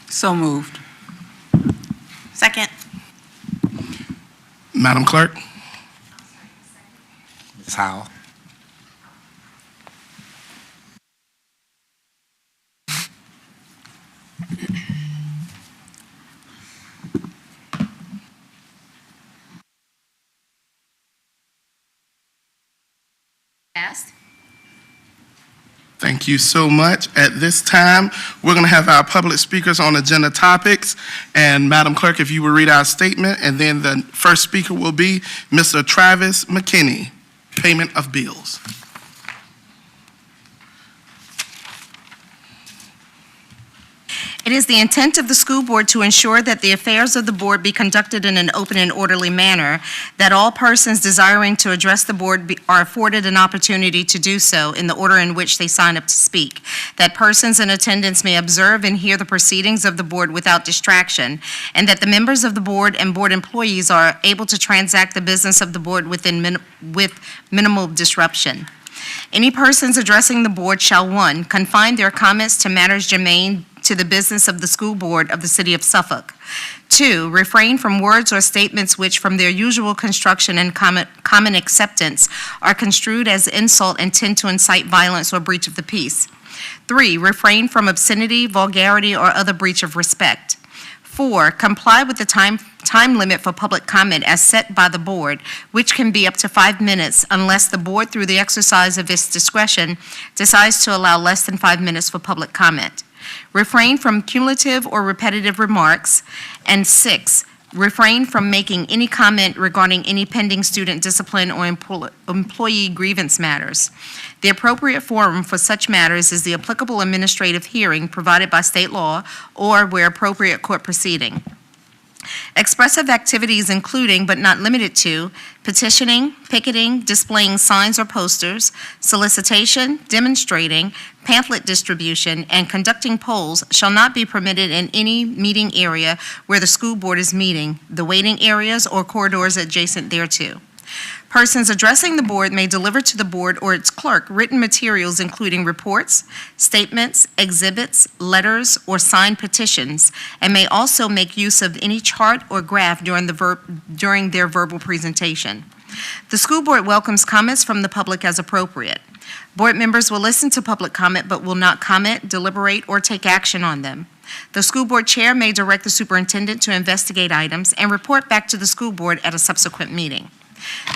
So moved. Second. Madam Clerk. Ms. Howell. Passed. Thank you so much. At this time, we're going to have our public speakers on agenda topics. And Madam Clerk, if you will read our statement, and then the first speaker will be Mr. Travis McKinney, payment of bills. It is the intent of the school board to ensure that the affairs of the board be conducted in an open and orderly manner, that all persons desiring to address the board are afforded an opportunity to do so in the order in which they sign up to speak, that persons in attendance may observe and hear the proceedings of the board without distraction, and that the members of the board and board employees are able to transact the business of the board with minimal disruption. Any persons addressing the board shall, 1, confine their comments to matters germane to the business of the school board of the city of Suffolk. 2, refrain from words or statements which, from their usual construction and common acceptance, are construed as insult and tend to incite violence or breach of the peace. 3, refrain from obscenity, vulgarity, or other breach of respect. 4, comply with the time limit for public comment as set by the board, which can be up to 5 minutes unless the board, through the exercise of its discretion, decides to allow less than 5 minutes for public comment. Refrain from cumulative or repetitive remarks. And 6, refrain from making any comment regarding any pending student discipline or employee grievance matters. The appropriate forum for such matters is the applicable administrative hearing provided by state law or, where appropriate, court proceeding. Expressive activities including, but not limited to, petitioning, picketing, displaying signs or posters, solicitation, demonstrating, pamphlet distribution, and conducting polls shall not be permitted in any meeting area where the school board is meeting, the waiting areas, or corridors adjacent thereto. Persons addressing the board may deliver to the board or its clerk written materials including reports, statements, exhibits, letters, or signed petitions, and may also make use of any chart or graph during their verbal presentation. The school board welcomes comments from the public as appropriate. Board members will listen to public comment but will not comment, deliberate, or take action on them. The school board chair may direct the superintendent to investigate items and report back to the school board at a subsequent meeting.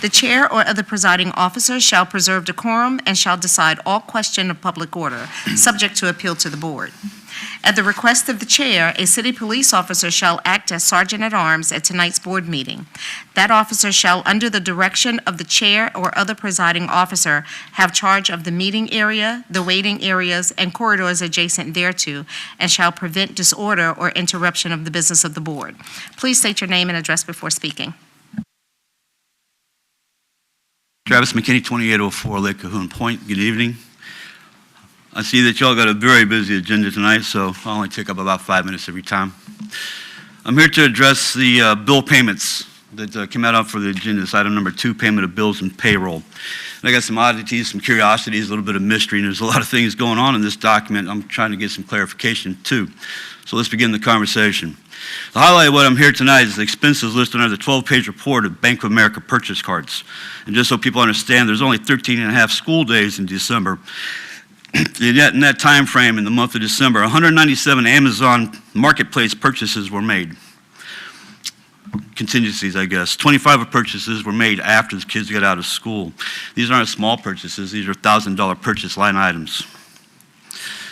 The chair or other presiding officer shall preserve decorum and shall decide all question of public order, subject to appeal to the board. At the request of the chair, a city police officer shall act as sergeant-at-arms at tonight's board meeting. That officer shall, under the direction of the chair or other presiding officer, have charge of the meeting area, the waiting areas, and corridors adjacent thereto, and shall prevent disorder or interruption of the business of the board. Please state your name and address before speaking. Travis McKinney, 2804 Lake Cahoon Point. Good evening. I see that y'all got a very busy agenda tonight, so I'll only take up about 5 minutes every time. I'm here to address the bill payments that came out for the agenda. It's item number 2, payment of bills and payroll. And I got some oddities, some curiosities, a little bit of mystery, and there's a lot of things going on in this document. I'm trying to get some clarification too. So let's begin the conversation. The highlight of what I'm here tonight is the expenses listed under the 12-page report of Bank of America purchase cards. And just so people understand, there's only 13 and a half school days in December. Yet in that time frame, in the month of December, 197 Amazon Marketplace purchases were made. Contingencies, I guess. 25 of purchases were made after the kids got out of school. These aren't small purchases. These are $1,000 purchase line items.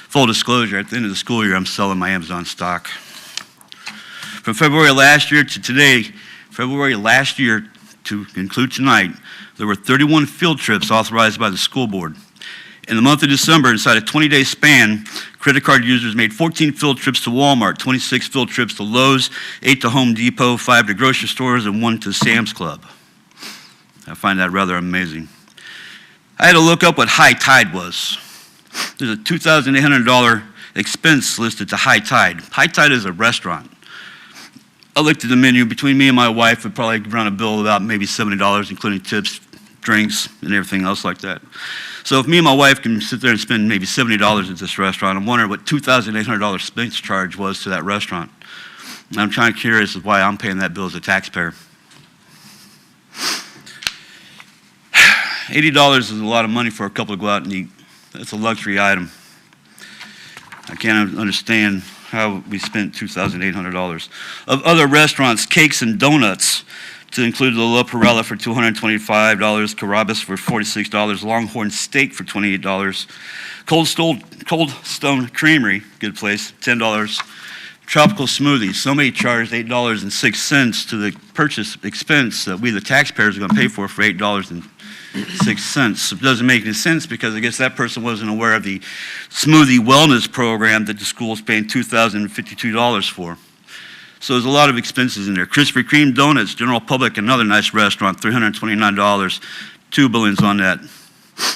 Full disclosure, at the end of the school year, I'm selling my Amazon stock. From February last year to today, February last year to include tonight, there were 31 field trips authorized by the school board. In the month of December, inside a 20-day span, credit card users made 14 field trips to Walmart, 26 field trips to Lowe's, 8 to Home Depot, 5 to grocery stores, and 1 to Sam's Club. I find that rather amazing. I had to look up what high tide was. There's a $2,800 expense listed to high tide. High tide is a restaurant. I looked at the menu. Between me and my wife, we'd probably run a bill of about maybe $70, including tips, drinks, and everything else like that. So if me and my wife can sit there and spend maybe $70 at this restaurant, I'm wondering what $2,800 expense charge was to that restaurant. And I'm kind of curious as why I'm paying that bill as a taxpayer. $80 is a lot of money for a couple to go out and eat. That's a luxury item. I can't understand how we spent $2,800. Of other restaurants, cakes and donuts, to include the La Perella for $225, Carrabba's for $46, Longhorn Steak for $28, Cold Stone Creamery, good place, $10, Tropical Smoothie, somebody charged $8.06 to the purchase expense that we, the taxpayers, are going to pay for $8.06. It doesn't make any sense because I guess that person wasn't aware of the smoothie wellness program that the school is paying $2,052 for. So there's a lot of expenses in there. Krispy Kreme Donuts, General Public, another nice restaurant, $329, 2 billions on that.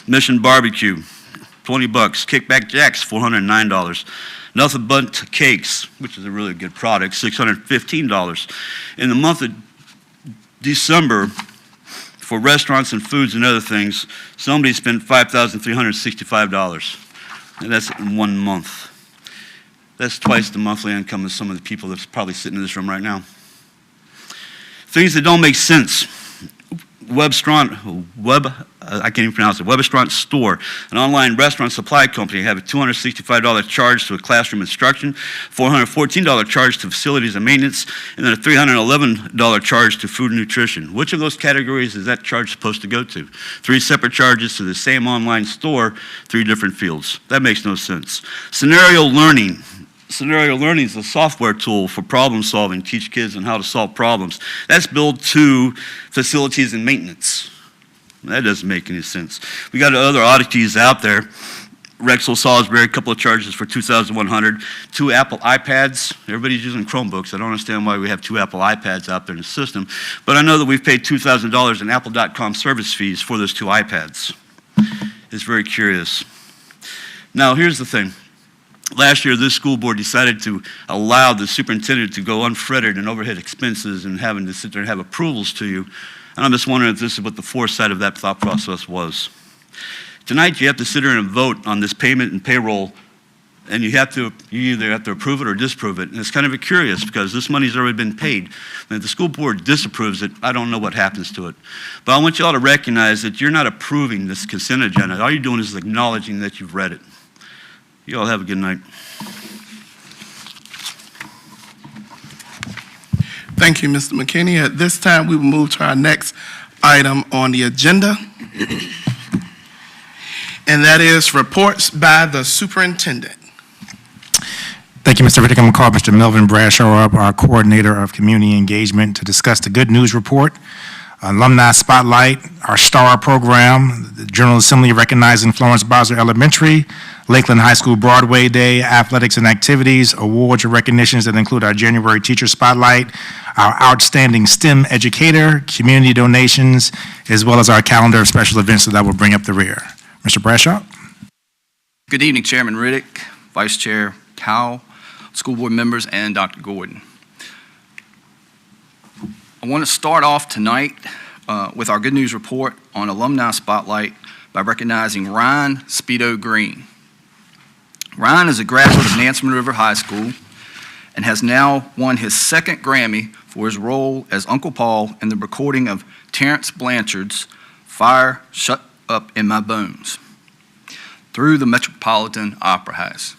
Mission Barbecue, $20. Kickback Jacks, $409. Nothing But Cakes, which is a really good product, $615. In the month of December, for restaurants and foods and other things, somebody spent $5,365. And that's in 1 month. That's twice the monthly income of some of the people that's probably sitting in this room right now. Things that don't make sense. Webrestaurant Store, an online restaurant supply company, have a $265 charge to a classroom instruction, $414 charge to facilities and maintenance, and then a $311 charge to food and nutrition. Which of those categories is that charge supposed to go to? 3 separate charges to the same online store, 3 different fields. That makes no sense. Scenario learning. Scenario learning is a software tool for problem solving, teach kids on how to solve problems. That's billed to facilities and maintenance. That doesn't make any sense. We got other oddities out there. Rexel Salisbury, a couple of charges for $2,100. 2 Apple iPads. Everybody's using Chromebooks. I don't understand why we have 2 Apple iPads out there in the system. But I know that we've paid $2,000 in Apple.com service fees for those 2 iPads. It's very curious. Now, here's the thing. Last year, this school board decided to allow the superintendent to go unfettered in overhead expenses and having to sit there and have approvals to you. And I'm just wondering if this is what the foresight of that thought process was. Tonight, you have to sit there and vote on this payment and payroll, and you either have to approve it or disapprove it. And it's kind of curious because this money's already been paid. And if the school board disapproves it, I don't know what happens to it. But I want you all to recognize that you're not approving this consent agenda. All you're doing is acknowledging that you've read it. You all have a good night. Thank you, Mr. McKinney. At this time, we will move to our next item on the agenda, and that is reports by the superintendent. Thank you, Mr. Riddick. I'm going to call Mr. Melvin Bradshaw up, our coordinator of community engagement, to discuss the good news report, alumni spotlight, our STAR program, the General Assembly recognizing Florence Bowser Elementary, Lakeland High School Broadway Day, athletics and activities, awards or recognitions that include our January teacher spotlight, our outstanding STEM educator, community donations, as well as our calendar of special events that I will bring up the rear. Mr. Bradshaw. Good evening, Chairman Riddick, Vice Chair Cowell, school board members, and Dr. Gordon. I want to start off tonight with our good news report on alumni spotlight by recognizing Ryan Speedo Green. Ryan is a graduate of Nansemond River High School and has now won his 2nd Grammy for his role as Uncle Paul in the recording of Terrence Blanchard's Fire Shut Up in My Bones. through the Metropolitan Opera House.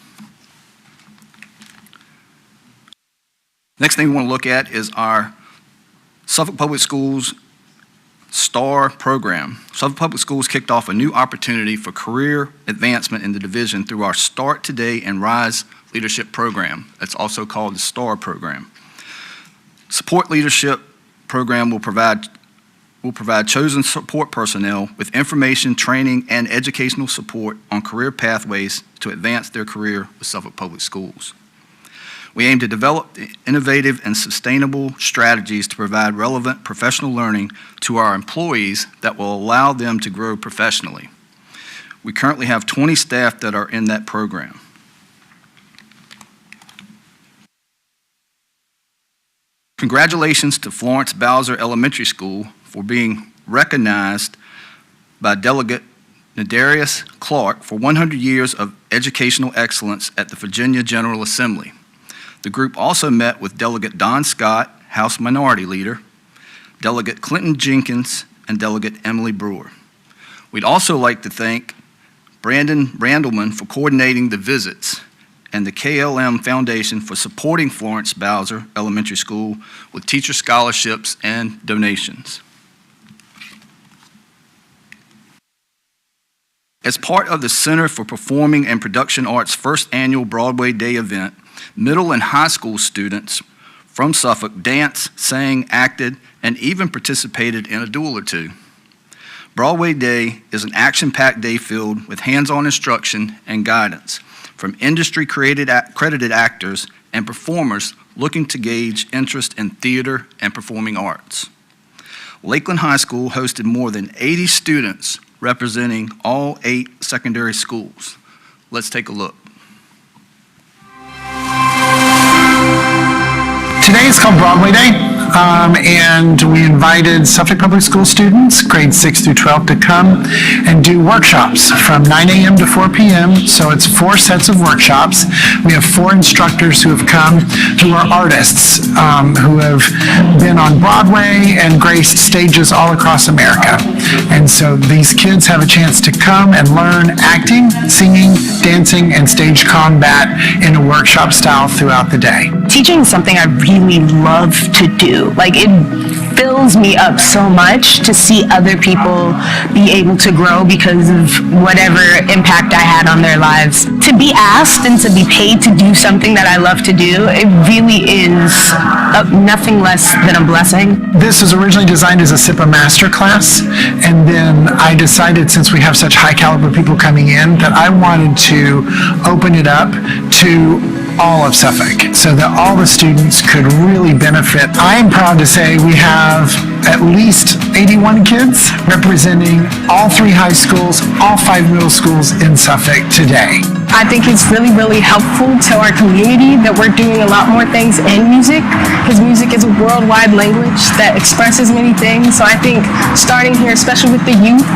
Next thing we want to look at is our Suffolk Public Schools STAR program. Suffolk Public Schools kicked off a new opportunity for career advancement in the division through our Start Today and Rise Leadership Program. That's also called the STAR program. Support Leadership Program will provide chosen support personnel with information, training, and educational support on career pathways to advance their career with Suffolk Public Schools. We aim to develop innovative and sustainable strategies to provide relevant professional learning to our employees that will allow them to grow professionally. We currently have 20 staff that are in that program. Congratulations to Florence Bowser Elementary School for being recognized by Delegate Nadarius Clark for 100 years of educational excellence at the Virginia General Assembly. The group also met with Delegate Don Scott, House Minority Leader, Delegate Clinton Jenkins, and Delegate Emily Brewer. We'd also like to thank Brandon Randleman for coordinating the visits and the KLM Foundation for supporting Florence Bowser Elementary School with teacher scholarships and donations. As part of the Center for Performing and Production Arts' first annual Broadway Day event, middle and high school students from Suffolk danced, sang, acted, and even participated in a duel or two. Broadway Day is an action-packed day filled with hands-on instruction and guidance from industry-credited actors and performers looking to gauge interest in theater and performing arts. Lakeland High School hosted more than 80 students representing all 8 secondary schools. Let's take a look. Today is called Broadway Day, and we invited Suffolk Public School students, grades 6 through 12, to come and do workshops from 9 a.m. to 4 p.m. So it's 4 sets of workshops. We have 4 instructors who have come who are artists, who have been on Broadway and graced stages all across America. And so these kids have a chance to come and learn acting, singing, dancing, and stage combat in a workshop style throughout the day. Teaching is something I really love to do. Like, it fills me up so much to see other people be able to grow because of whatever impact I had on their lives. To be asked and to be paid to do something that I love to do, it really is nothing less than a blessing. This was originally designed as a SIPA master class, and then I decided, since we have such high caliber people coming in, that I wanted to open it up to all of Suffolk so that all the students could really benefit. I am proud to say we have at least 81 kids representing all 3 high schools, all 5 middle schools in Suffolk today. I think it's really, really helpful to our community that we're doing a lot more things in music, because music is a worldwide language that expresses many things. So I think starting here, especially with the youth,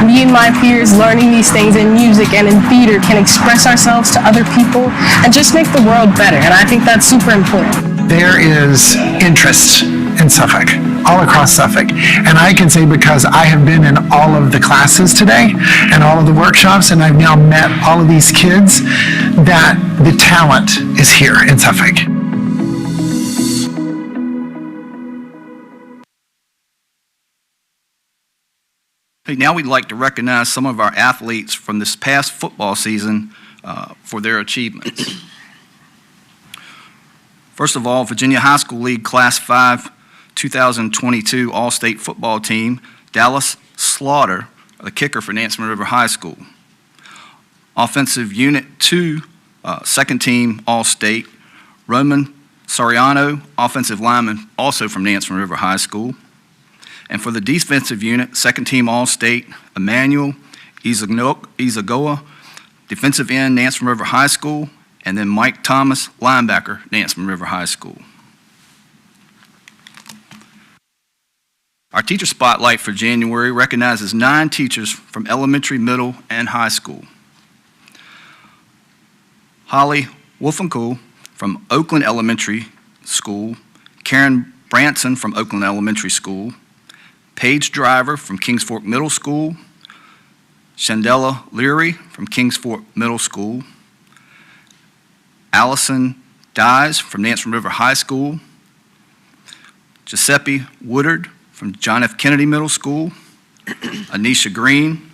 me and my peers learning these things in music and in theater can express ourselves to other people and just make the world better. And I think that's super important. There is interest in Suffolk, all across Suffolk. And I can say, because I have been in all of the classes today and all of the workshops, and I've now met all of these kids, that the talent is here in Suffolk. Now we'd like to recognize some of our athletes from this past football season for their achievements. First of all, Virginia High School League Class 5 2022 All-State Football Team, Dallas Slaughter, the kicker for Nansemond River High School. Offensive Unit 2, second team All-State, Roman Soriano, offensive lineman, also from Nansemond River High School. And for the defensive unit, second team All-State, Emmanuel Izagoa, defensive end, Nansemond River High School, and then Mike Thomas, linebacker, Nansemond River High School. Our teacher spotlight for January recognizes 9 teachers from elementary, middle, and high school. Holly Wolfenkuhl from Oakland Elementary School, Karen Branson from Oakland Elementary School, Paige Driver from Kings Fork Middle School, Shandella Leary from Kingsford Middle School, Allison Dyes from Nansemond River High School, Giuseppe Woodard from John F. Kennedy Middle School, Anisha Green,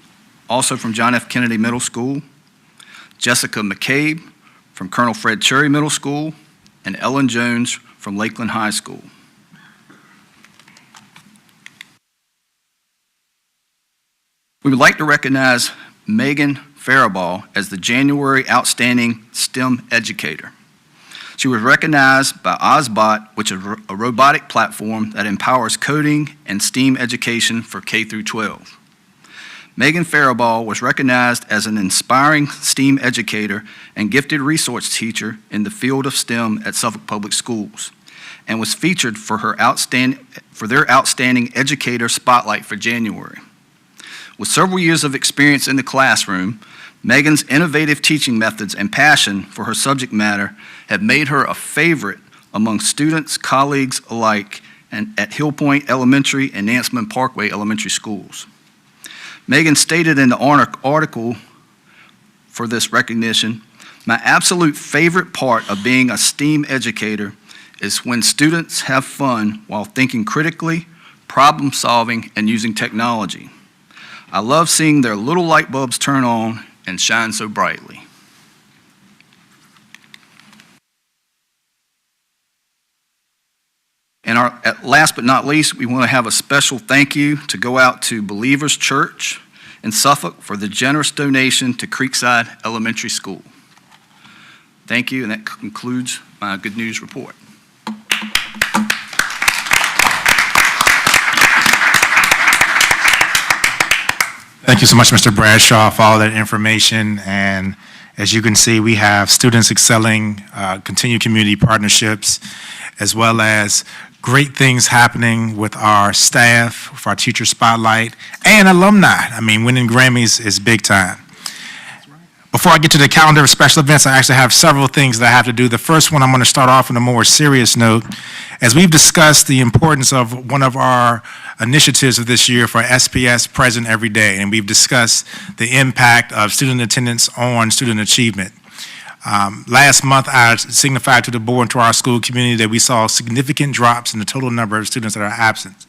also from John F. Kennedy Middle School, Jessica McCabe from Colonel Fred Cherry Middle School, and Ellen Jones from Lakeland High School. We would like to recognize Megan Faribault as the January Outstanding STEM Educator. She was recognized by OzBot, which is a robotic platform that empowers coding and STEAM education for K through 12. Megan Faribault was recognized as an inspiring STEAM educator and gifted resource teacher in the field of STEM at Suffolk Public Schools, and was featured for their outstanding educator spotlight for January. With several years of experience in the classroom, Megan's innovative teaching methods and passion for her subject matter have made her a favorite among students, colleagues alike, and at Hill Point Elementary and Nansemond Parkway Elementary Schools. Megan stated in the article for this recognition, "My absolute favorite part of being a STEAM educator is when students have fun while thinking critically, problem solving, and using technology. I love seeing their little light bulbs turn on and shine so brightly." And last but not least, we want to have a special thank you to go out to Believers Church in Suffolk for the generous donation to Creekside Elementary School. Thank you, and that concludes my good news report. Thank you so much, Mr. Bradshaw, for all that information. And as you can see, we have students excelling, continued community partnerships, as well as great things happening with our staff, for our teacher spotlight, and alumni. I mean, winning Grammys is big time. Before I get to the calendar of special events, I actually have several things that I have to do. The first one, I'm going to start off on a more serious note. As we've discussed the importance of one of our initiatives of this year for SPS Present Every Day, and we've discussed the impact of student attendance on student achievement. Last month, I signified to the board and to our school community that we saw significant drops in the total number of students that are absent,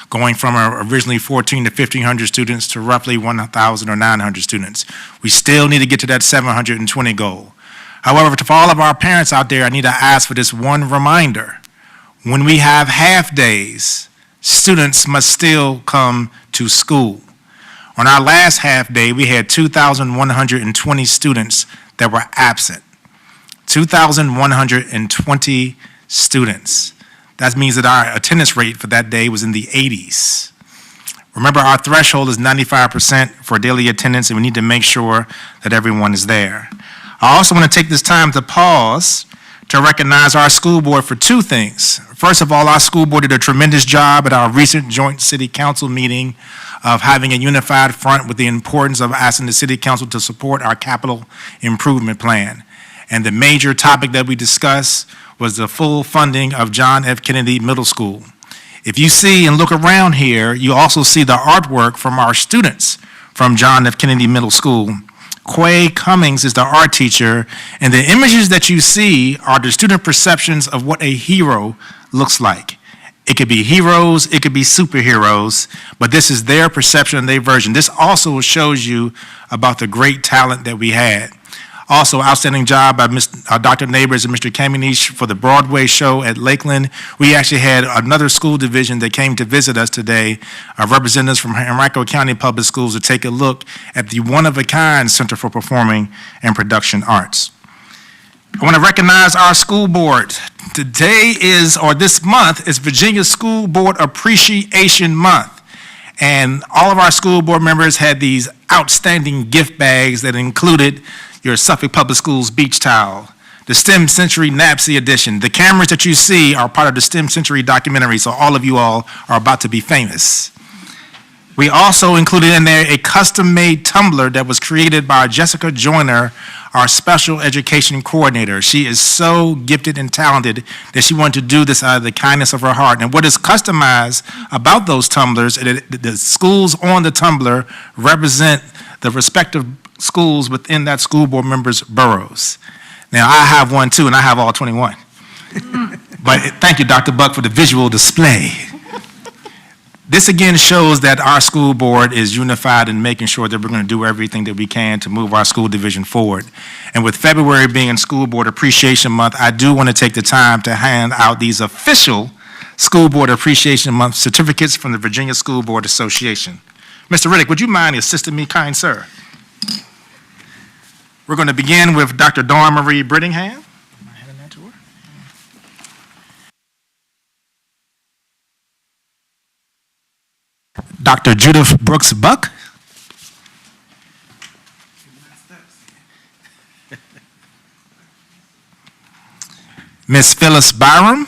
going from originally 1,400 to 1,500 students to roughly 1,000 or 900 students. We still need to get to that 720 goal. However, for all of our parents out there, I need to ask for this one reminder. When we have half days, students must still come to school. On our last half day, we had 2,120 students that were absent. 2,120 students. That means that our attendance rate for that day was in the 80s. Remember, our threshold is 95% for daily attendance, and we need to make sure that everyone is there. I also want to take this time to pause to recognize our school board for two things. First of all, our school board did a tremendous job at our recent joint city council meeting of having a unified front with the importance of asking the city council to support our capital improvement plan. And the major topic that we discussed was the full funding of John F. Kennedy Middle School. If you see and look around here, you also see the artwork from our students from John F. Kennedy Middle School. Quay Cummings is the art teacher, and the images that you see are the student perceptions of what a hero looks like. It could be heroes, it could be superheroes, but this is their perception and their version. This also shows you about the great talent that we had. Also, outstanding job by Dr. Neighbors and Mr. Kamenish for the Broadway show at Lakeland. We actually had another school division that came to visit us today, representatives from Henrico County Public Schools, to take a look at the one-of-a-kind Center for Performing and Production Arts. I want to recognize our school board. Today is, or this month, is Virginia School Board Appreciation Month. And all of our school board members had these outstanding gift bags that included your Suffolk Public Schools beach towel, the STEM Century NAPSI edition. The cameras that you see are part of the STEM Century documentary, so all of you all are about to be famous. We also included in there a custom-made tumbler that was created by Jessica Joyner, our special education coordinator. She is so gifted and talented that she wanted to do this out of the kindness of her heart. And what is customized about those tumblers, the schools on the tumbler represent the respective schools within that school board member's boroughs. Now, I have one too, and I have all 21. But thank you, Dr. Buck, for the visual display. This again shows that our school board is unified in making sure that we're going to do everything that we can to move our school division forward. And with February being School Board Appreciation Month, I do want to take the time to hand out these official School Board Appreciation Month certificates from the Virginia School Board Association. Mr. Riddick, would you mind assisting me, kind sir? We're going to begin with Dr. Dawn Marie Brittingham. Dr. Judith Brooks Buck. Miss Phyllis Byram.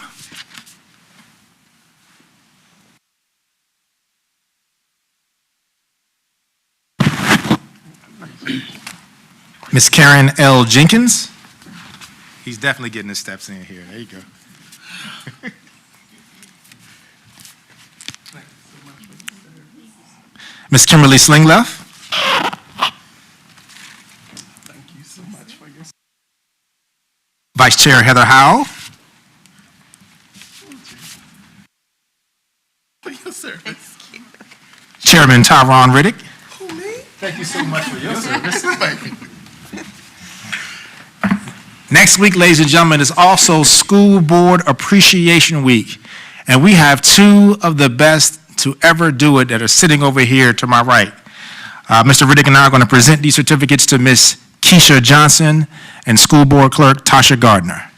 Miss Karen L. Jenkins. He's definitely getting his steps in here. There you go. Ms. Kimberly Slingleff. Thank you so much for your Vice Chair Heather Howell. For your service. Chairman Tyron Riddick. Who, me? Thank you so much for your service. Thank you. Next week, ladies and gentlemen, is also School Board Appreciation Week. And we have two of the best to ever do it that are sitting over here to my right. Mr. Riddick and I are going to present these certificates to Miss Keisha Johnson and School Board Clerk Tasha Gardner.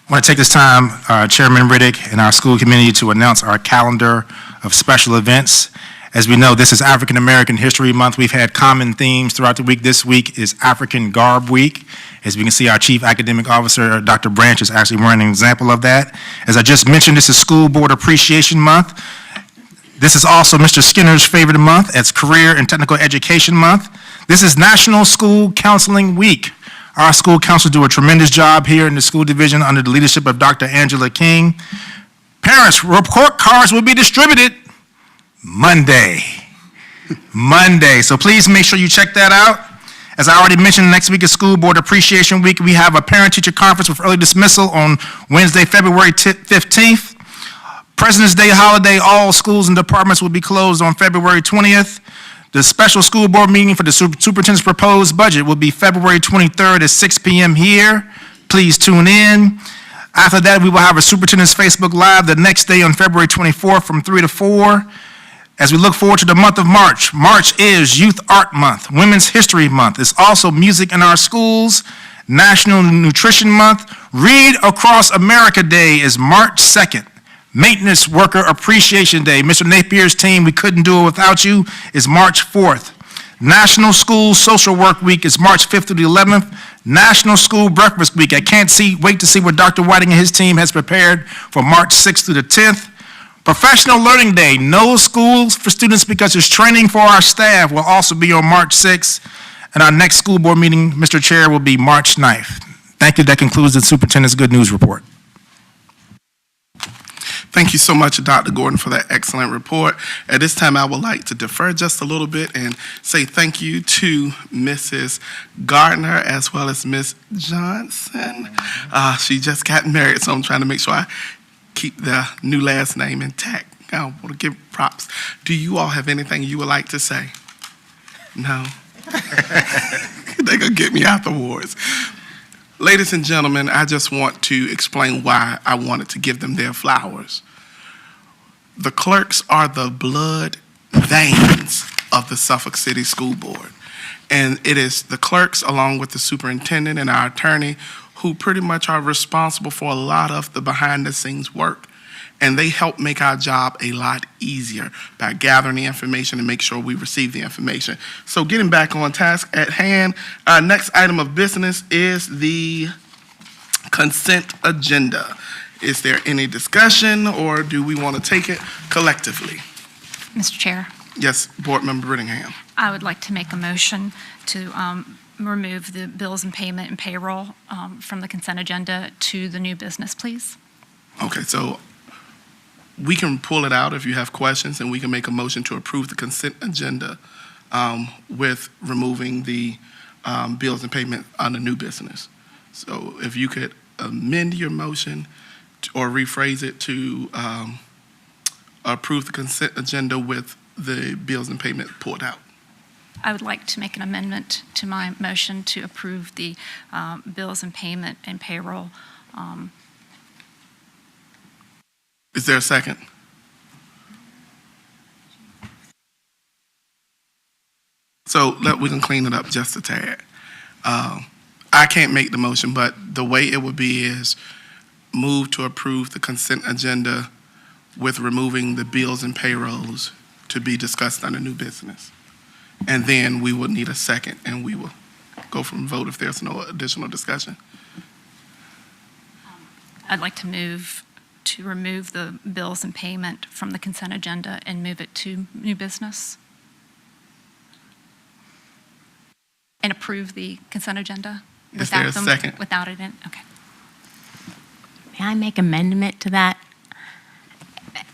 I want to take this time, Chairman Riddick and our school community, to announce our calendar of special events. As we know, this is African American History Month. We've had common themes throughout the week. This week is African Garb Week. As we can see, our Chief Academic Officer, Dr. Branch, is actually wearing an example of that. As I just mentioned, this is School Board Appreciation Month. This is also Mr. Skinner's favorite month. It's Career and Technical Education Month. This is National School Counseling Week. Our school counselors do a tremendous job here in the school division under the leadership of Dr. Angela King. Parents, report cards will be distributed Monday. So please make sure you check that out. As I already mentioned, next week is School Board Appreciation Week. We have a parent-teacher conference with early dismissal on Wednesday, February 15th. President's Day holiday, all schools and departments will be closed on February 20th. The special school board meeting for the superintendent's proposed budget will be February 23rd at 6 p.m. here. Please tune in. After that, we will have a superintendent's Facebook Live the next day on February 24th from 3 to 4. As we look forward to the month of March, March is Youth Art Month, Women's History Month. It's also Music in Our Schools, National Nutrition Month. Read Across America Day is March 2nd. Maintenance Worker Appreciation Day. Mr. Napier's team, we couldn't do it without you, is March 4th. National School Social Work Week is March 5th through the 11th. National School Breakfast Week. I can't wait to see what Dr. Whiting and his team has prepared for March 6th through the 10th. Professional Learning Day. No schools for students because it's training for our staff will also be on March 6th. And our next school board meeting, Mr. Chair, will be March 9th. Thank you. That concludes the Superintendent's Good News Report. Thank you so much, Dr. Gordon, for that excellent report. At this time, I would like to defer just a little bit and say thank you to Mrs. Gardner as well as Ms. Johnson. She just got married, so I'm trying to make sure I keep the new last name intact. I want to give props. Do you all have anything you would like to say? No? They're going to get me afterwards. Ladies and gentlemen, I just want to explain why I wanted to give them their flowers. The clerks are the blood veins of the Suffolk City School Board. And it is the clerks, along with the superintendent and our attorney, who pretty much are responsible for a lot of the behind-the-scenes work. And they help make our job a lot easier by gathering the information and make sure we receive the information. So getting back on task at hand, our next item of business is the consent agenda. Is there any discussion, or do we want to take it collectively? Mr. Chair, Yes, Board Member Brittingham. I would like to make a motion to remove the bills and payment and payroll from the consent agenda to the new business, please. Okay, so we can pull it out if you have questions, and we can make a motion to approve the consent agenda with removing the bills and payment on the new business. So if you could amend your motion or rephrase it to approve the consent agenda with the bills and payment pulled out. I would like to make an amendment to my motion to approve the bills and payment and payroll. Is there a second? So we can clean it up just a tad. I can't make the motion, but the way it would be is move to approve the consent agenda with removing the bills and payrolls to be discussed under new business. And then we will need a second, and we will go from vote if there's no additional discussion. I'd like to move to remove the bills and payment from the consent agenda and move it to new business. And approve the consent agenda. Is there a second? Without it in, okay. May I make amendment to that?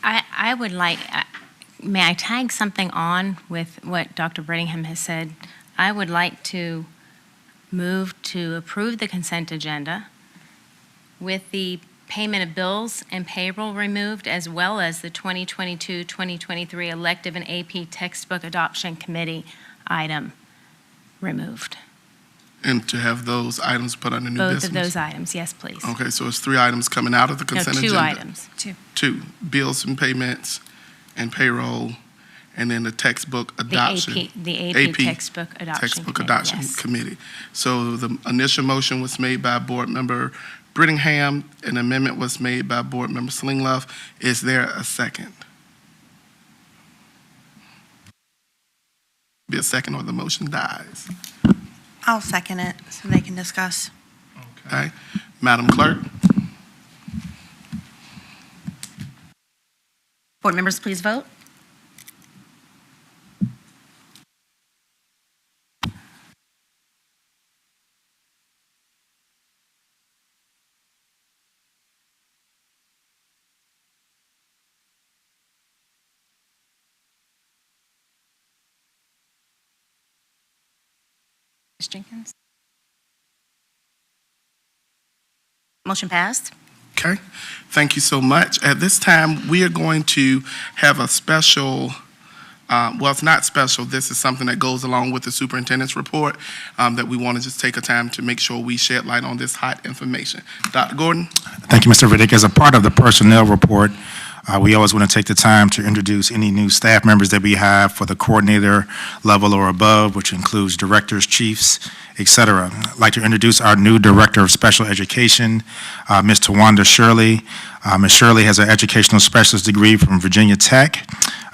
I would like, may I tag something on with what Dr. Brittingham has said? I would like to move to approve the consent agenda with the payment of bills and payroll removed, as well as the 2022-2023 elective and AP textbook adoption committee item removed. And to have those items put under new business? Both of those items, yes, please. Okay, so it's 3 items coming out of the consent agenda? No, 2 items. Two, bills and payments and payroll, and then the textbook adoption. The AP textbook adoption committee, yes. Committee. So the initial motion was made by Board Member Brittingham, an amendment was made by Board Member Slingloff. Is there a second? Be a second or the motion dies. I'll second it so they can discuss. Okay. Madam Clerk? Board members, please vote. Ms. Jenkins? Motion passed. Okay, thank you so much. At this time, we are going to have a special, well, it's not special, this is something that goes along with the superintendent's report that we want to just take a time to make sure we shed light on this hot information. Dr. Gordon? Thank you, Mr. Riddick. As a part of the personnel report, we always want to take the time to introduce any new staff members that we have for the coordinator level or above, which includes directors, chiefs, et cetera. I'd like to introduce our new Director of Special Education, Ms. Tawanda Shirley. Ms. Shirley has an educational specialist degree from Virginia Tech,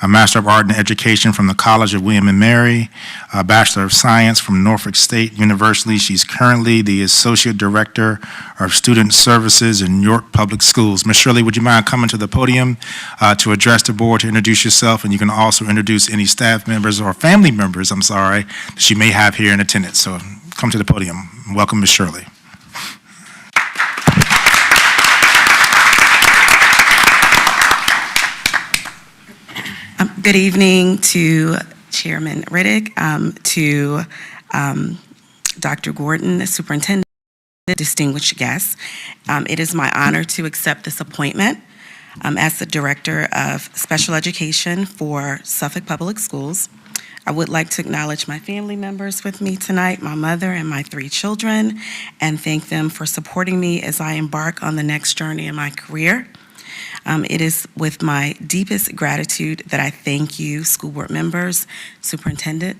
a Master of Art in Education from the College of William and Mary, a Bachelor of Science from Norfolk State University. She's currently the Associate Director of Student Services in York Public Schools. Ms. Shirley, would you mind coming to the podium to address the board, to introduce yourself, and you can also introduce any staff members or family members, that she may have here in attendance. So come to the podium. Welcome, Ms. Shirley. Good evening to Chairman Riddick, to Dr. Gordon, Superintendent, distinguished guests. It is my honor to accept this appointment as the Director of Special Education for Suffolk Public Schools. I would like to acknowledge my family members with me tonight, my mother and my 3 children, and thank them for supporting me as I embark on the next journey in my career. It is with my deepest gratitude that I thank you, school board members, superintendent,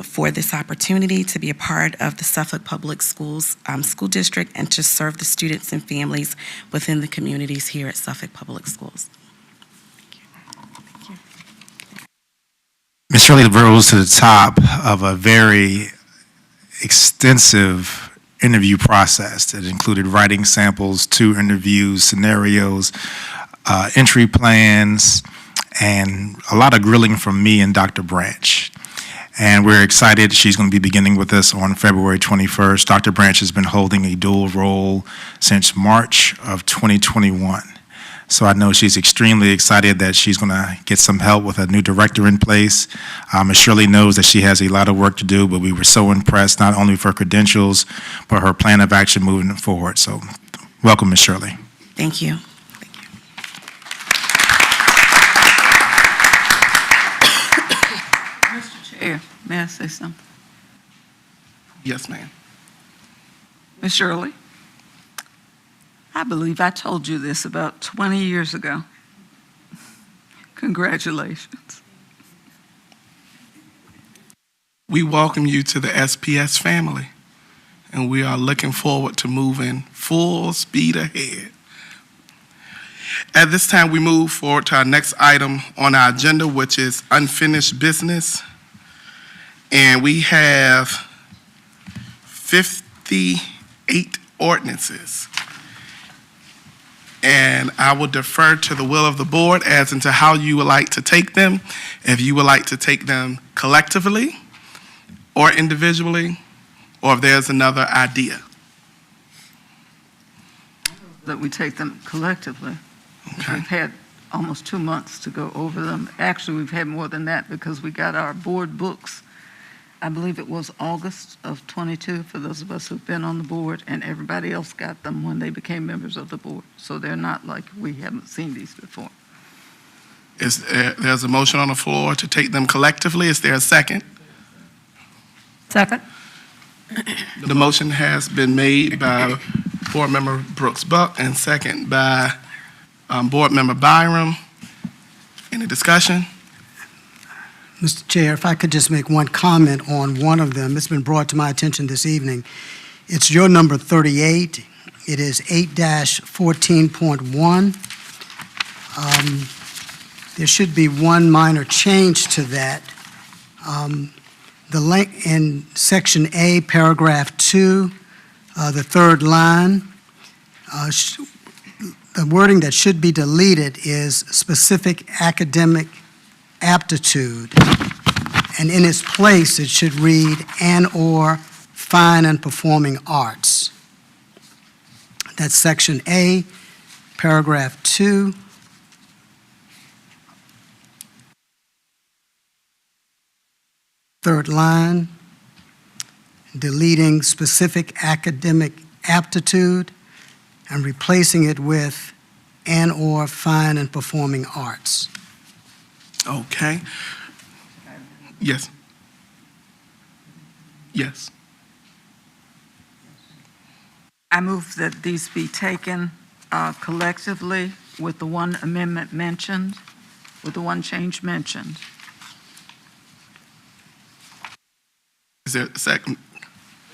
for this opportunity to be a part of the Suffolk Public Schools School District and to serve the students and families within the communities here at Suffolk Public Schools. Ms. Shirley rose to the top of a very extensive interview process that included writing samples, 2 interviews, scenarios, entry plans, and a lot of grilling from me and Dr. Branch. And we're excited. She's going to be beginning with us on February 21st. Dr. Branch has been holding a dual role since March of 2021. So I know she's extremely excited that she's going to get some help with a new director in place. Ms. Shirley knows that she has a lot of work to do, but we were so impressed, not only with her credentials, but her plan of action moving forward. So welcome, Ms. Shirley. Thank you. Mr. Chair, may I say something? Yes, ma'am. Ms. Shirley, I believe I told you this about 20 years ago. Congratulations. We welcome you to the SPS family, and we are looking forward to moving full speed ahead. At this time, we move forward to our next item on our agenda, which is unfinished business. And we have 58 ordinances. And I will defer to the will of the board as into how you would like to take them. If you would like to take them collectively or individually, or if there's another idea. That we take them collectively. Okay. We've had almost 2 months to go over them. Actually, we've had more than that because we got our board books. I believe it was August of 22 for those of us who've been on the board, and everybody else got them when they became members of the board. So they're not like we haven't seen these before. There's a motion on the floor to take them collectively. Is there a second? Second. The motion has been made by Board Member Brooks Buck and second by Board Member Byram. Any discussion? Mr. Chair, if I could just make one comment on one of them. It's been brought to my attention this evening. It's your number 38. It is 8-14.1. There should be one minor change to that. The link in Section A, Paragraph 2, the third line, the wording that should be deleted is specific academic aptitude, and in its place it should read and/or fine and performing arts. That's Section A, Paragraph 2. Third line, deleting specific academic aptitude and replacing it with and/or fine and performing arts. Okay. Yes. Yes. I move that these be taken collectively with the one amendment mentioned, with the one change mentioned. Is there a second?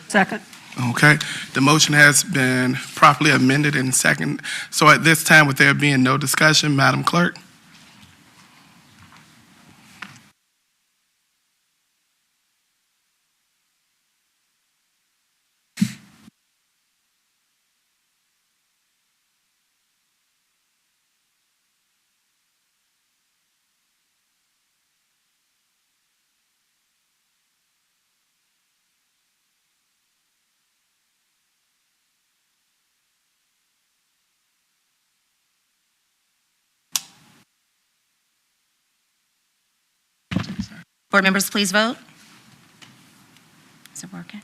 Second. Okay. The motion has been properly amended and second. So at this time, with there being no discussion, Madam Clerk? Board members, please vote. Is it working?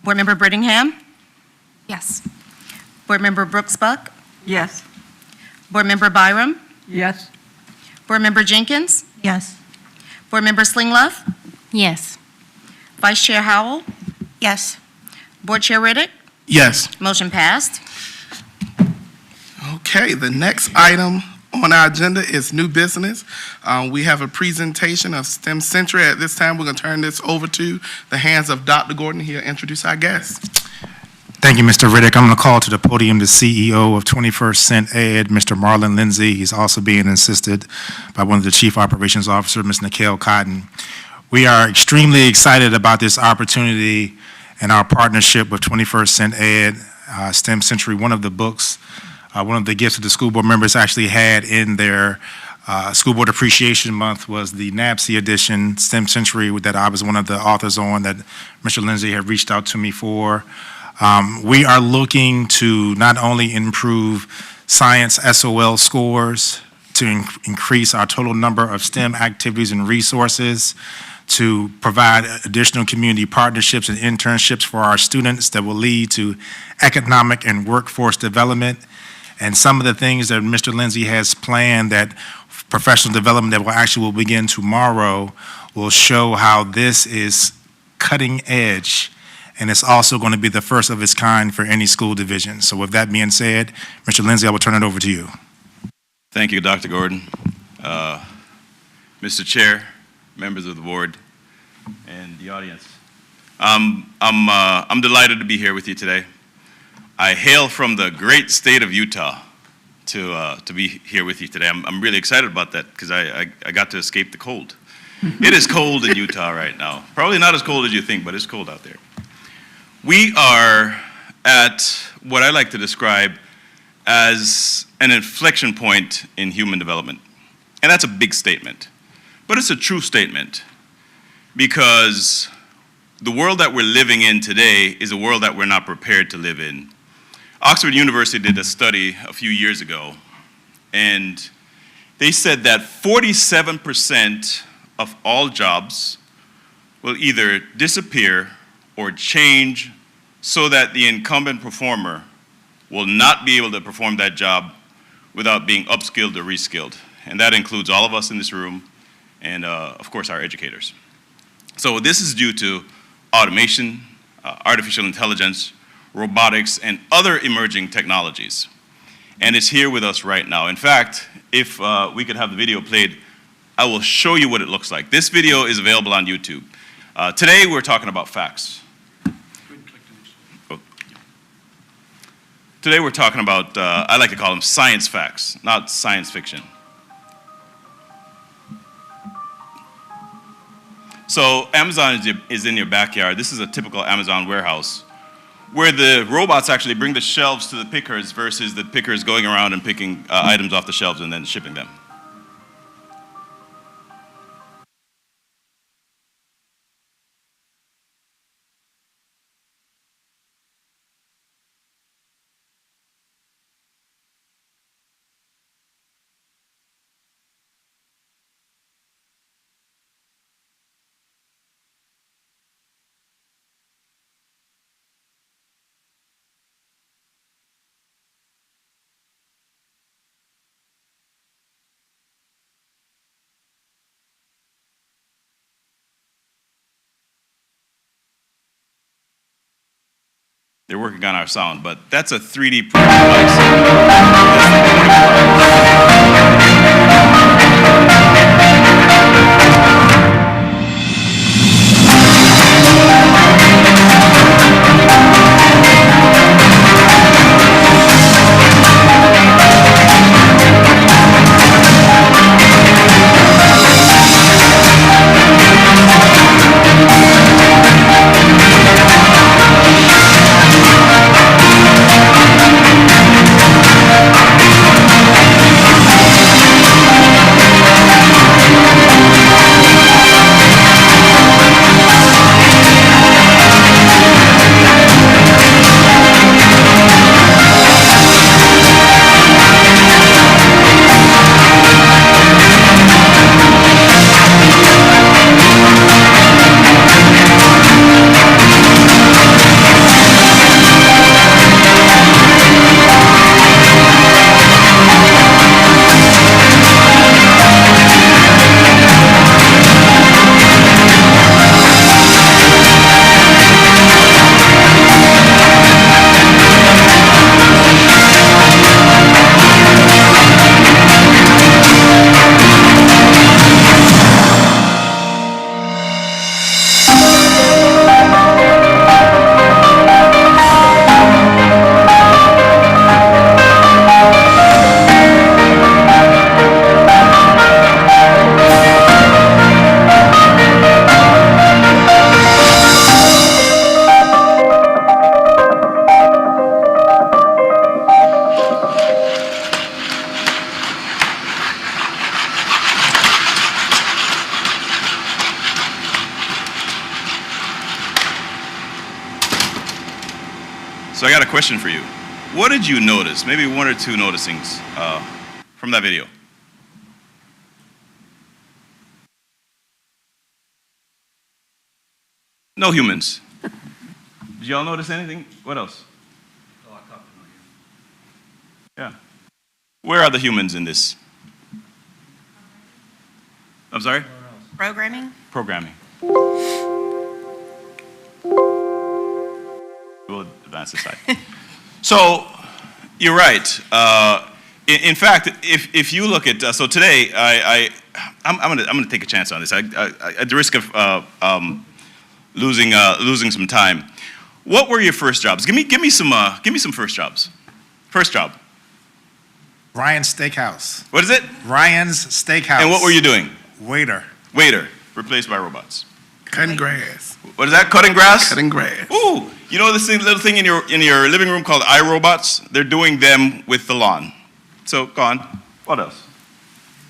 Board Member Brittingham? Yes. Board Member Brooks Buck? Yes. Board Member Byram? Yes. Board Member Jenkins? Yes. Board Member Slinglove? Yes. Vice Chair Howell? Yes. Board Chair Riddick? Yes. Motion passed. Okay, the next item on our agenda is new business. We have a presentation of STEM Century. At this time, we're going to turn this over to the hands of Dr. Gordon. He'll introduce our guest. Thank you, Mr. Riddick. I'm going to call to the podium the CEO of 21st Cent Ed, Mr. Marlon Lindsay. He's also being assisted by one of the Chief Operations Officers, Ms. Nikhil Cotton. We are extremely excited about this opportunity and our partnership with 21st Cent Ed, STEM Century. One of the books, one of the gifts that the school board members actually had in their School Board Appreciation Month was the NABC edition, STEM Century, that I was one of the authors on that Mr. Lindsay had reached out to me for. We are looking to not only improve science SOL scores, to increase our total number of STEM activities and resources, to provide additional community partnerships and internships for our students that will lead to economic and workforce development. And some of the things that Mr. Lindsay has planned, that professional development that will begin tomorrow, will show how this is cutting edge, and it's also going to be the first of its kind for any school division. So with that being said, Mr. Lindsay, I will turn it over to you. Thank you, Dr. Gordon. Mr. Chair, members of the board, and the audience. I'm delighted to be here with you today. I hail from the great state of Utah to be here with you today. I'm really excited about that because I got to escape the cold. It is cold in Utah right now. Probably not as cold as you think, but it's cold out there. We are at what I like to describe as an inflection point in human development. And that's a big statement, but it's a true statement because the world that we're living in today is a world that we're not prepared to live in. Oxford University did a study a few years ago, and they said that 47% of all jobs will either disappear or change so that the incumbent performer will not be able to perform that job without being upskilled or reskilled. And that includes all of us in this room and, of course, our educators. So this is due to automation, artificial intelligence, robotics, and other emerging technologies. And it's here with us right now. In fact, if we could have the video played, I will show you what it looks like. This video is available on YouTube. Today, we're talking about facts. Today, we're talking about, I like to call them science facts, not science fiction. So Amazon is in your backyard. This is a typical Amazon warehouse where the robots actually bring the shelves to the pickers versus the pickers going around and picking items off the shelves and then shipping them. They're working on our sound, but that's a 3D printed So I got a question for you. What did you notice? Maybe one or two noticings from that video. No humans. Did y'all notice anything? What else? Oh, I talked to no Yeah. Where are the humans in this? I'm sorry? Programming? Programming. We'll advance this slide. So, you're right. In fact, if you look at, so today, I'm gonna take a chance on this. At the risk of losing some time. What were your first jobs? Give me some first jobs. First job. Ryan's Steakhouse. What is it? Ryan's Steakhouse. And what were you doing? Waiter. Waiter, replaced by robots. Cutting grass. What is that? Cutting grass? Cutting grass. Ooh, you know this little thing in your living room called iRobots? They're doing them with the lawn. So, go on. What else?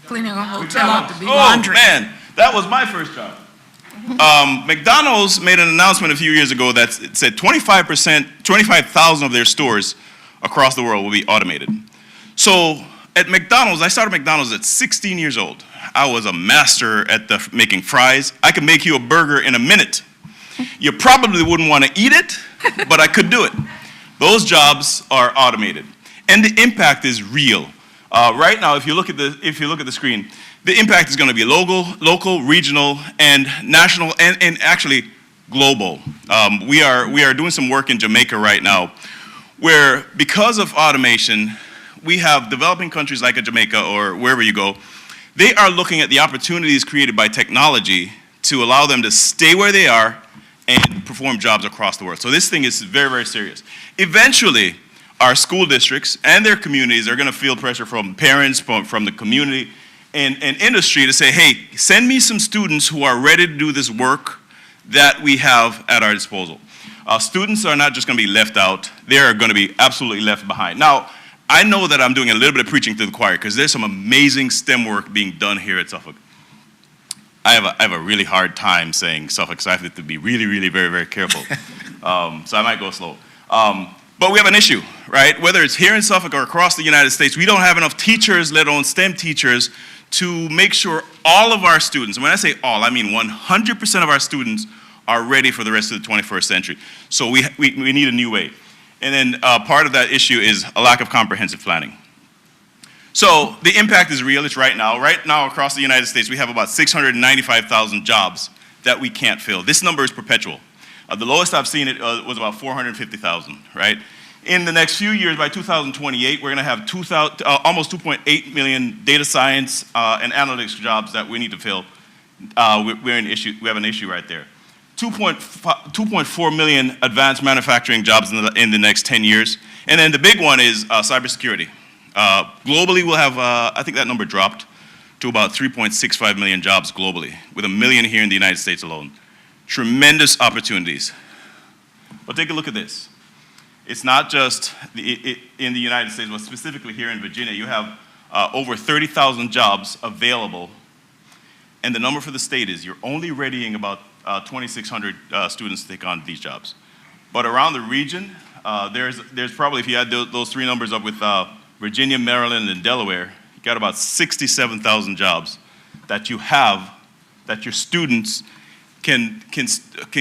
Cleaning a hotel up to be laundry. Oh, man, that was my first job. McDonald's made an announcement a few years ago that said 25,000 of their stores across the world will be automated. So at McDonald's, I started McDonald's at 16 years old. I was a master at making fries. I could make you a burger in a minute. You probably wouldn't want to eat it, but I could do it. Those jobs are automated, and the impact is real. Right now, if you look at the screen, the impact is going to be local, regional, and national, and actually global. We are doing some work in Jamaica right now, where because of automation, we have developing countries like Jamaica or wherever you go, they are looking at the opportunities created by technology to allow them to stay where they are and perform jobs across the world. So this thing is very, very serious. Eventually, our school districts and their communities are going to feel pressure from parents, from the community, and industry to say, hey, send me some students who are ready to do this work that we have at our disposal. Students are not just going to be left out, they are going to be absolutely left behind. Now, I know that I'm doing a little bit of preaching to the choir because there's some amazing STEM work being done here at Suffolk. I have a really hard time saying Suffolk, so I have to be really, really very, very careful. So I might go slow. But we have an issue, right? Whether it's here in Suffolk or across the United States, we don't have enough teachers, let alone STEM teachers, to make sure all of our students, and when I say all, I mean 100% of our students are ready for the rest of the 21st century. So we need a new way. And then part of that issue is a lack of comprehensive planning. So the impact is real, it's right now. Right now across the United States, we have about 695,000 jobs that we can't fill. This number is perpetual. The lowest I've seen it was about 450,000, right? In the next few years, by 2028, we're gonna have almost 2.8 million data science and analytics jobs that we need to fill. We have an issue right there. 2.4 million advanced manufacturing jobs in the next 10 years. And then the big one is cybersecurity. Globally, we'll have, I think that number dropped to about 3.65 million jobs globally, with 1 million here in the United States alone. Tremendous opportunities. But take a look at this. It's not just in the United States, but specifically here in Virginia, you have over 30,000 jobs available. And the number for the state is you're only readying about 2,600 students to take on these jobs. But around the region, there's probably, if you add those three numbers up with Virginia, Maryland, and Delaware, you got about 67,000 jobs that you have, that your students can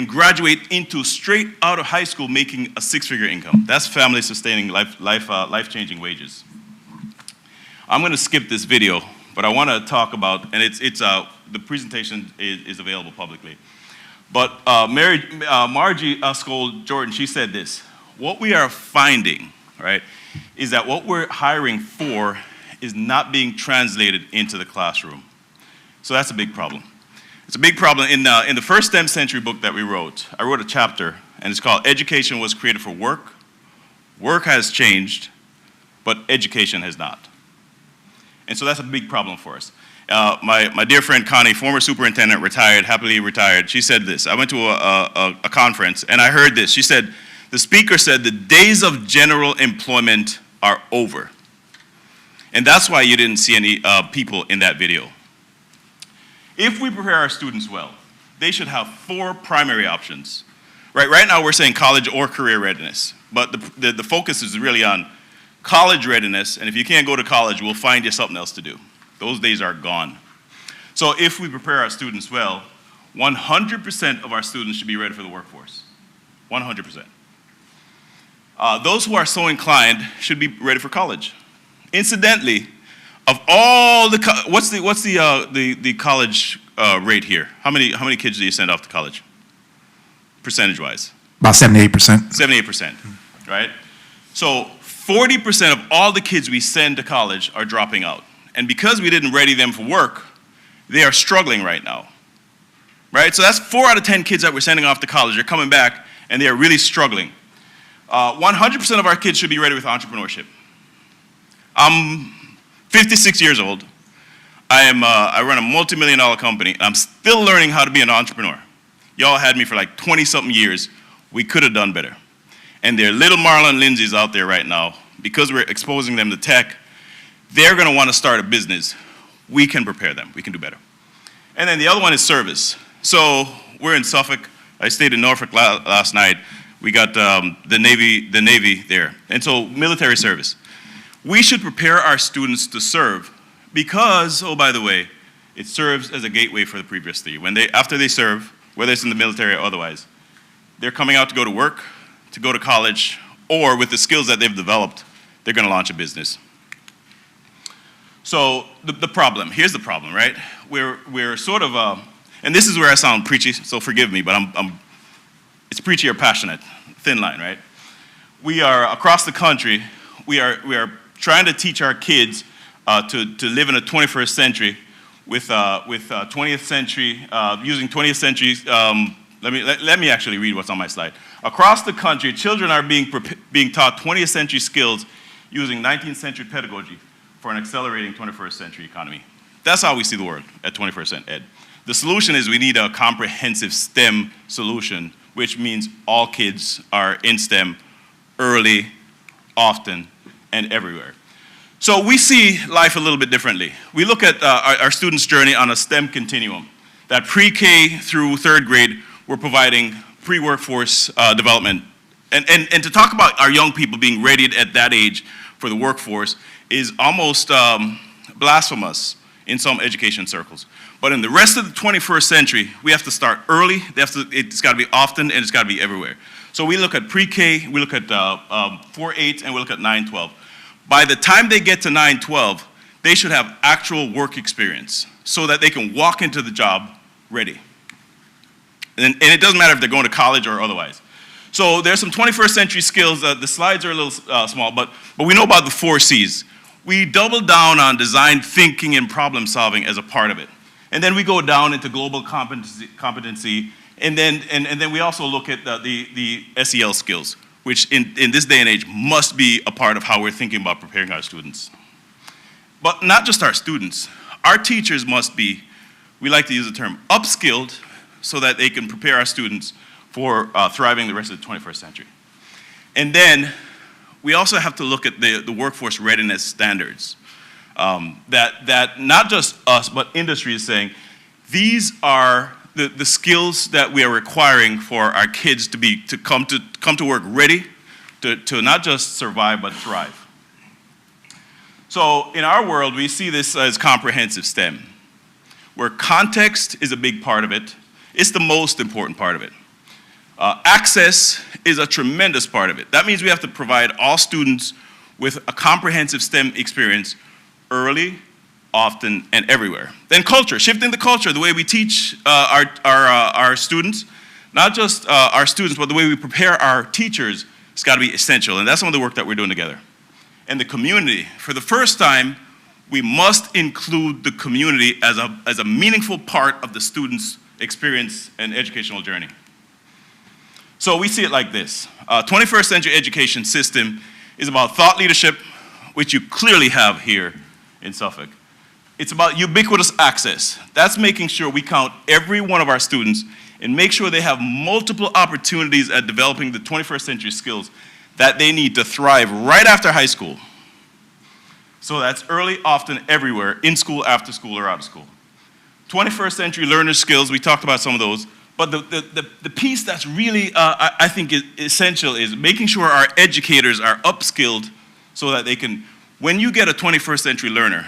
graduate into straight out of high school making a six-figure income. That's family sustaining, life-changing wages. I'm gonna skip this video, but I wanna talk about, and the presentation is available publicly. But Margie Skoll Jordan, she said this: what we are finding, right, is that what we're hiring for is not being translated into the classroom. So that's a big problem. It's a big problem. In the first STEM Century book that we wrote, I wrote a chapter, and it's called Education Was Created for Work. Work has changed, but education has not. And so that's a big problem for us. My dear friend Connie, former superintendent, retired, happily retired, she said this. I went to a conference, and I heard this. She said, the speaker said, the days of general employment are over. And that's why you didn't see any people in that video. If we prepare our students well, they should have 4 primary options. Right now we're saying college or career readiness. But the focus is really on college readiness, and if you can't go to college, we'll find you something else to do. Those days are gone. So if we prepare our students well, 100% of our students should be ready for the workforce. 100%. Those who are so inclined should be ready for college. Incidentally, of all the, what's the college rate here? How many kids do you send off to college? Percentage-wise? About 78%. 78%, right? So 40% of all the kids we send to college are dropping out. And because we didn't ready them for work, they are struggling right now, right? So that's 4 out of 10 kids that we're sending off to college. They're coming back, and they are really struggling. 100% of our kids should be ready with entrepreneurship. I'm 56 years old. I run a multi-million-dollar company. I'm still learning how to be an entrepreneur. Y'all had me for like 20-something years. We could have done better. And there are little Marlon Lindsays out there right now. Because we're exposing them to tech, they're going to want to start a business. We can prepare them. We can do better. And then the other one is service. So we're in Suffolk. I stayed in Norfolk last night. We got the Navy there. And so military service. We should prepare our students to serve because, oh, by the way, it serves as a gateway for the previous 3. After they serve, whether it's in the military or otherwise, they're coming out to go to work, to go to college, or with the skills that they've developed, they're going to launch a business. So the problem, here's the problem, right? We're sort of, and this is where I sound preachy, so forgive me, but it's preachy or passionate, thin line, right? We are, across the country, we are trying to teach our kids to live in the 21st century with 20th century, using 20th century, let me actually read what's on my slide. Across the country, children are being taught 20th century skills using 19th century pedagogy for an accelerating 21st century economy. That's how we see the world at 21st Ed. The solution is we need a comprehensive STEM solution, which means all kids are in STEM early, often, and everywhere. So we see life a little bit differently. We look at our students' journey on a STEM continuum. That pre-K through 3rd grade, we're providing pre-workforce development. And to talk about our young people being ready at that age for the workforce is almost blasphemous in some education circles. But in the rest of the 21st century, we have to start early. It's got to be often, and it's got to be everywhere. So we look at pre-K, we look at 4-8, and we look at 9-12. By the time they get to 9-12, they should have actual work experience so that they can walk into the job ready. And it doesn't matter if they're going to college or otherwise. So there's some 21st century skills. The slides are a little small, but we know about the 4 C's. We double down on design thinking and problem solving as a part of it. And then we go down into global competency, and then we also look at the SEL skills, which in this day and age must be a part of how we're thinking about preparing our students. But not just our students. Our teachers must be, we like to use the term, upskilled so that they can prepare our students for thriving the rest of the 21st century. And then we also have to look at the workforce readiness standards that not just us, but industry is saying, these are the skills that we are requiring for our kids to come to work ready, to not just survive, but thrive. So in our world, we see this as comprehensive STEM, where context is a big part of it. It's the most important part of it. Access is a tremendous part of it. That means we have to provide all students with a comprehensive STEM experience early, often, and everywhere. Then culture, shifting the culture, the way we teach our students, not just our students, but the way we prepare our teachers, it's got to be essential. And that's some of the work that we're doing together. And the community, for the first time, we must include the community as a meaningful part of the student's experience and educational journey. So we see it like this. 21st century education system is about thought leadership, which you clearly have here in Suffolk. It's about ubiquitous access. That's making sure we count every one of our students and make sure they have multiple opportunities at developing the 21st century skills that they need to thrive right after high school. So that's early, often, everywhere, in school, after school, or out of school. 21st century learner skills, we talked about some of those, But the piece that's really, I think, is essential is making sure our educators are upskilled so that they can, when you get a 21st century learner,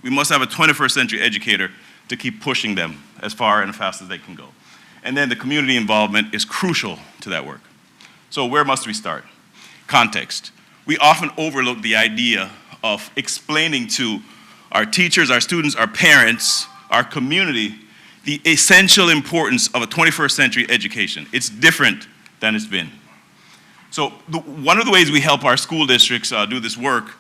we must have a 21st century educator to keep pushing them as far and as fast as they can go. And then the community involvement is crucial to that work. So where must we start? Context. We often overlook the idea of explaining to our teachers, our students, our parents, our community, the essential importance of a 21st century education. It's different than it's been. So one of the ways we help our school districts do this work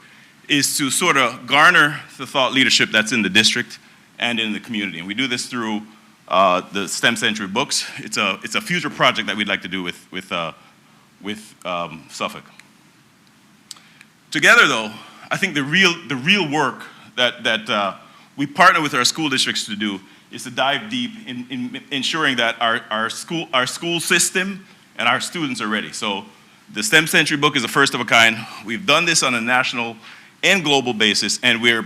is to sort of garner the thought leadership that's in the district and in the community. And we do this through the STEM Century books. It's a future project that we'd like to do with Suffolk. Together, though, I think the real work that we partner with our school districts to do is to dive deep in ensuring that our school system and our students are ready. So the STEM Century book is a first of a kind. We've done this on a national and global basis, and we're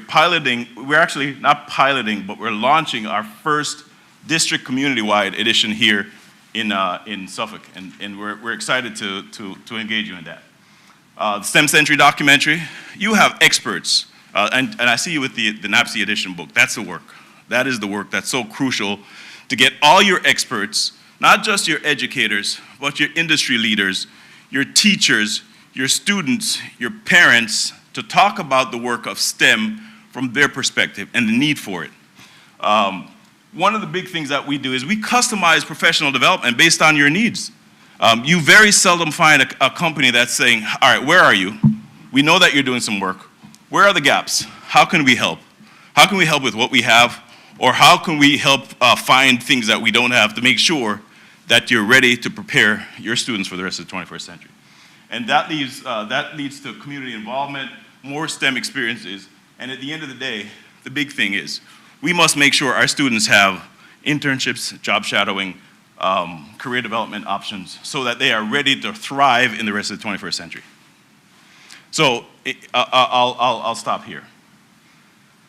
actually not piloting, but we're launching our first district community-wide edition here in Suffolk, and we're excited to engage you in that. The STEM Century documentary, you have experts, and I see you with the NAPSI edition book. That's the work. That is the work that's so crucial to get all your experts, not just your educators, but your industry leaders, your teachers, your students, your parents, to talk about the work of STEM from their perspective and the need for it. One of the big things that we do is we customize professional development based on your needs. You very seldom find a company that's saying, all right, where are you? We know that you're doing some work. Where are the gaps? How can we help? How can we help with what we have? Or how can we help find things that we don't have to make sure that you're ready to prepare your students for the rest of the 21st century? And that leads to community involvement, more STEM experiences, and at the end of the day, the big thing is we must make sure our students have internships, job shadowing, career development options so that they are ready to thrive in the rest of the 21st century. So I'll stop here.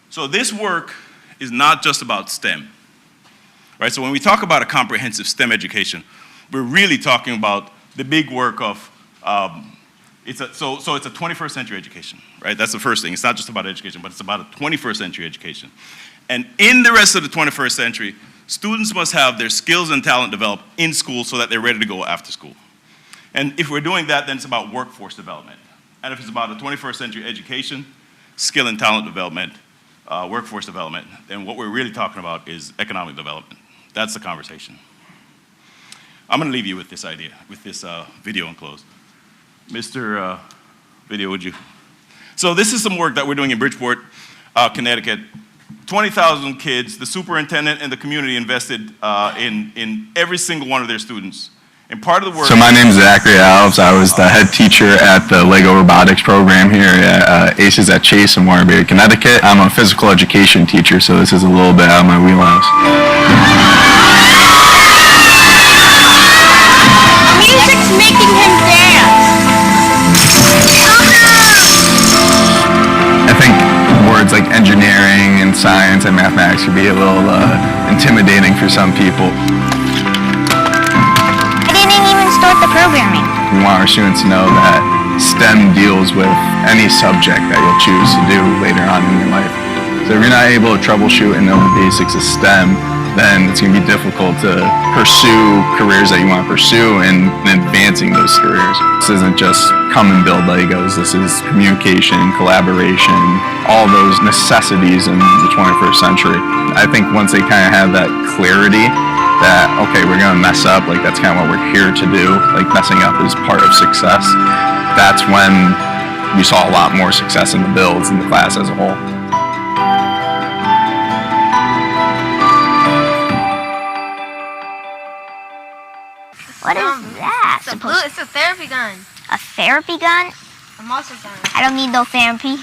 So this work is not just about STEM, right? So when we talk about a comprehensive STEM education, we're really talking about the big work of, it's a 21st century education, right? That's the first thing. It's not just about education, but it's about a 21st century education. And in the rest of the 21st century, students must have their skills and talent developed in school so that they're ready to go after school. And if we're doing that, then it's about workforce development. And if it's about a 21st century education, skill and talent development, workforce development, then what we're really talking about is economic development. That's the conversation. I'm gonna leave you with this idea, with this video and close. Mr. Video, would you? So this is some work that we're doing in Bridgeport, Connecticut. 20,000 kids, the superintendent and the community invested in every single one of their students. And part of the work— So my name is Zachary Alves. I was the head teacher at the Lego robotics program here at ACES at Chase in Waterbury, Connecticut. I'm a physical education teacher, so this is a little bit out of my wheelhouse. Music's making him dance. I think words like engineering and science and mathematics could be a little intimidating for some people. I didn't even start the programming. We want our students to know that STEM deals with any subject that you'll choose to do later on in your life. So if you're not able to troubleshoot and know the basics of STEM, then it's going to be difficult to pursue careers that you want to pursue and advancing those careers. This isn't just come and build Legos. This is communication, collaboration, all those necessities in the 21st century. I think once they kind of have that clarity that, okay, we're going to mess up, like that's kind of what we're here to do, like messing up is part of success, that's when we saw a lot more success in the builds in the class as a whole. What is that? It's a therapy gun. A therapy gun? A muscle gun. I don't need no therapy. You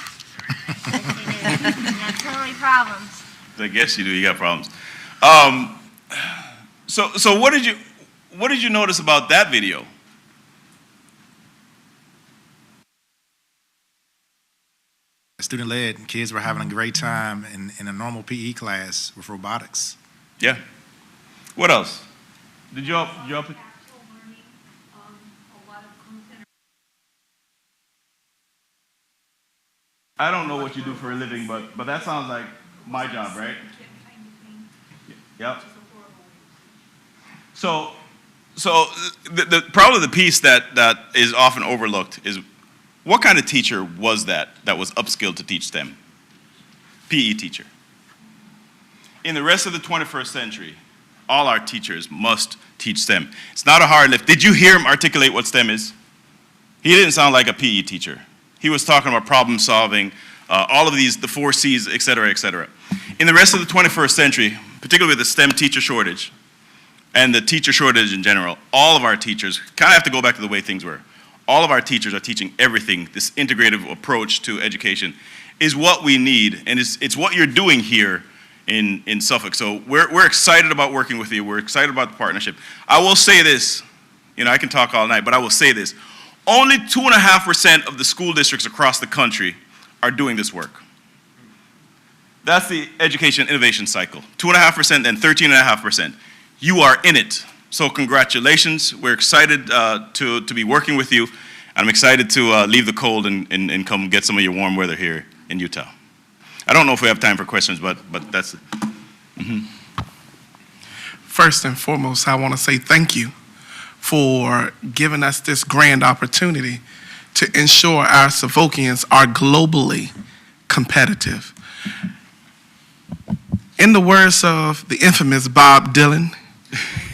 have so many problems. I guess you do. You got problems. So what did you notice about that video? Student-led, kids were having a great time in a normal PE class with robotics. Yeah. What else? Did you all? I don't know what you do for a living, but that sounds like my job, right? Yep. So probably the piece that is often overlooked is what kind of teacher was that was upskilled to teach STEM? PE teacher. In the rest of the 21st century, all our teachers must teach STEM. It's not a hard lift. Did you hear him articulate what STEM is? He didn't sound like a PE teacher. He was talking about problem solving, all of these, the 4 C's, et cetera, et cetera. In the rest of the 21st century, particularly with the STEM teacher shortage and the teacher shortage in general, all of our teachers kind of have to go back to the way things were. All of our teachers are teaching everything. This integrative approach to education is what we need, and it's what you're doing here in Suffolk. So we're excited about working with you. We're excited about the partnership. I will say this, I can talk all night, but I will say this. Only 2.5% of the school districts across the country are doing this work. That's the education innovation cycle. 2.5%, then 13.5%. You are in it. So congratulations. We're excited to be working with you. I'm excited to leave the cold and come get some of your warm weather here in Utah. I don't know if we have time for questions, but that's it. First and foremost, I want to say thank you for giving us this grand opportunity to ensure our Suffolkians are globally competitive. In the words of the infamous Bob Dylan,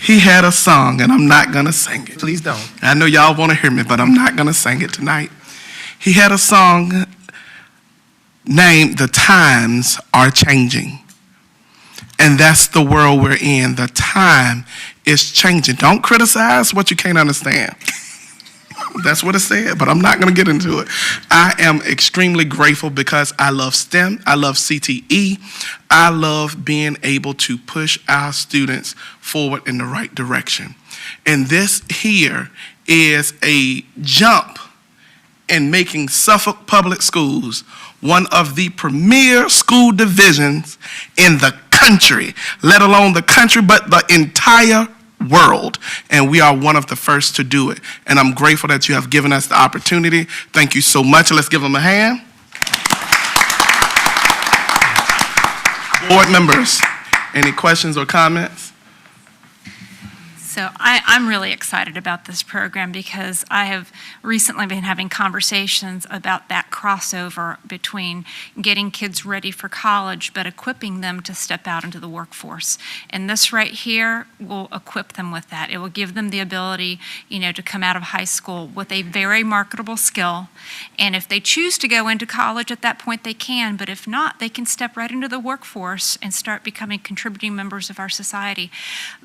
he had a song, and I'm not going to sing it. Please don't. I know y'all want to hear me, but I'm not going to sing it tonight. He had a song named "The Times Are Changing." And that's the world we're in. The time is changing. Don't criticize what you can't understand. That's what it said, but I'm not going to get into it. I am extremely grateful because I love STEM. I love CTE. I love being able to push our students forward in the right direction. And this here is a jump in making Suffolk Public Schools one of the premier school divisions in the country, let alone the country, but the entire world. And we are one of the first to do it. And I'm grateful that you have given us the opportunity. Thank you so much. Let's give them a hand. Board members, any questions or comments? So I'm really excited about this program because I have recently been having conversations about that crossover between getting kids ready for college but equipping them to step out into the workforce. And this right here will equip them with that. It will give them the ability, to come out of high school with a very marketable skill. And if they choose to go into college at that point, they can. But if not, they can step right into the workforce and start becoming contributing members of our society.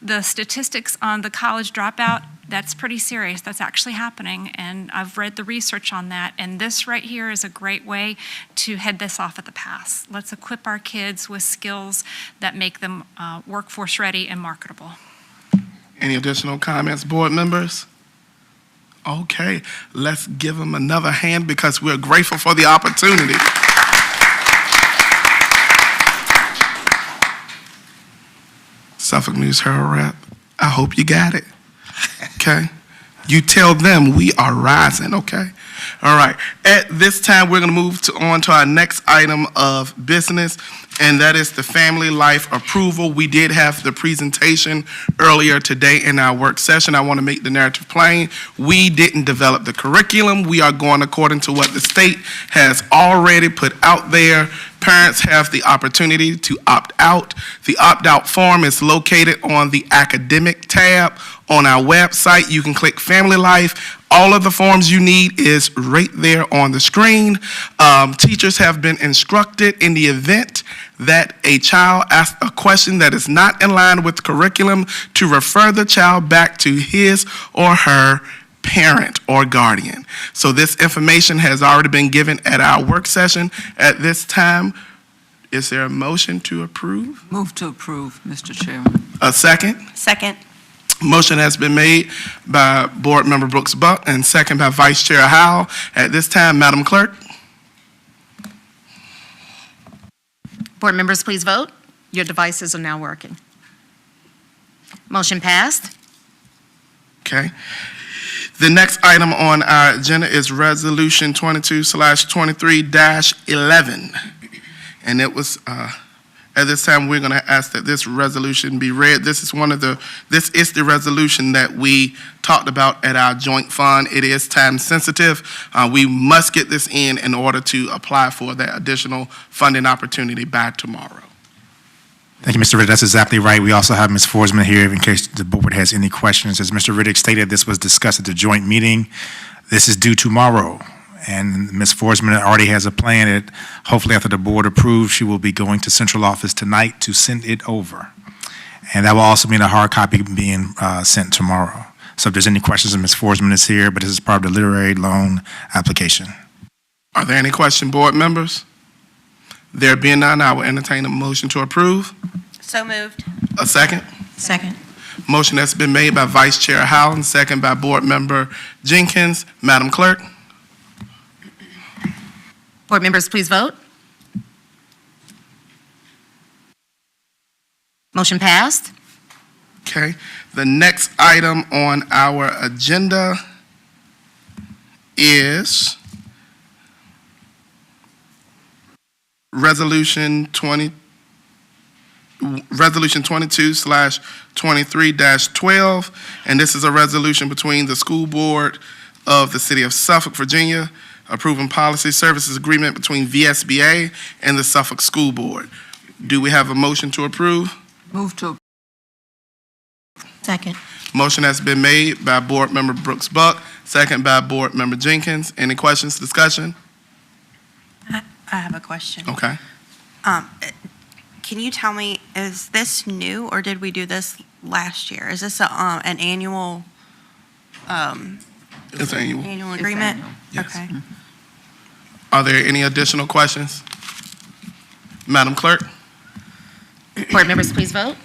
The statistics on the college dropout, that's pretty serious. That's actually happening, and I've read the research on that, and this right here is a great way to head this off at the pass. Let's equip our kids with skills that make them workforce ready and marketable. Any additional comments, board members? Okay, let's give them another hand because we're grateful for the opportunity. Suffolk News Herald Rep, I hope you got it, okay? You tell them we are rising, okay? All right, at this time, we're gonna move on to our next item of business, and that is the family life approval. We did have the presentation earlier today in our work session. I wanna make the narrative plain. We didn't develop the curriculum. We are going according to what the state has already put out there. Parents have the opportunity to opt out. The opt-out form is located on the academic tab on our website. You can click Family Life. All of the forms you need is right there on the screen. Teachers have been instructed in the event that a child asks a question that is not in line with curriculum to refer the child back to his or her parent or guardian. So this information has already been given at our work session. At this time, is there a motion to approve? Move to approve, Mr. Chairman. A second? Second. Motion has been made by Board Member Brooks Buck and second by Vice Chair Howell. At this time, Madam Clerk. Board members, please vote. Your devices are now working. Motion passed. Okay. The next item on our agenda is Resolution 22/23-11. And it was, at this time, we're going to ask that this resolution be read. This is the resolution that we talked about at our joint fund. It is time sensitive. We must get this in order to apply for that additional funding opportunity by tomorrow. Thank you, Mr. Riddick. That's exactly right. We also have Ms. Forsman here in case the board has any questions. As Mr. Riddick stated, this was discussed at the joint meeting. This is due tomorrow, and Ms. Forsman already has a plan that hopefully after the board approves, she will be going to central office tonight to send it over. And that will also mean a hard copy being sent tomorrow. So if there's any questions, Ms. Forsman is here, but this is part of the literary loan application. Are there any questions, board members? There being none, I will entertain a motion to approve. So moved. A second? Second. Motion that's been made by Vice Chair Howland, second by Board Member Jenkins. Madam Clerk? Board members, please vote. Motion passed. Okay. The next item on our agenda is Resolution 22/23-12, and this is a resolution between the school board of the City of Suffolk, Virginia, approving policy services agreement between VSBA and the Suffolk School Board. Do we have a motion to approve? Move to. Second. Motion has been made by Board Member Brooks Buck, second by Board Member Jenkins. Any questions, discussion? I have a question. Okay. Can you tell me, is this new or did we do this last year? Is this an annual? It's annual. Annual agreement? annual. Yes. Okay. Are there any additional questions? Madam Clerk? Board members, please vote.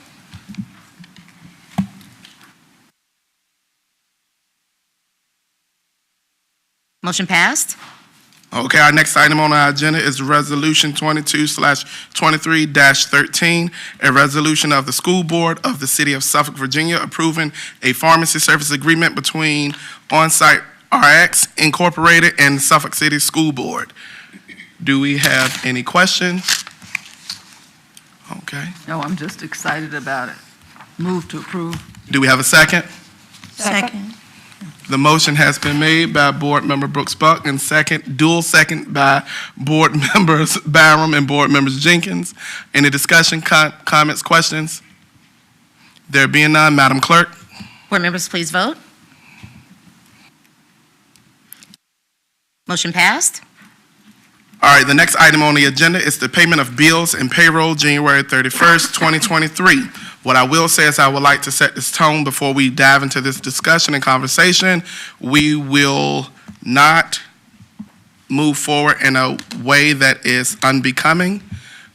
Motion passed. Okay, our next item on our agenda is Resolution 22/23-13, a resolution of the School Board of the City of Suffolk, Virginia, approving a pharmacy service agreement between Onsite RX Incorporated and Suffolk City School Board. Do we have any questions? Okay. No, I'm just excited about it. Move to approve. Do we have a second? Second. The motion has been made by Board Member Brooks Buck and dual second by Board Members Byram and Board Members Jenkins. Any discussion, comments, questions? There being none, Madam Clerk? Board members, please vote. Motion passed. All right, the next item on the agenda is the payment of bills and payroll January 31st, 2023. What I will say is I would like to set this tone before we dive into this discussion and conversation. We will not move forward in a way that is unbecoming.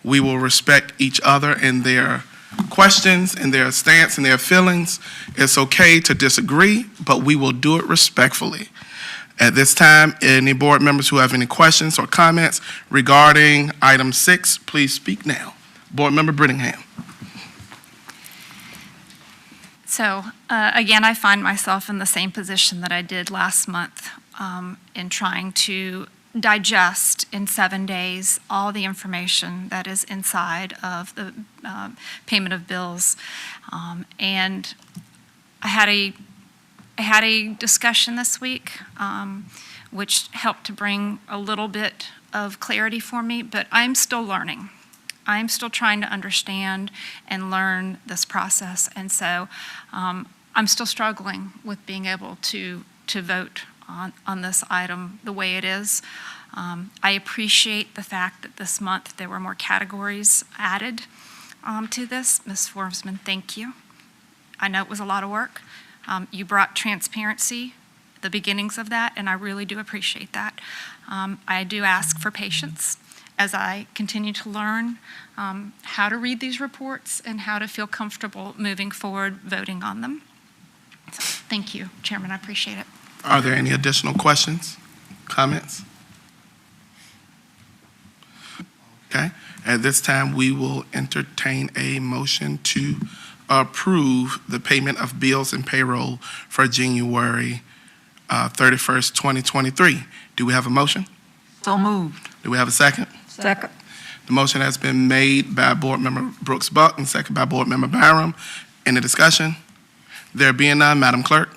We will respect each other and their questions and their stance and their feelings. It's okay to disagree, but we will do it respectfully. At this time, any board members who have any questions or comments regarding item 6, please speak now. Board Member Brittingham. So, again, I find myself in the same position that I did last month in trying to digest in 7 days all the information that is inside of the payment of bills. And I had a discussion this week, which helped to bring a little bit of clarity for me, but I'm still learning. I'm still trying to understand and learn this process, and so I'm still struggling with being able to vote on this item the way it is. I appreciate the fact that this month there were more categories added to this. Ms. Forsman, thank you. I know it was a lot of work. You brought transparency, the beginnings of that, and I really do appreciate that. I do ask for patience as I continue to learn how to read these reports and how to feel comfortable moving forward voting on them. So, thank you, Chairman, I appreciate it. Are there any additional questions, comments? Okay, at this time, we will entertain a motion to approve the payment of bills and payroll for January 31st, 2023. Do we have a motion? So moved. Do we have a second? Second. The motion has been made by Board Member Brooks Buck and second by Board Member Byram. Any discussion? There being none, Madam Clerk.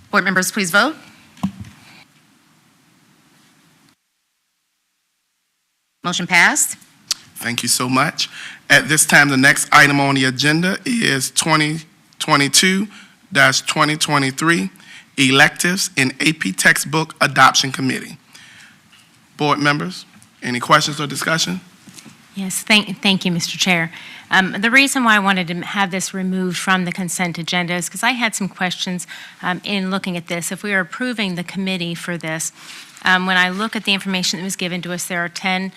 Board members, please vote. Motion passed. Thank you so much. At this time, the next item on the agenda is 2022-2023 electives in AP Textbook Adoption Committee. Board members, any questions or discussion? Yes, thank you, Mr. Chair. The reason why I wanted to have this removed from the consent agenda is because I had some questions in looking at this. If we are approving the committee for this, when I look at the information that was given to us, there are 10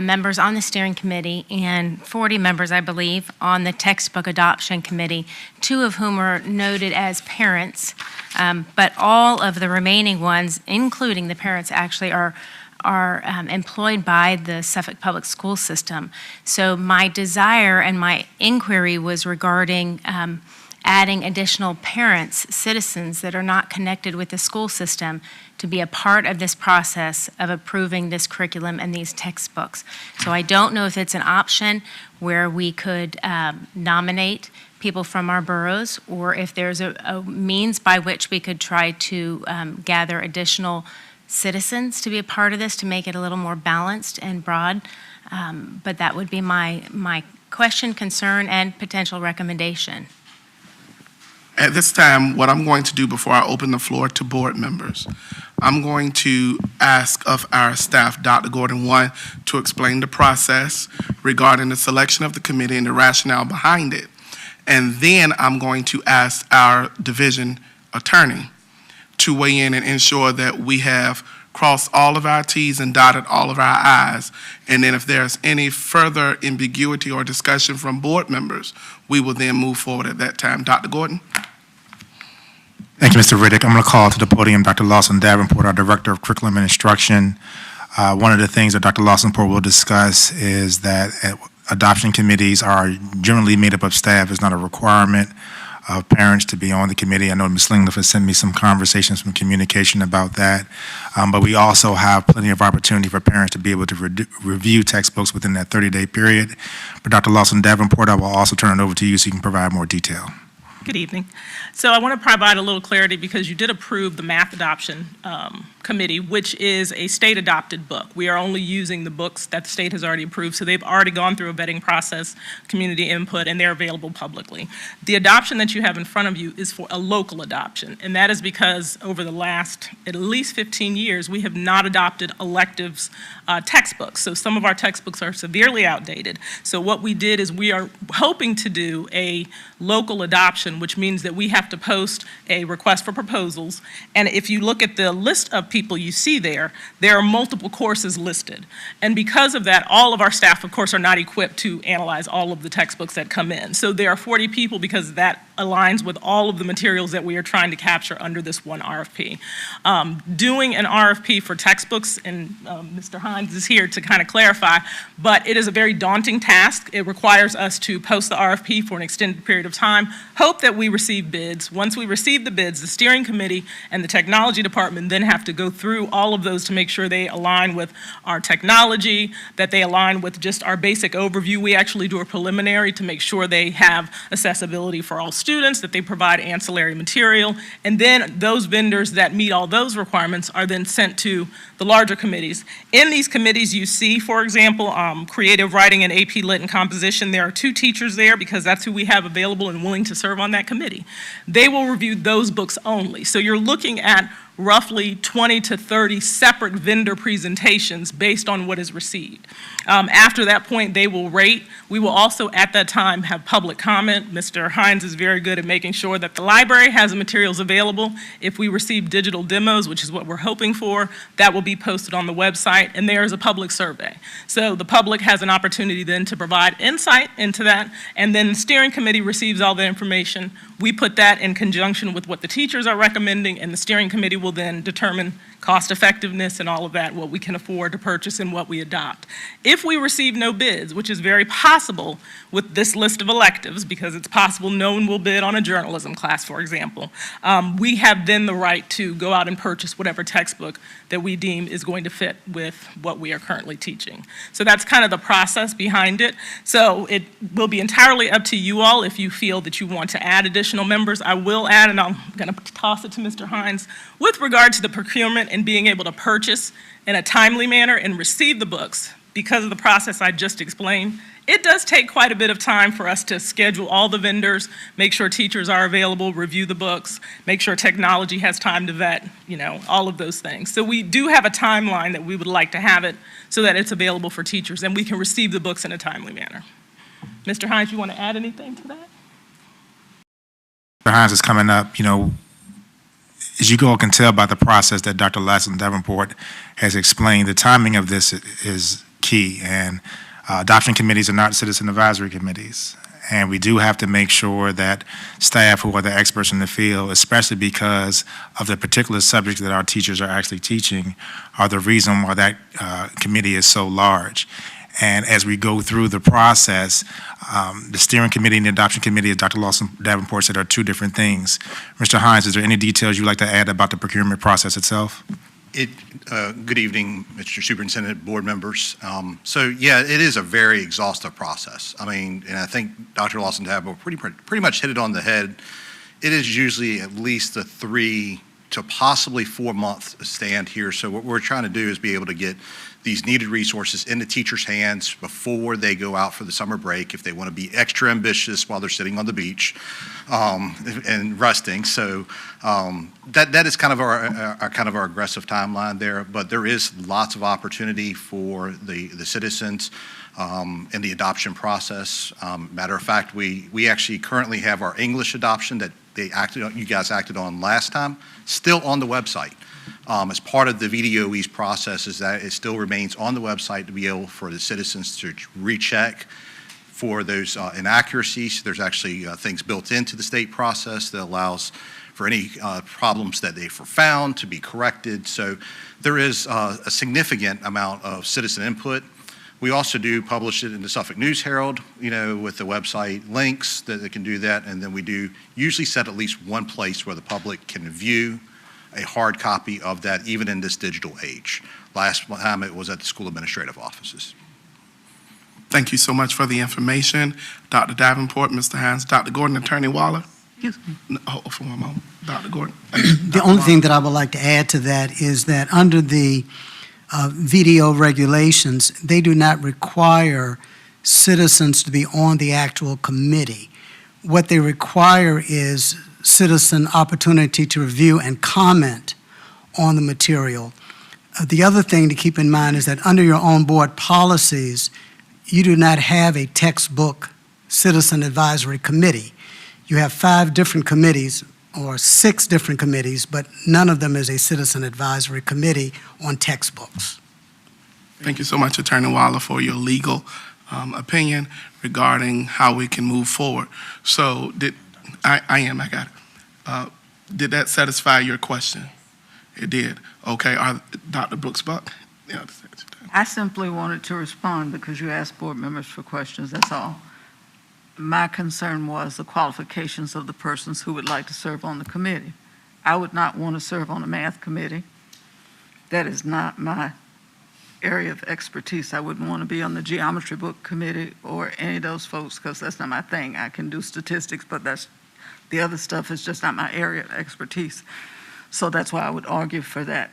members on the steering committee and 40 members, I believe, on the textbook adoption committee, 2 of whom are noted as parents, but all of the remaining ones, including the parents, actually are employed by the Suffolk Public School system. So my desire and my inquiry was regarding adding additional parents, citizens that are not connected with the school system to be a part of this process of approving this curriculum and these textbooks. So I don't know if it's an option where we could nominate people from our boroughs, or if there's a means by which we could try to gather additional citizens to be a part of this to make it a little more balanced and broad. But that would be my question, concern, and potential recommendation. At this time, what I'm going to do before I open the floor to board members, I'm going to ask of our staff, Dr. Gordon, one, to explain the process regarding the selection of the committee and the rationale behind it. And then I'm going to ask our division attorney to weigh in and ensure that we have crossed all of our T's and dotted all of our I's. And then if there's any further ambiguity or discussion from board members, we will then move forward at that time. Dr. Gordon? Thank you, Mr. Riddick. I'm going to call to the podium Dr. Lawson Davenport, our Director of Curriculum and Instruction. One of the things that Dr. Lawson Davenport will discuss is that adoption committees are generally made up of staff. It's not a requirement of parents to be on the committee. I know Ms. Lingliff has sent me some conversations, some communication about that. But we also have plenty of opportunity for parents to be able to review textbooks within that 30-day period. But Dr. Lawson Davenport, I will also turn it over to you so you can provide more detail. Good evening. So I want to provide a little clarity because you did approve the math adoption committee, which is a state-adopted book. We are only using the books that the state has already approved, so they've already gone through a vetting process, community input, and they're available publicly. The adoption that you have in front of you is for a local adoption, and that is because over the last at least 15 years, we have not adopted electives textbooks. So some of our textbooks are severely outdated. So what we did is we are hoping to do a local adoption, which means that we have to post a request for proposals. And if you look at the list of people you see there are multiple courses listed. And because of that, all of our staff, of course, are not equipped to analyze all of the textbooks that come in. So there are 40 people because that aligns with all of the materials that we are trying to capture under this one RFP. Doing an RFP for textbooks, and Mr. Hines is here to kind of clarify, but it is a very daunting task. It requires us to post the RFP for an extended period of time, hope that we receive bids. Once we receive the bids, the steering committee and the technology department then have to go through all of those to make sure they align with our technology, that they align with just our basic overview. We actually do a preliminary to make sure they have accessibility for all students, that they provide ancillary material, and then those vendors that meet all those requirements are then sent to the larger committees. In these committees you see, for example, creative writing and AP Lit and composition. There are 2 teachers there because that's who we have available and willing to serve on that committee. They will review those books only. So you're looking at roughly 20 to 30 separate vendor presentations based on what is received. After that point, they will rate. We will also, at that time, have public comment. Mr. Hines is very good at making sure that the library has the materials available. If we receive digital demos, which is what we're hoping for, that will be posted on the website, and there is a public survey. So the public has an opportunity then to provide insight into that, and then the steering committee receives all the information. We put that in conjunction with what the teachers are recommending, and the steering committee will then determine cost effectiveness and all of that, what we can afford to purchase and what we adopt. If we receive no bids, which is very possible with this list of electives, because it's possible no one will bid on a journalism class, for example, we have then the right to go out and purchase whatever textbook that we deem is going to fit with what we are currently teaching. So that's kind of the process behind it. So it will be entirely up to you all if you feel that you want to add additional members. I will add, and I'm going to toss it to Mr. Hines, with regard to the procurement and being able to purchase in a timely manner and receive the books, because of the process I just explained, it does take quite a bit of time for us to schedule all the vendors, make sure teachers are available, review the books, make sure technology has time to vet, all of those things. So we do have a timeline that we would like to have it so that it's available for teachers and we can receive the books in a timely manner. Mr. Hines, you want to add anything to that? Mr. Hines is coming up. As you all can tell by the process that Dr. Lawson Davenport has explained, the timing of this is key. And adoption committees are not citizen advisory committees. And we do have to make sure that staff who are the experts in the field, especially because of the particular subjects that our teachers are actually teaching, are the reason why that committee is so large. And as we go through the process, the steering committee and the adoption committee, as Dr. Lawson Davenport said, are two different things. Mr. Hines, is there any details you'd like to add about the procurement process itself? Good evening, Mr. Superintendent, board members. Yeah, it is a very exhaustive process. And I think Dr. Lawson Davenport pretty much hit it on the head. It is usually at least a 3 to possibly 4 month stand here. So what we're trying to do is be able to get these needed resources in the teachers' hands before they go out for the summer break, if they want to be extra ambitious while they're sitting on the beach and resting. So that is kind of our aggressive timeline there. But there is lots of opportunity for the citizens in the adoption process. Matter of fact, we actually currently have our English adoption that you guys acted on last time, still on the website. As part of the VDOE's process is that it still remains on the website to be able for the citizens to recheck for those inaccuracies. There's actually things built into the state process that allows for any problems that they've found to be corrected. So there is a significant amount of citizen input. We also do publish it in the Suffolk News Herald, with the website links that they can do that. And then we do usually set at least one place where the public can view a hard copy of that, even in this digital age. Last time it was at the school administrative offices. Thank you so much for the information, Dr. Davenport, Mr. Hines, Dr. Gordon, Attorney Waller. Yes. Hold for one moment, Dr. Gordon. The only thing that I would like to add to that is that under the VDO regulations, they do not require citizens to be on the actual committee. What they require is citizen opportunity to review and comment on the material. The other thing to keep in mind is that under your own board policies, you do not have a textbook citizen advisory committee. You have 5 different committees or 6 different committees, but none of them is a citizen advisory committee on textbooks. Thank you so much, Attorney Waller, for your legal opinion regarding how we can move forward. So I got it. Did that satisfy your question? It did. Okay. Dr. Brooks-Buck? Yeah. I simply wanted to respond because you asked board members for questions, that's all. My concern was the qualifications of the persons who would like to serve on the committee. I would not want to serve on a math committee. That is not my area of expertise. I wouldn't want to be on the geometry book committee or any of those folks because that's not my thing. I can do statistics, but the other stuff is just not my area of expertise. So that's why I would argue for that.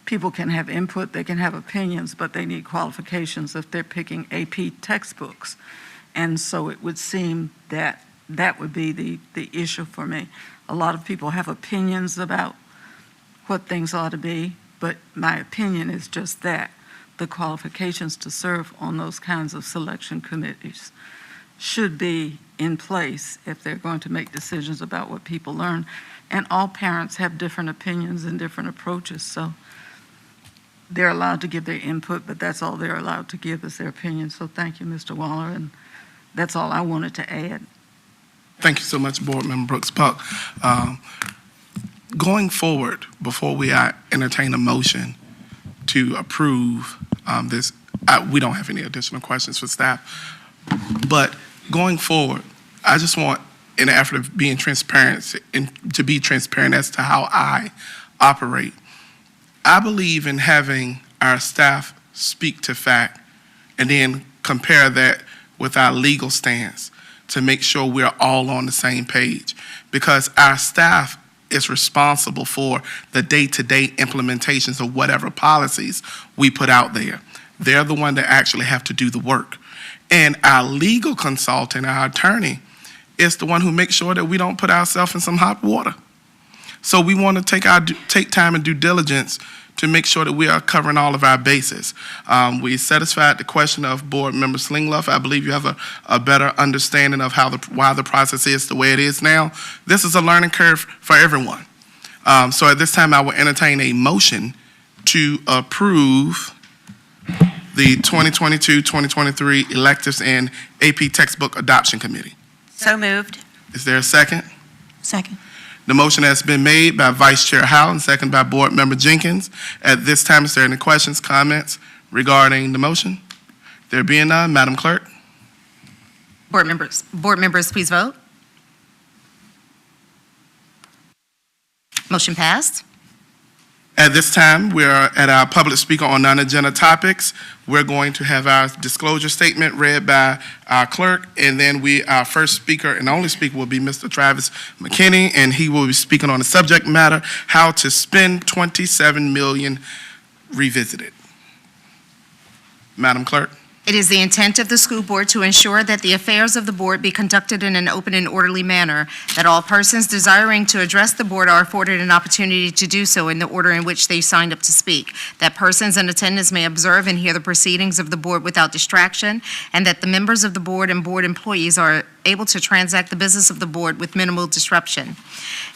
People can have input, they can have opinions, but they need qualifications if they're picking AP textbooks. And so it would seem that that would be the issue for me. A lot of people have opinions about what things ought to be, but my opinion is just that. The qualifications to serve on those kinds of selection committees should be in place if they're going to make decisions about what people learn. And all parents have different opinions and different approaches, so they're allowed to give their input, but that's all they're allowed to give is their opinion. So thank you, Mr. Waller, and that's all I wanted to add. Thank you so much, Board Member Brooks-Buck. going forward, before we entertain a motion to approve this, we don't have any additional questions for staff. But going forward, I just want, in the effort of being transparent, and to be transparent as to how I operate, I believe in having our staff speak to fact and then compare that with our legal stance to make sure we're all on the same page. Because our staff is responsible for the day-to-day implementations of whatever policies we put out there. They're the one that actually have to do the work. And our legal consultant, our attorney, is the one who makes sure that we don't put ourselves in some hot water. So we want to take time and due diligence to make sure that we are covering all of our bases. We satisfied the question of Board Member Slingluff. I believe you have a better understanding of why the process is the way it is now. This is a learning curve for everyone. So at this time, I will entertain a motion to approve the 2022-2023 electives and AP textbook adoption committee. So moved. Is there a second? Second. The motion has been made by Vice Chair Howell and second by Board Member Jenkins. At this time, is there any questions, comments regarding the motion? There being none, Madam Clerk. Board members, please vote. Motion passed. At this time, we are at our public speaker on non-agenda topics. We're going to have our disclosure statement read by our clerk, and then our first speaker and only speaker will be Mr. Travis McKinney, and he will be speaking on the subject matter, how to spend $27 million revisited. Madam Clerk. It is the intent of the school board to ensure that the affairs of the board be conducted in an open and orderly manner, that all persons desiring to address the board are afforded an opportunity to do so in the order in which they signed up to speak, that persons in attendance may observe and hear the proceedings of the board without distraction, and that the members of the board and board employees are able to transact the business of the board with minimal disruption.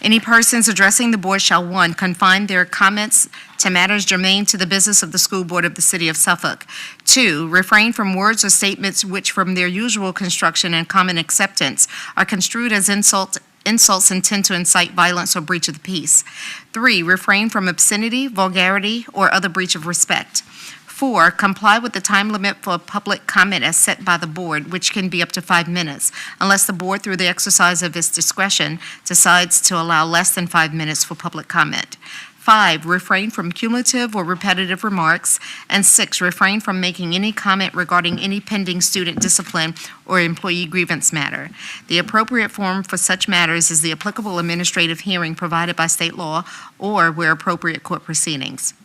Any persons addressing the board shall, 1, confine their comments to matters germane to the business of the school board of the city of Suffolk. 2, refrain from words or statements which from their usual construction and common acceptance are construed as insults intend to incite violence or breach of the peace. 3, refrain from obscenity, vulgarity, or other breach of respect. 4, comply with the time limit for public comment as set by the board, which can be up to 5 minutes, unless the board, through the exercise of its discretion, decides to allow less than 5 minutes for public comment. 5, refrain from cumulative or repetitive remarks. And 6, refrain from making any comment regarding any pending student discipline or employee grievance matter. The appropriate forum for such matters is the applicable administrative hearing provided by state law or, where appropriate, court proceedings.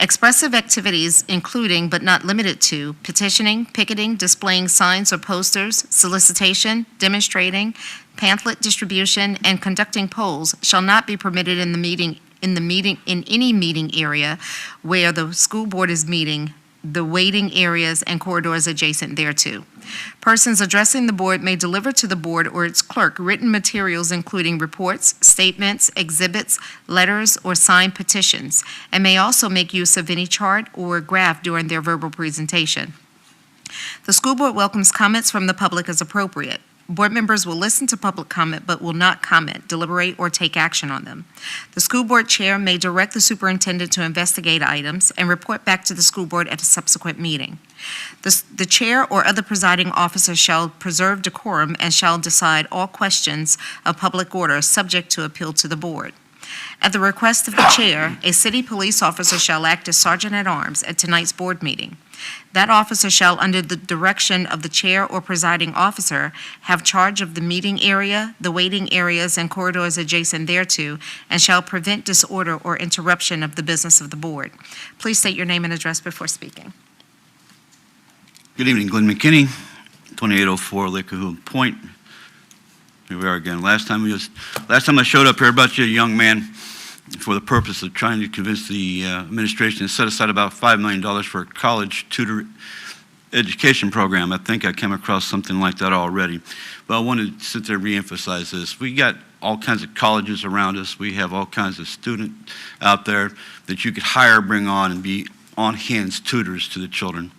Expressive activities including but not limited to petitioning, picketing, displaying signs or posters, solicitation, demonstrating, pamphlet distribution, and conducting polls shall not be permitted in any meeting area where the school board is meeting, the waiting areas and corridors adjacent thereto. Persons addressing the board may deliver to the board or its clerk written materials including reports, statements, exhibits, letters, or signed petitions, and may also make use of any chart or graph during their verbal presentation. The school board welcomes comments from the public as appropriate. Board members will listen to public comment but will not comment, deliberate, or take action on them. The school board chair may direct the superintendent to investigate items and report back to the school board at a subsequent meeting. The chair or other presiding officer shall preserve decorum and shall decide all questions of public order subject to appeal to the board. At the request of the chair, a city police officer shall act as sergeant-at-arms at tonight's board meeting. That officer shall, under the direction of the chair or presiding officer, have charge of the meeting area, the waiting areas, and corridors adjacent thereto, and shall prevent disorder or interruption of the business of the board. Please state your name and address before speaking. Good evening, Glenn McKinney, 2804 Lake Cahoon Point. Here we are again. Last time I showed up here, about you, a young man, for the purpose of trying to convince the administration to set aside about $5 million for a college tutor education program. I think I came across something like that already. But I wanted to sit there and reemphasize this. We got all kinds of colleges around us. We have all kinds of students out there that you could hire, bring on, and be on-hands tutors to the children.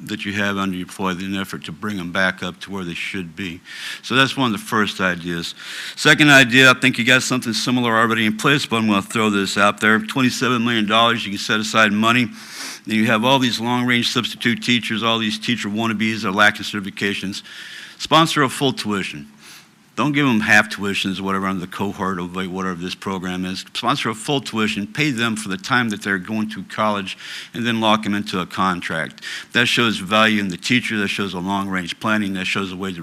that you have underemployed in an effort to bring them back up to where they should be. So that's one of the first ideas. Second idea, I think you got something similar already in place, but I'm going to throw this out there. $27 million, you can set aside money. Then you have all these long-range substitute teachers, all these teacher wannabes that are lacking certifications. Sponsor a full tuition. Don't give them half tuitions or whatever under the cohort of whatever this program is. Sponsor a full tuition, pay them for the time that they're going to college, and then lock them into a contract. That shows value in the teacher, that shows a long-range planning, that shows a way to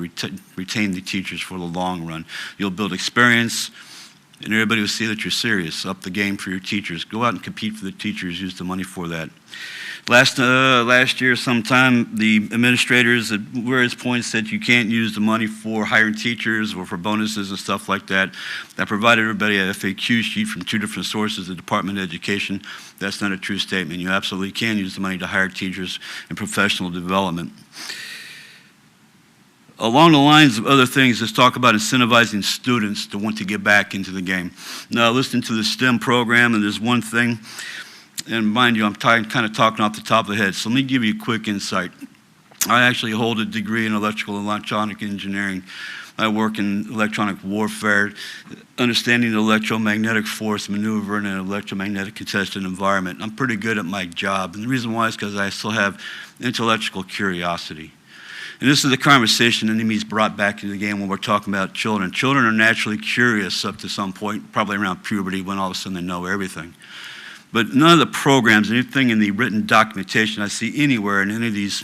retain the teachers for the long run. You'll build experience, and everybody will see that you're serious. Up the game for your teachers. Go out and compete for the teachers, use the money for that. Last year sometime, the administrators at various points said you can't use the money for hiring teachers or for bonuses and stuff like that. I provided everybody a FAQ sheet from 2 different sources, the Department of Education. That's not a true statement. You absolutely can use the money to hire teachers and professional development. Along the lines of other things, let's talk about incentivizing students to want to get back into the game. Now, listening to the STEM program, and there's one thing, and mind you, I'm kind of talking off the top of the head, so let me give you a quick insight. I actually hold a degree in electrical and electronic engineering. I work in electronic warfare, understanding the electromagnetic force maneuver in an electromagnetic contested environment. I'm pretty good at my job, and the reason why is because I still have intellectual curiosity. And this is the conversation that needs brought back into the game when we're talking about children. Children are naturally curious up to some point, probably around puberty, when all of a sudden they know everything. But none of the programs, anything in the written documentation I see anywhere in any of these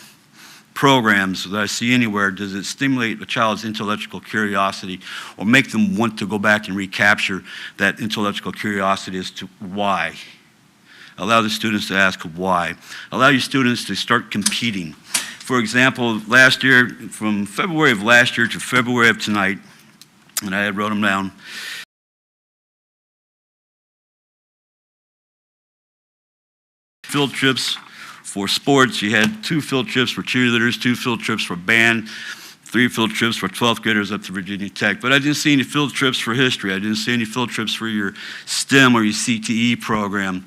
programs that I see anywhere, does it stimulate a child's intellectual curiosity or make them want to go back and recapture that intellectual curiosity as to why. Allow the students to ask why. Allow your students to start competing. For example, last year, from February of last year to February of tonight, and I wrote them down, field trips for sports. You had 2 field trips for cheerleaders, 2 field trips for band, 3 field trips for 12th graders up to Virginia Tech. But I didn't see any field trips for history. I didn't see any field trips for your STEM or your CTE program.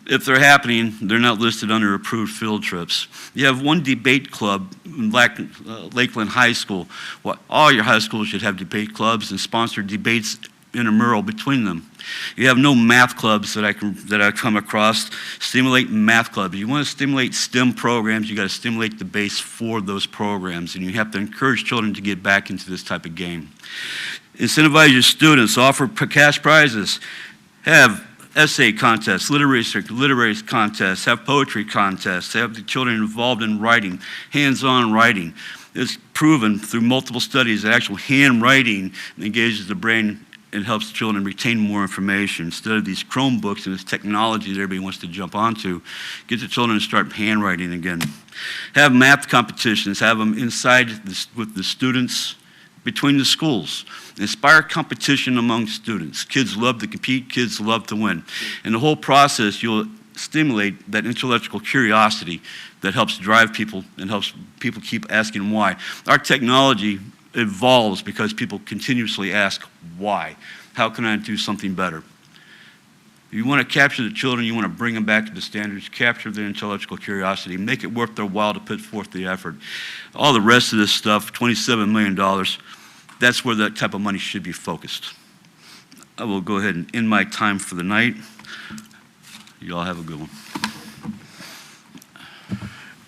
If they're happening, they're not listed under approved field trips. You have 1 debate club in Lakeland High School. Well, all your high schools should have debate clubs and sponsor debates intramural between them. You have no math clubs that I come across. Stimulate math clubs. You want to stimulate STEM programs, you got to stimulate the base for those programs, and you have to encourage children to get back into this type of game. Incentivize your students, offer cash prizes, have essay contests, literary contests, have poetry contests, have the children involved in writing, hands-on writing. It's proven through multiple studies that actual handwriting engages the brain and helps the children retain more information. Instead of these Chromebooks and this technology that everybody wants to jump onto, get the children to start handwriting again. Have math competitions, have them inside with the students, between the schools. Inspire competition among students. Kids love to compete, kids love to win. In the whole process, you'll stimulate that intellectual curiosity that helps drive people and helps people keep asking why. Our technology evolves because people continuously ask why. How can I do something better? If you want to capture the children, you want to bring them back to the standards, capture their intellectual curiosity, make it worth their while to put forth the effort. All the rest of this stuff, $27 million, that's where that type of money should be focused. I will go ahead and end my time for the night. You all have a good one.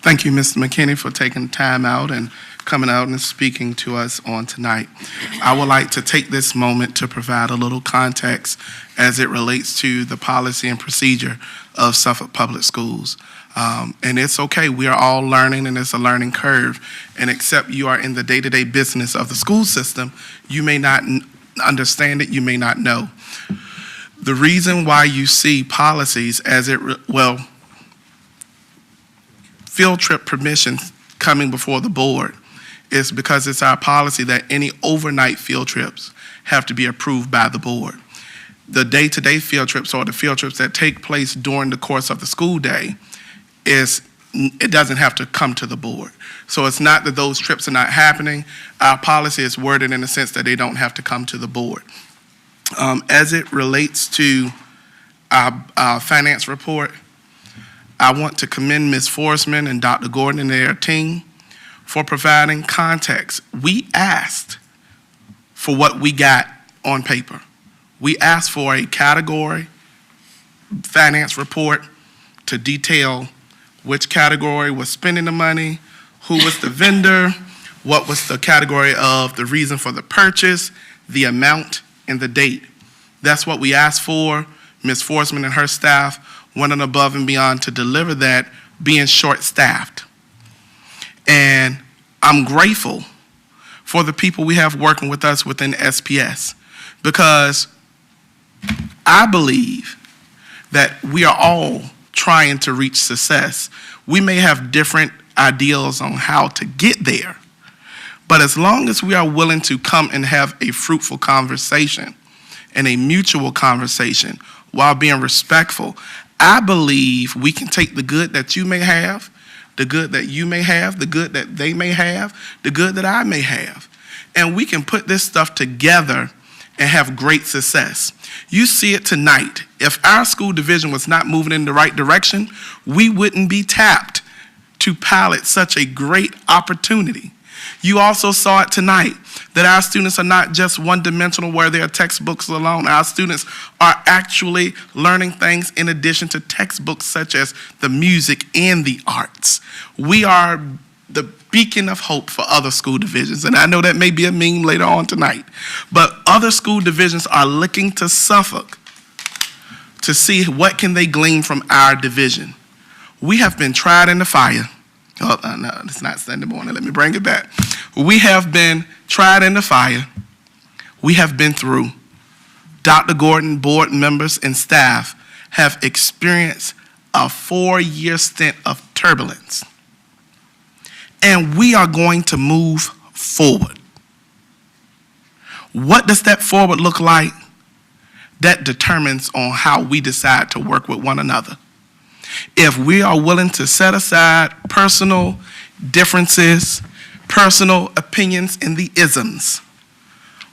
Thank you, Mr. McKinney, for taking time out and coming out and speaking to us on tonight. I would like to take this moment to provide a little context as it relates to the policy and procedure of Suffolk Public Schools. And it's okay, we are all learning and it's a learning curve. And except you are in the day-to-day business of the school system, you may not understand it, you may not know. The reason why you see policies field trip permissions coming before the board is because it's our policy that any overnight field trips have to be approved by the board. The day-to-day field trips or the field trips that take place during the course of the school day, it doesn't have to come to the board. So it's not that those trips are not happening. Our policy is worded in the sense that they don't have to come to the board. As it relates to our finance report, I want to commend Ms. Forsman and Dr. Gordon and their team for providing context. We asked for what we got on paper. We asked for a category finance report to detail which category was spending the money, who was the vendor, what was the category of the reason for the purchase, the amount, and the date. That's what we asked for. Ms. Forsman and her staff went on above and beyond to deliver that, being short-staffed. And I'm grateful for the people we have working with us within SPS, because I believe that we are all trying to reach success. We may have different ideals on how to get there, but as long as we are willing to come and have a fruitful conversation and a mutual conversation while being respectful, I believe we can take the good that you may have, the good that you may have, the good that they may have, the good that I may have, and we can put this stuff together and have great success. You see it tonight. If our school division was not moving in the right direction, we wouldn't be tapped to pilot such a great opportunity. You also saw it tonight, that our students are not just one-dimensional where they are textbooks alone. Our students are actually learning things in addition to textbooks, such as the music and the arts. We are the beacon of hope for other school divisions, and I know that may be a meme later on tonight, but other school divisions are looking to Suffolk to see what can they glean from our division. We have been tried in the fire. Oh, no, it's not Sunday morning. Let me bring it back. We have been tried in the fire. We have been through. Dr. Gordon, board members, and staff have experienced a 4-year stint of turbulence. And we are going to move forward. What does that forward look like? That determines on how we decide to work with one another. If we are willing to set aside personal differences, personal opinions, and the isms,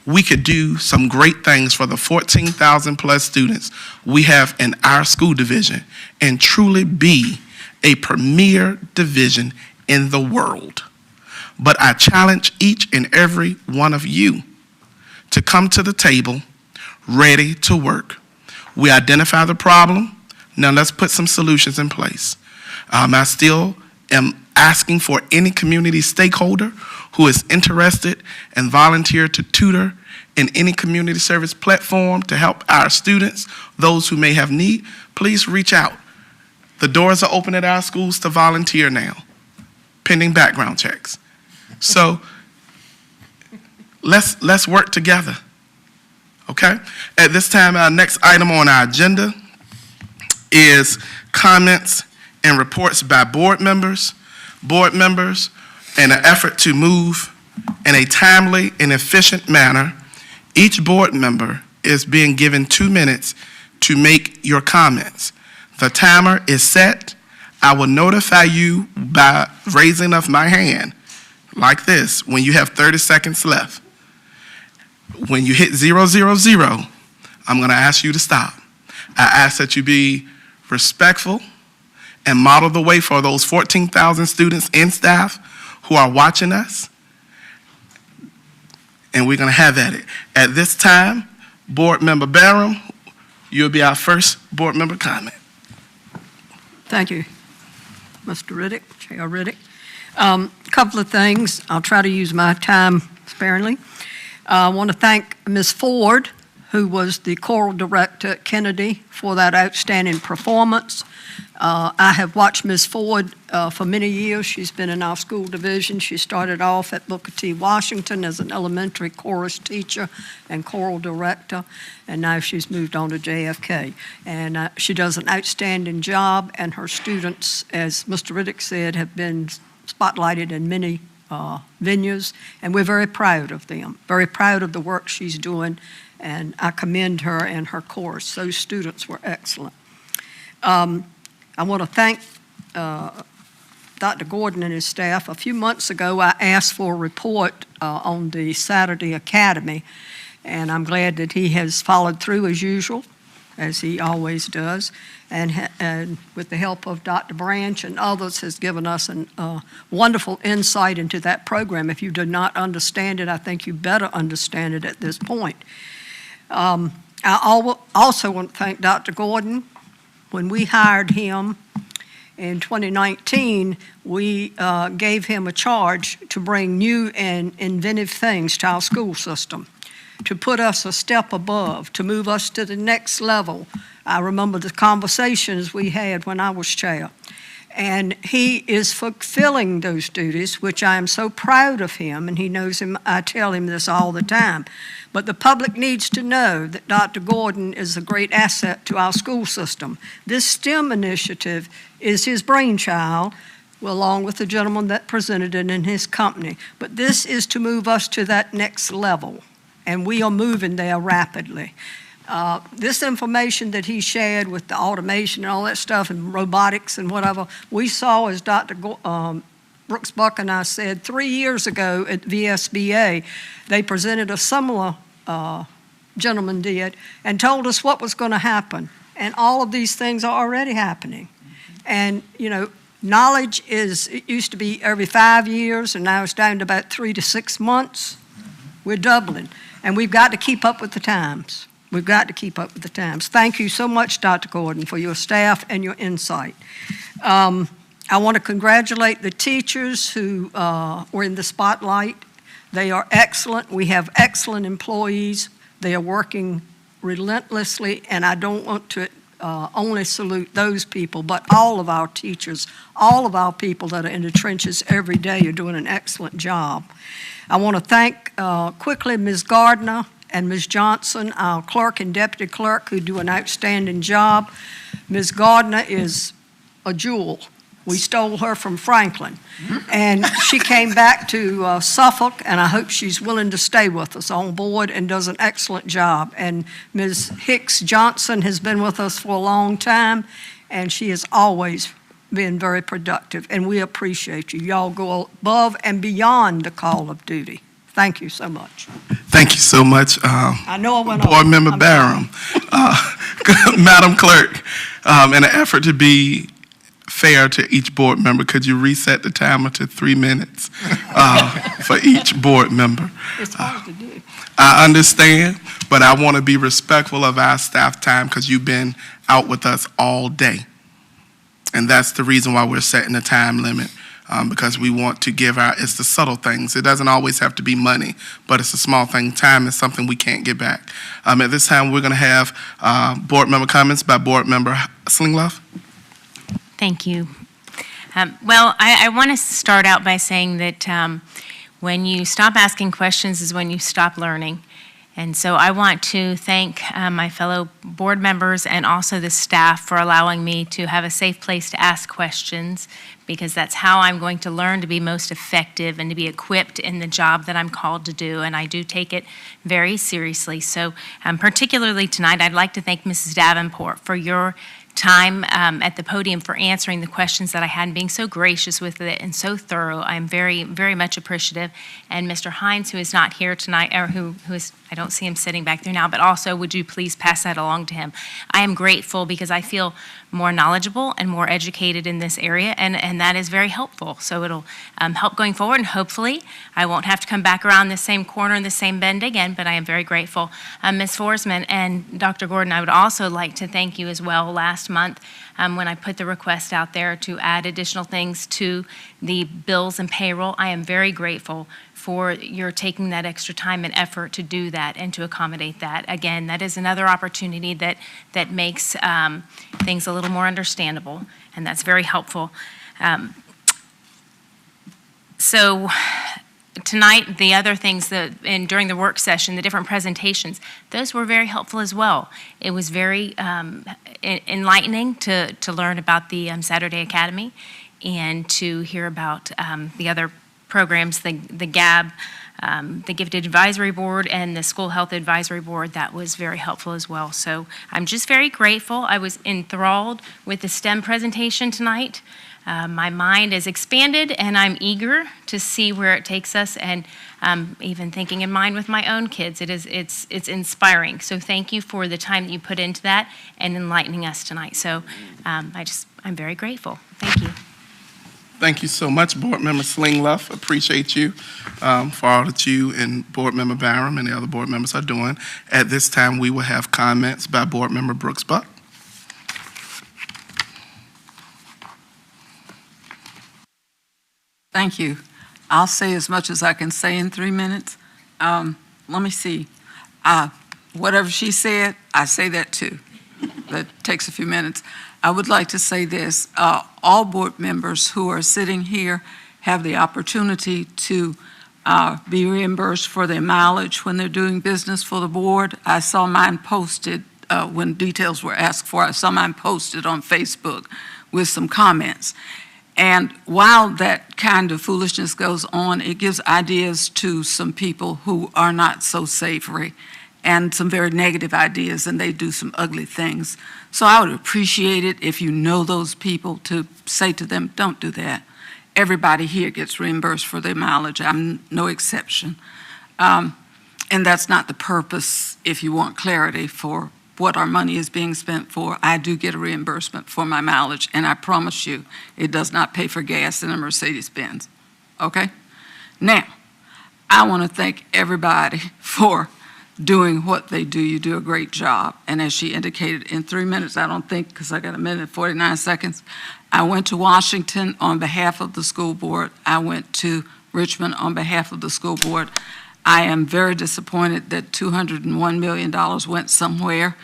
we could do some great things for the 14,000 plus students we have in our school division and truly be a premier division in the world. But I challenge each and every one of you to come to the table ready to work. We identify the problem. Now let's put some solutions in place. I still am asking for any community stakeholder who is interested and volunteer to tutor in any community service platform to help our students, those who may have need, please reach out. The doors are open at our schools to volunteer now, pending background checks. So let's work together, okay? At this time, our next item on our agenda is comments and reports by board members. Board members, in an effort to move in a timely and efficient manner, each board member is being given 2 minutes to make your comments. The timer is set. I will notify you by raising of my hand, like this, when you have 30 seconds left. When you hit 000, I'm going to ask you to stop. I ask that you be respectful and model the way for those 14,000 students and staff who are watching us. And we're going to have at it. At this time, Board Member Barham, you'll be our first board member comment. Thank you, Mr. Riddick, Chair Riddick. Couple of things. I'll try to use my time sparingly. I want to thank Ms. Ford, who was the choral director at Kennedy, for that outstanding performance. I have watched Ms. Ford for many years. She's been in our school division. She started off at Booker T. Washington as an elementary chorus teacher and choral director, and now she's moved on to JFK. And she does an outstanding job, and her students, as Mr. Riddick said, have been spotlighted in many venues, and we're very proud of them, very proud of the work she's doing, and I commend her and her course. Those students were excellent. I want to thank Dr. Gordon and his staff. A few months ago, I asked for a report on the Saturday Academy, and I'm glad that he has followed through as usual as he always does, and with the help of Dr. Branch and others, has given us a wonderful insight into that program. If you do not understand it, I think you better understand it at this point. I also want to thank Dr. Gordon. When we hired him in 2019, we gave him a charge to bring new and inventive things to our school system, to put us a step above, to move us to the next level. I remember the conversations we had when I was chair. And he is fulfilling those duties, which I am so proud of him, and he knows him. I tell him this all the time. But the public needs to know that Dr. Gordon is a great asset to our school system. This STEM initiative is his brainchild, along with the gentleman that presented it in his company. But this is to move us to that next level, and we are moving there rapidly. This information that he shared with the automation and all that stuff and robotics and whatever, we saw, as Dr. Brooks Buck and I said, 3 years ago at VSBA, they presented a similar gentleman did and told us what was going to happen. And all of these things are already happening. And, you know, knowledge it used to be every 5 years, and now it's down to about 3 to 6 months. We're doubling. And we've got to keep up with the times. We've got to keep up with the times. Thank you so much, Dr. Gordon, for your staff and your insight. I want to congratulate the teachers who were in the spotlight. They are excellent. We have excellent employees. They are working relentlessly, and I don't want to only salute those people, but all of our teachers, all of our people that are in the trenches every day are doing an excellent job. I want to thank quickly Ms. Gardner and Ms. Johnson, our clerk and deputy clerk, who do an outstanding job. Ms. Gardner is a jewel. We stole her from Franklin, and she came back to Suffolk, and I hope she's willing to stay with us on board and does an excellent job. And Ms. Hicks Johnson has been with us for a long time, and she has always been very productive, and we appreciate you. Y'all go above and beyond the call of duty. Thank you so much. Thank you so much, I know I went Board on. Member Barham. Madam Clerk, in an effort to be fair to each board member, could you reset the timer to 3 minutes for each board member? It's hard to do. I understand, but I want to be respectful of our staff time because you've been out with us all day. And that's the reason why we're setting a time limit, because we want to give it's the subtle things. It doesn't always have to be money, but it's a small thing. Time is something we can't get back. At this time, we're going to have board member comments by Board Member Slingloff. Thank you. Well, I want to start out by saying that when you stop asking questions is when you stop learning. And so I want to thank my fellow board members and also the staff for allowing me to have a safe place to ask questions, because that's how I'm going to learn to be most effective and to be equipped in the job that I'm called to do, and I do take it very seriously. So particularly tonight, I'd like to thank Mrs. Davenport for your time at the podium, for answering the questions that I had and being so gracious with it and so thorough. I'm very, very much appreciative. And Mr. Hines, who is not here tonight, or who is, I don't see him sitting back there now, but also would you please pass that along to him. I am grateful because I feel more knowledgeable and more educated in this area, and that is very helpful. So it'll help going forward, and hopefully I won't have to come back around the same corner and the same bend again, but I am very grateful. Ms. Forsman and Dr. Gordon, I would also like to thank you as well. Last month, when I put the request out there to add additional things to the bills and payroll, I am very grateful for your taking that extra time and effort to do that and to accommodate that. Again, that is another opportunity that makes things a little more understandable, and that's very helpful. So tonight, the other things during the work session, the different presentations, those were very helpful as well. It was very enlightening to learn about the Saturday Academy and to hear about the other programs, the GAB, the Gifted Advisory Board, and the School Health Advisory Board. That was very helpful as well. So I'm just very grateful. I was enthralled with the STEM presentation tonight. my mind is expanded, and I'm eager to see where it takes us, and even thinking in mind with my own kids. It's inspiring. So thank you for the time that you put into that and enlightening us tonight. So I'm very grateful. Thank you. Thank you so much, Board Member Slingluff. Appreciate you for all that you and Board Member Barham and the other board members are doing. At this time, we will have comments by Board Member Brooks Buck. Thank you. I'll say as much as I can say in 3 minutes. Let me see. Whatever she said, I say that too. That takes a few minutes. I would like to say this. All board members who are sitting here have the opportunity to be reimbursed for their mileage when they're doing business for the board. I saw mine posted when details were asked for. I saw mine posted on Facebook with some comments. And while that kind of foolishness goes on, it gives ideas to some people who are not so savory and some very negative ideas, and they do some ugly things. So I would appreciate it if you know those people to say to them, don't do that. Everybody here gets reimbursed for their mileage. I'm no exception. And that's not the purpose if you want clarity for what our money is being spent for. I do get a reimbursement for my mileage, and I promise you, it does not pay for gas in a Mercedes-Benz, okay? Now, I want to thank everybody for doing what they do. You do a great job, and as she indicated, in 3 minutes, I don't think, because I got 1 minute and 49 seconds, I went to Washington on behalf of the school board. I went to Richmond on behalf of the school board. I am very disappointed that $201 million went somewhere,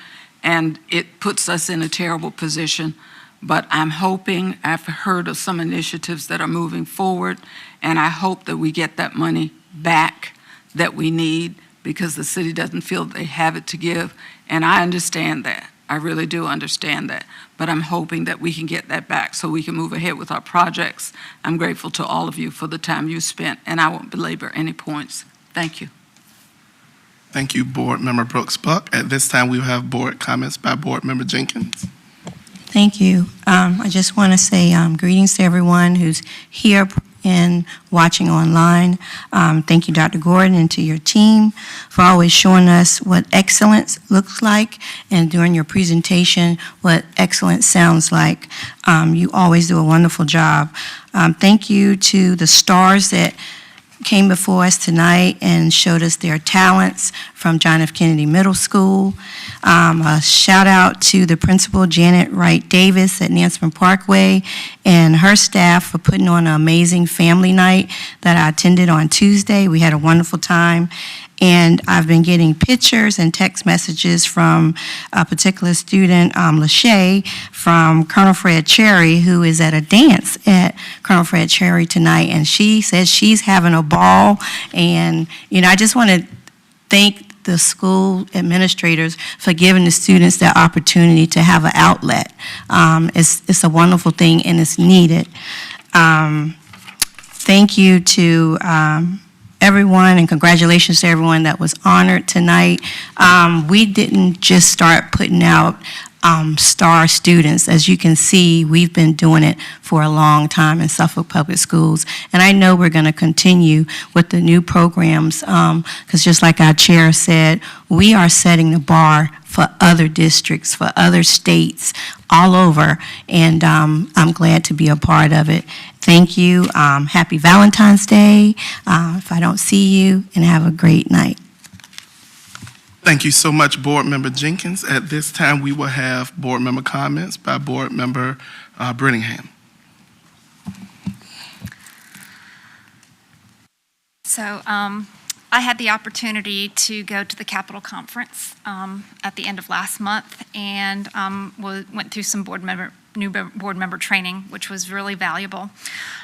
and it puts us in a terrible position. But I'm hoping, I've heard of some initiatives that are moving forward, and I hope that we get that money back that we need, because the city doesn't feel they have it to give. And I understand that. I really do understand that. But I'm hoping that we can get that back so we can move ahead with our projects. I'm grateful to all of you for the time you spent, and I won't belabor any points. Thank you. Thank you, Board Member Brooks Buck. At this time, we will have board comments by Board Member Jenkins. Thank you. I just want to say greetings to everyone who's here and watching online. Thank you, Dr. Gordon, and to your team for always showing us what excellence looks like, and during your presentation, what excellence sounds like. You always do a wonderful job. Thank you to the stars that came before us tonight and showed us their talents from John F. Kennedy Middle School. A shout out to the principal, Janet Wright Davis at Nansemond Parkway, and her staff for putting on an amazing family night that I attended on Tuesday. We had a wonderful time. And I've been getting pictures and text messages from a particular student, Lachey, from Colonel Fred Cherry, who is at a dance at Colonel Fred Cherry tonight. And she says she's having a ball. And, I just want to thank the school administrators for giving the students the opportunity to have an outlet. It's a wonderful thing, and it's needed. Thank you to everyone, and congratulations to everyone that was honored tonight. We didn't just start putting out star students. As you can see, we've been doing it for a long time in Suffolk Public Schools, and I know we're going to continue with the new programs, because just like our chair said, we are setting the bar for other districts, for other states all over, and I'm glad to be a part of it. Thank you. Happy Valentine's Day if I don't see you, and have a great night. Thank you so much, Board Member Jenkins. At this time, we will have board member comments by Board Member Brittingham. So I had the opportunity to go to the Capitol Conference at the end of last month, and went through some new board member training, which was really valuable.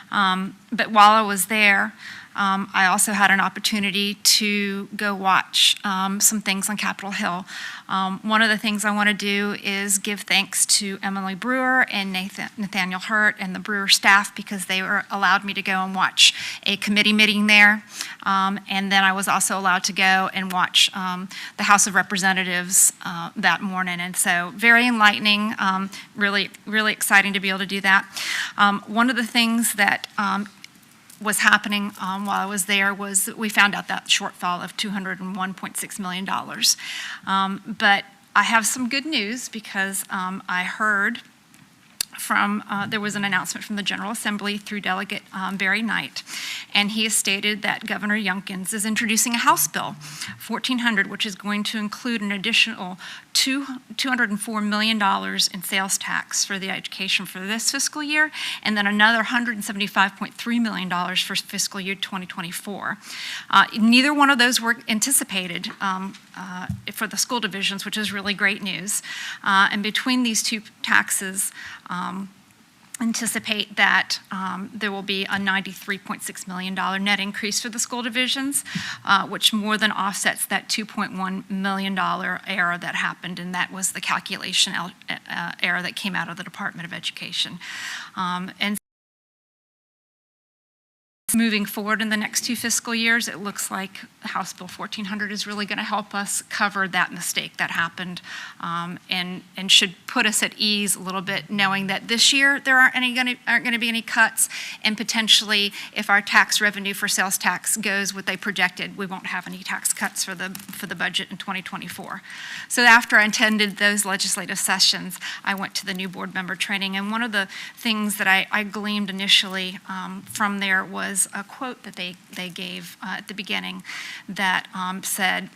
But while I was there, I also had an opportunity to go watch some things on Capitol Hill. One of the things I want to do is give thanks to Emily Brewer and Nathaniel Hurt and the Brewer staff, because they allowed me to go and watch a committee meeting there. And then I was also allowed to go and watch the House of Representatives that morning. And so very enlightening, really really exciting to be able to do that. One of the things that was happening while I was there was that we found out that shortfall of $201.6 million. But I have some good news because I heard from, there was an announcement from the General Assembly through Delegate Barry Knight, and he has stated that Governor Youngkins is introducing a House Bill 1400, which is going to include an additional $204 million in sales tax for the education for this fiscal year, and then another $175.3 million for fiscal year 2024. Neither one of those were anticipated for the school divisions, which is really great news. And between these two taxes, anticipate that there will be a $93.6 million net increase for the school divisions, which more than offsets that $2.1 million error that happened, and that was the calculation error that came out of the Department of Education. And moving forward in the next 2 fiscal years, it looks like House Bill 1400 is really going to help us cover that mistake that happened, and should put us at ease a little bit, knowing that this year there aren't going to be any cuts, and potentially if our tax revenue for sales tax goes what they projected, we won't have any tax cuts for the budget in 2024. So after I attended those legislative sessions, I went to the new board member training, and one of the things that I gleaned initially from there was a quote that they gave at the beginning that said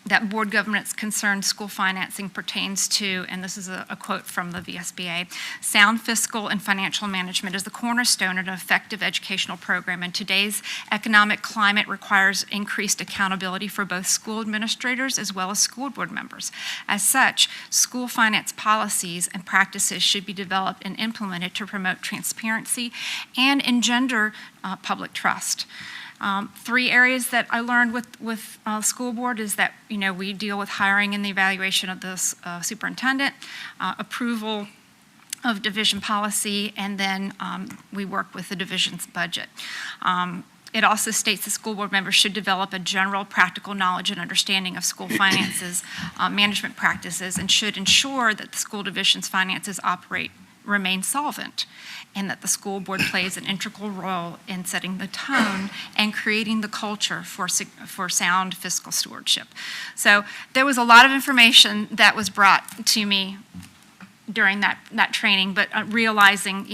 that board governance concerned school financing pertains to, and this is a quote from the VSBA, sound fiscal and financial management is the cornerstone of an effective educational program, and today's economic climate requires increased accountability for both school administrators as well as school board members. As such, school finance policies and practices should be developed and implemented to promote transparency and engender public trust. 3 areas that I learned with school board is that, we deal with hiring and the evaluation of the superintendent, approval of division policy, and then we work with the division's budget. It also states that school board members should develop a general practical knowledge and understanding of school finances, management practices, and should ensure that the school division's finances remain solvent, and that the school board plays an integral role in setting the tone and creating the culture for sound fiscal stewardship. So there was a lot of information that was brought to me during that training, but realizing,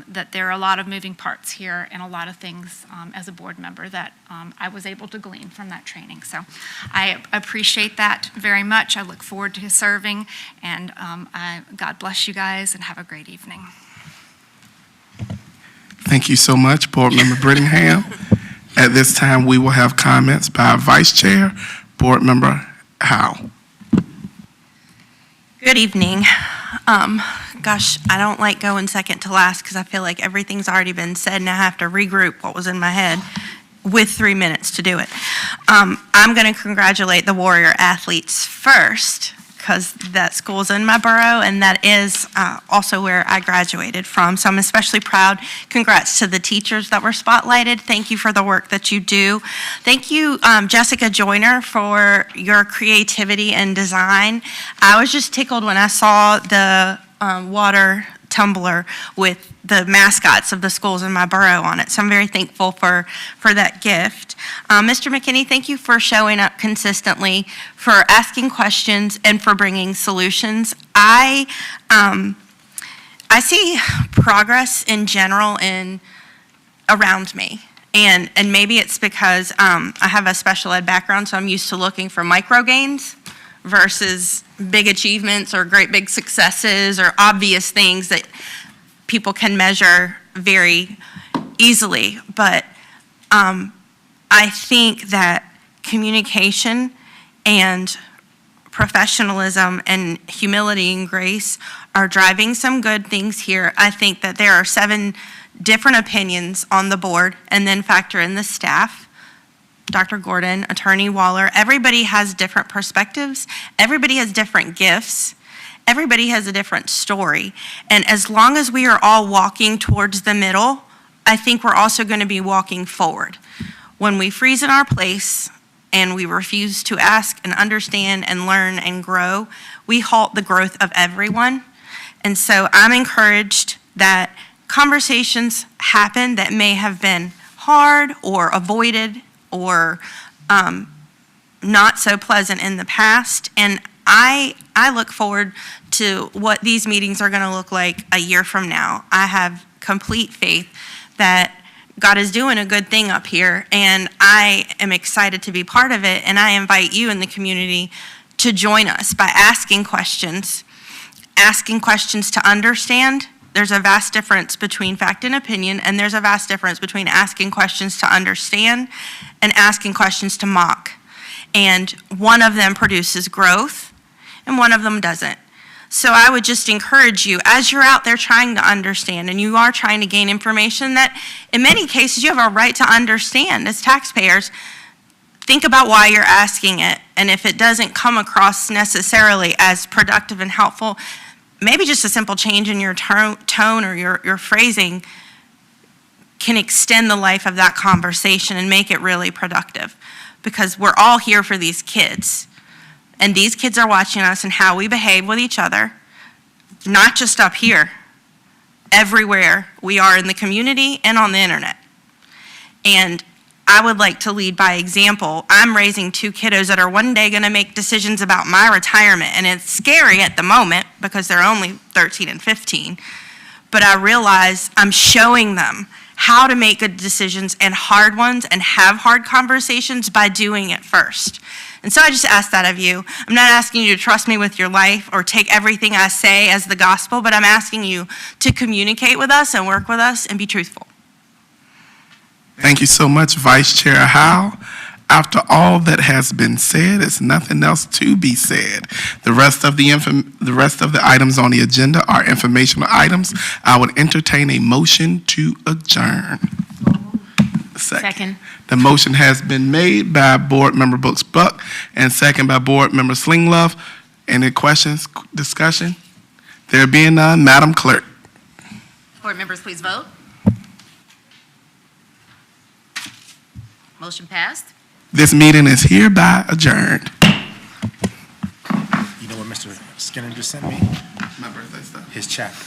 that there are a lot of moving parts here and a lot of things as a board member that I was able to glean from that training. So I appreciate that very much. I look forward to serving, and God bless you guys, and have a great evening. Thank you so much, Board Member Brittingham. At this time, we will have comments by Vice Chair, Board Member Howe. Good evening. Gosh, I don't like going second to last because I feel like everything's already been said and I have to regroup what was in my head with 3 minutes to do it. I'm going to congratulate the Warrior athletes first because that school's in my borough, and that is also where I graduated from. So I'm especially proud. Congrats to the teachers that were spotlighted. Thank you for the work that you do. Thank you, Jessica Joyner, for your creativity and design. I was just tickled when I saw the water tumbler with the mascots of the schools in my borough on it. So I'm very thankful for that gift. Mr. McKinney, thank you for showing up consistently, for asking questions, and for bringing solutions. I see progress in general around me. And maybe it's because I have a special ed background, so I'm used to looking for micro gains versus big achievements or great big successes or obvious things that people can measure very easily. But I think that communication and professionalism and humility and grace are driving some good things here. I think that there are 7 different opinions on the board, and then factor in the staff. Dr. Gordon, Attorney Waller, everybody has different perspectives. Everybody has different gifts. Everybody has a different story. And as long as we are all walking towards the middle, I think we're also going to be walking forward. When we freeze in our place and we refuse to ask and understand and learn and grow, we halt the growth of everyone. And so I'm encouraged that conversations happen that may have been hard or avoided or not so pleasant in the past. And I look forward to what these meetings are going to look like a year from now. I have complete faith that God is doing a good thing up here, and I am excited to be part of it, and I invite you in the community to join us by asking questions to understand. There's a vast difference between fact and opinion, and there's a vast difference between asking questions to understand and asking questions to mock. And one of them produces growth, and one of them doesn't. So I would just encourage you, as you're out there trying to understand, and you are trying to gain information that in many cases you have a right to understand as taxpayers, think about why you're asking it. And if it doesn't come across necessarily as productive and helpful, maybe just a simple change in your tone or your phrasing can extend the life of that conversation and make it really productive. Because we're all here for these kids. And these kids are watching us and how we behave with each other, not just up here, everywhere we are in the community and on the internet. And I would like to lead by example. I'm raising 2 kiddos that are one day going to make decisions about my retirement. And it's scary at the moment because they're only 13 and 15. But I realize I'm showing them how to make good decisions and hard ones and have hard conversations by doing it first. And so I just ask that of you. I'm not asking you to trust me with your life or take everything I say as the gospel, but I'm asking you to communicate with us and work with us and be truthful. Thank you so much, Vice Chair Howe. After all that has been said, there's nothing else to be said. The rest of the items on the agenda are informational items. I would entertain a motion to adjourn. Second. The motion has been made by Board Member Brooks Buck and second by Board Member Slinglove. Any questions, discussion? There being none, Madam Clerk. Board members, please vote. Motion passed. This meeting is hereby adjourned. You know what Mr. Skinner just sent me? My birthday stuff. His chapter.